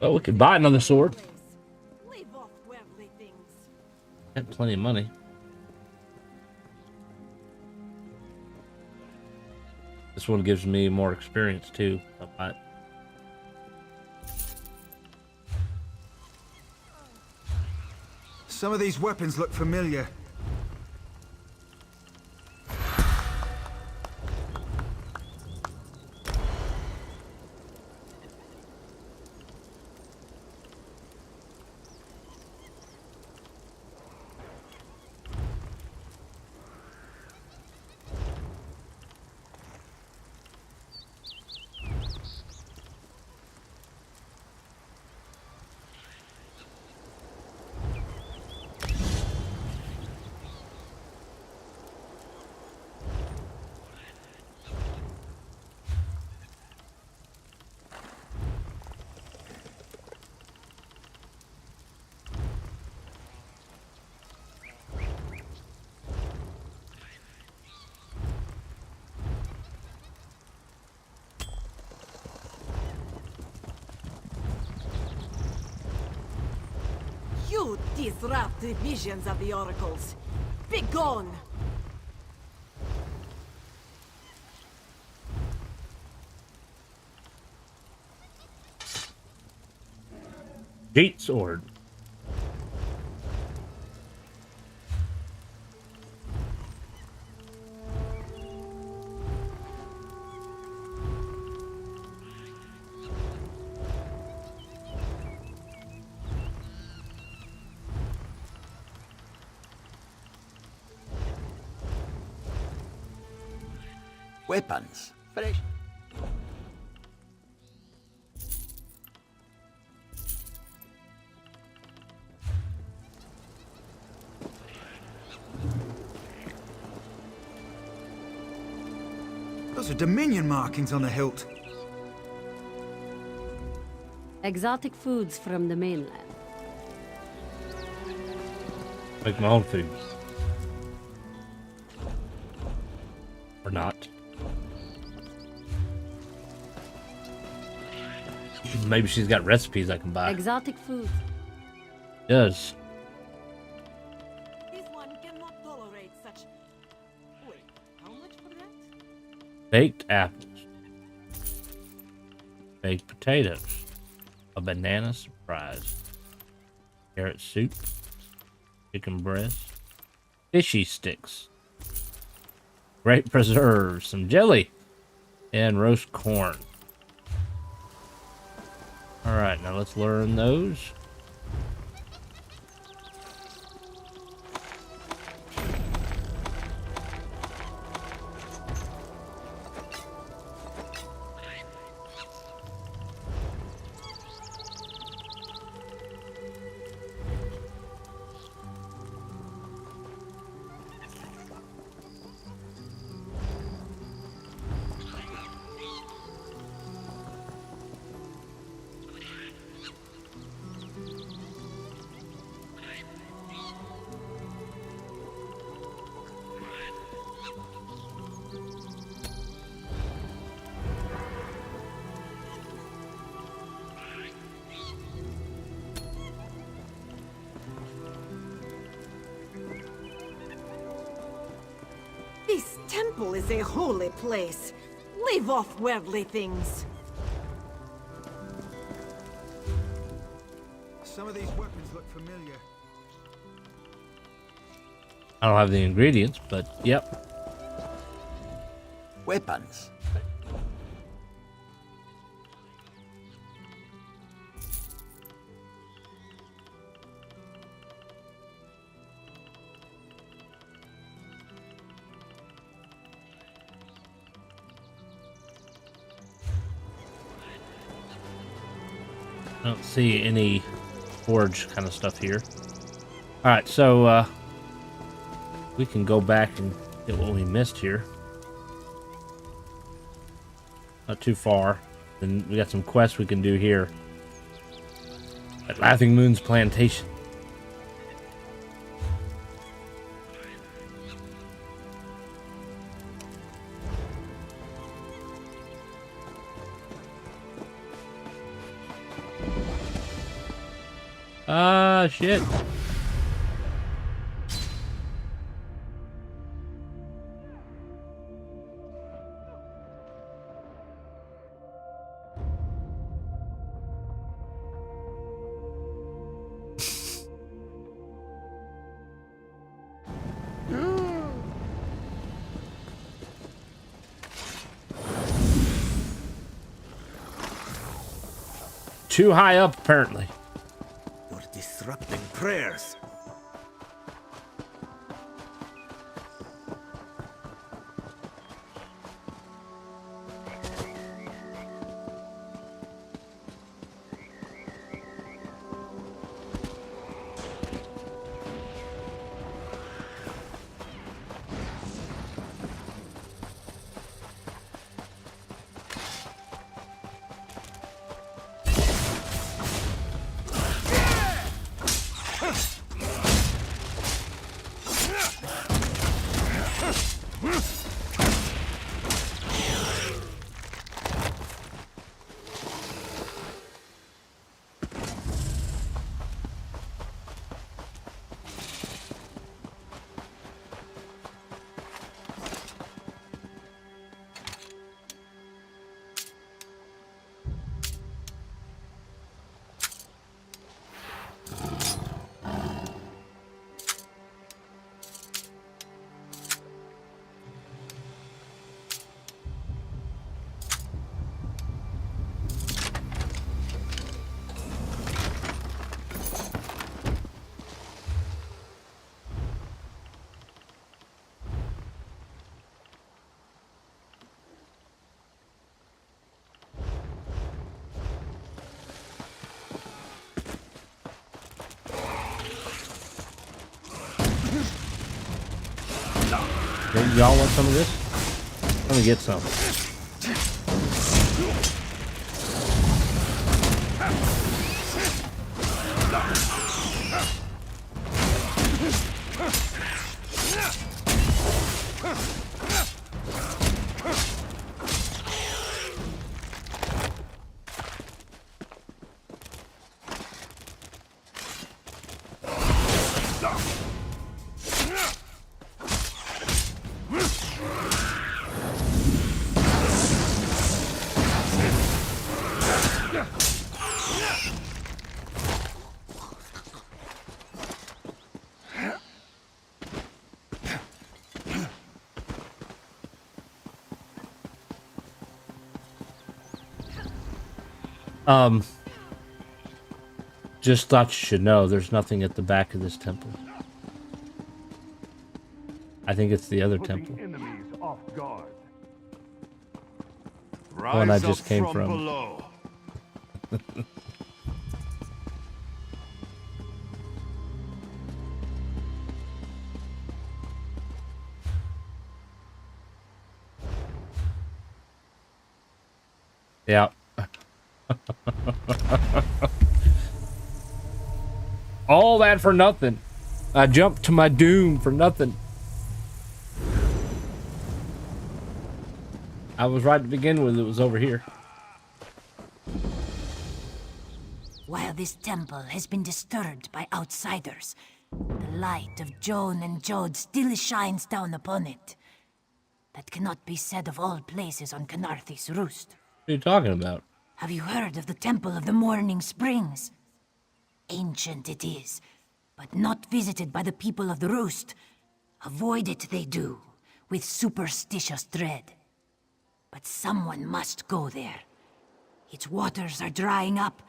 Well, we could buy another sword. Got plenty of money. This one gives me more experience too. I'll buy it. Some of these weapons look familiar. You disrupt the visions of the oracles. Begone! Gate sword. Weapons, fresh... Those are Dominion markings on the hilt. Exotic foods from the mainland. Make my own food. Or not. Maybe she's got recipes I can buy. Exotic foods. Does. This one cannot tolerate such... Wait, how much for that? Baked apples. Baked potatoes. A banana surprise. Carrot soup. Chicken breast. Fishy sticks. Grape preserves. Some jelly. And roast corn. Alright, now let's learn those. This temple is a holy place. Leave off worldly things. Some of these weapons look familiar. I don't have the ingredients, but yep. Weapons. I don't see any forge kind of stuff here. Alright, so we can go back and get what we missed here. Not too far. Then we got some quests we can do here at Laughing Moon's plantation. Ah, shit. Too high up, apparently. You're disrupting prayers. Y'all want some of this? Let me get some. Just thought you should know there's nothing at the back of this temple. I think it's the other temple. One I just came from. Below. Yeah. All that for nothing. I jumped to my doom for nothing. I was right to begin with. It was over here. While this temple has been disturbed by outsiders, the light of Joan and Jode still shines down upon it. That cannot be said of all places on Canarthy's Roost. What are you talking about? Have you heard of the Temple of the Morning Springs? Ancient it is, but not visited by the people of the Roost. Avoid it they do, with superstitious dread. But someone must go there. Its waters are drying up,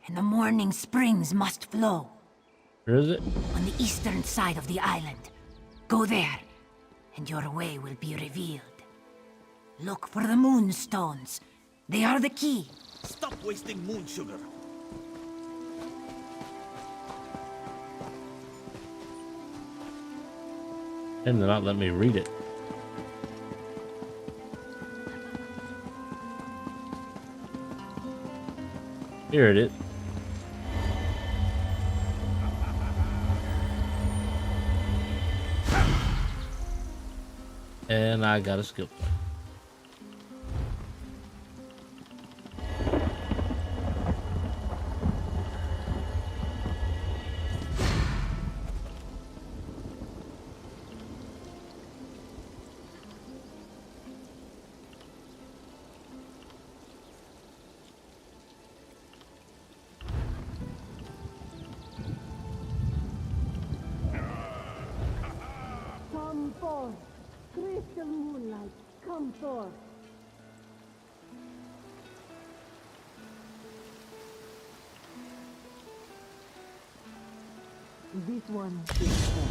and the morning springs must flow. Where is it? On the eastern side of the island. Go there, and your way will be revealed. Look for the moonstones. They are the key. Stop wasting moon sugar. And they're not letting me read it. Here it is. And I got a skill point. Come forth, crystal moonlight, come forth. This one is forth.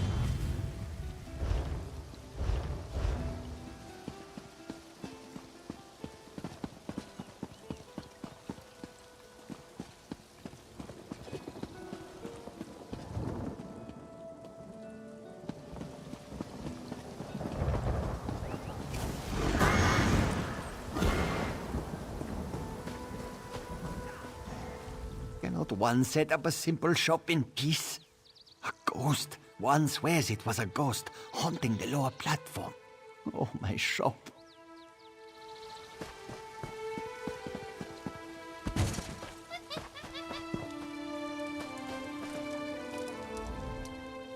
Cannot one set up a simple shop in peace? A ghost. One swears it was a ghost haunting the lower platform. Oh, my shop.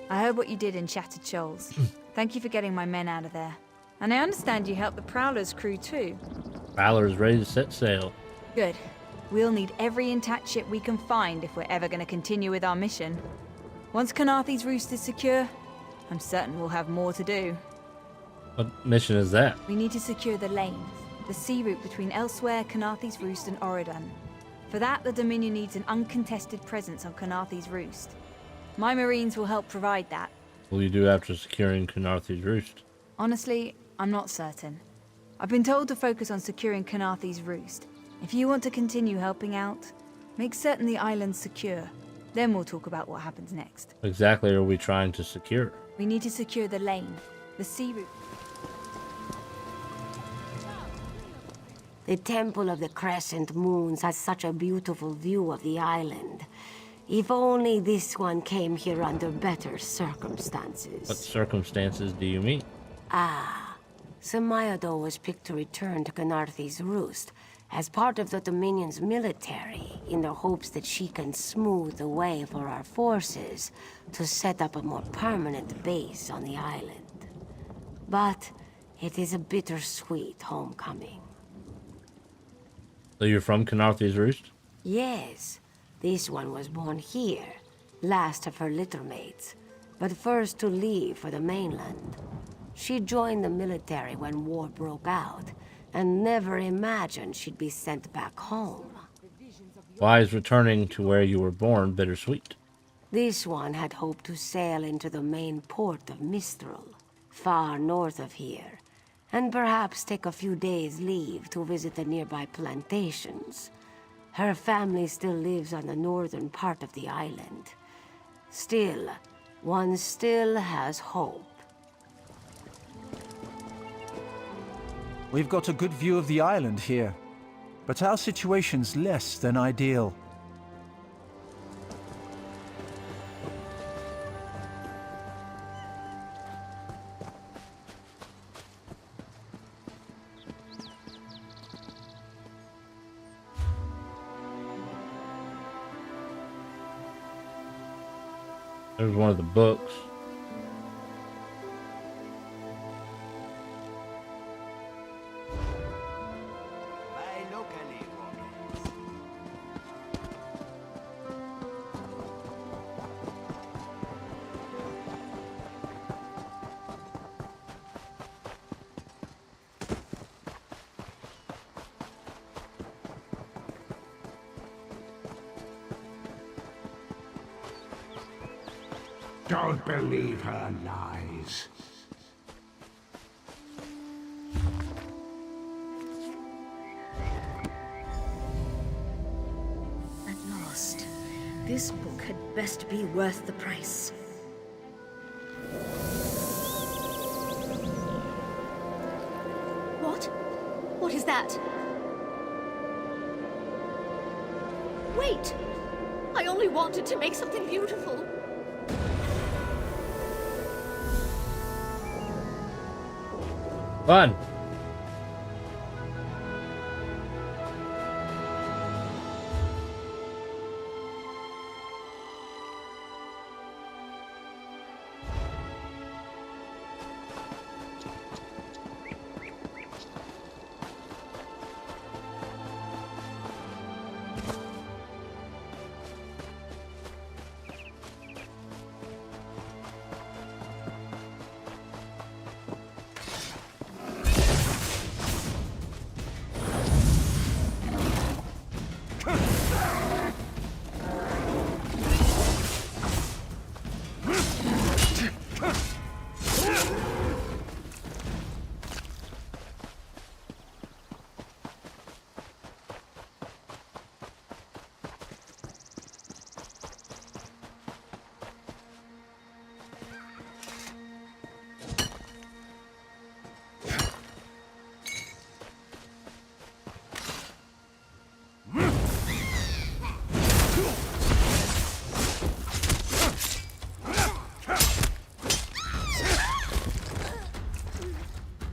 I heard what you did in Shattered Shoals. Thank you for getting my men out of there. And I understand you helped the Prowler's crew too. Prowler is ready to set sail. Good. We'll need every intact ship we can find if we're ever going to continue with our mission. Once Canarthy's Roost is secure, I'm certain we'll have more to do. What mission is that? We need to secure the lanes, the sea route between Elsewhere, Canarthy's Roost, and Oredan. For that, the Dominion needs an uncontested presence on Canarthy's Roost. My Marines will help provide that. What will you do after securing Canarthy's Roost? Honestly, I'm not certain. I've been told to focus on securing Canarthy's Roost. If you want to continue helping out, make certain the island's secure. Then we'll talk about what happens next. What exactly are we trying to secure? We need to secure the lane, the sea route. The Temple of the Crescent Moons has such a beautiful view of the island. If only this one came here under better circumstances. What circumstances do you mean? Samayado was picked to return to Canarthi's Roost as part of the Dominion's military in the hopes that she can smooth the way for our forces to set up a more permanent base on the island. But it is a bittersweet homecoming. So you're from Canarthi's Roost? Yes, this one was born here, last of her littermates, but first to leave for the mainland. She joined the military when war broke out, and never imagined she'd be sent back home. Why is returning to where you were born bittersweet? This one had hoped to sail into the main port of Mistral, far north of here, and perhaps take a few days' leave to visit the nearby plantations. Her family still lives on the northern part of the island. Still, one still has hope. We've got a good view of the island here, but our situation's less than ideal. There's one of the books. Don't believe her lies. At last, this book had best be worth the price. What? What is that? Wait! I only wanted to make something beautiful. Fun.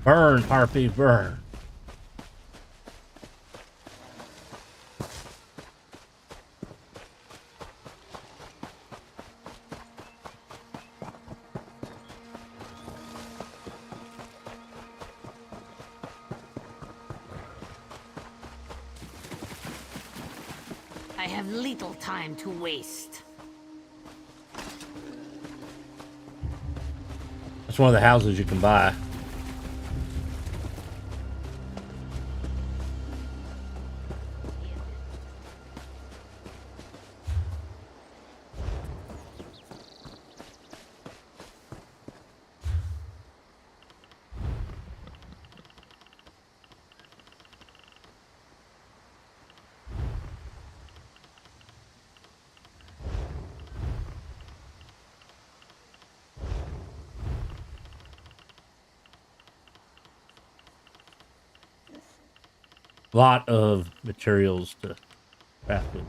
Burn, Harpy, burn. I have little time to waste. That's one of the houses you can buy. lot of materials to craft with.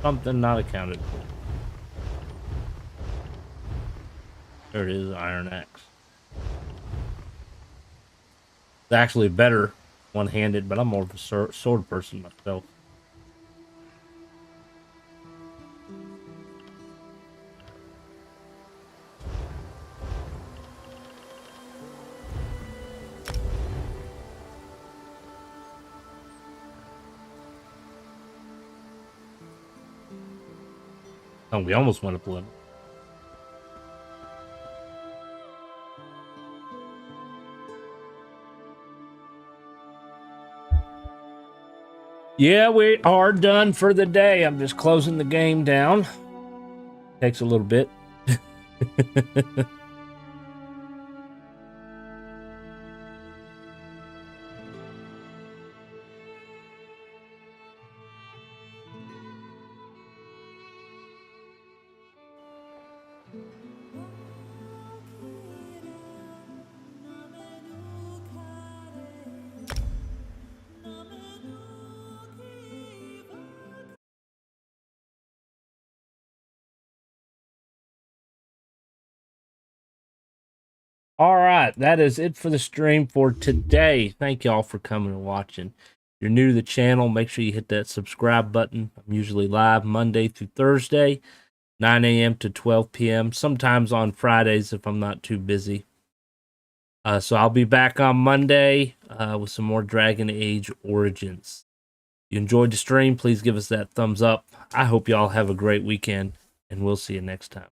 Something not accounted for. There it is, iron axe. It's actually better one-handed, but I'm more of a sword person myself. Oh, we almost went up a limit. Yeah, we are done for the day. I'm just closing the game down. Takes a little bit. All right, that is it for the stream for today. Thank y'all for coming and watching. If you're new to the channel, make sure you hit that subscribe button. I'm usually live Monday through Thursday, 9 a.m. to 12 p.m., sometimes on Fridays if I'm not too busy. So I'll be back on Monday with some more Dragon Age Origins. If you enjoyed the stream, please give us that thumbs up. I hope y'all have a great weekend, and we'll see you next time.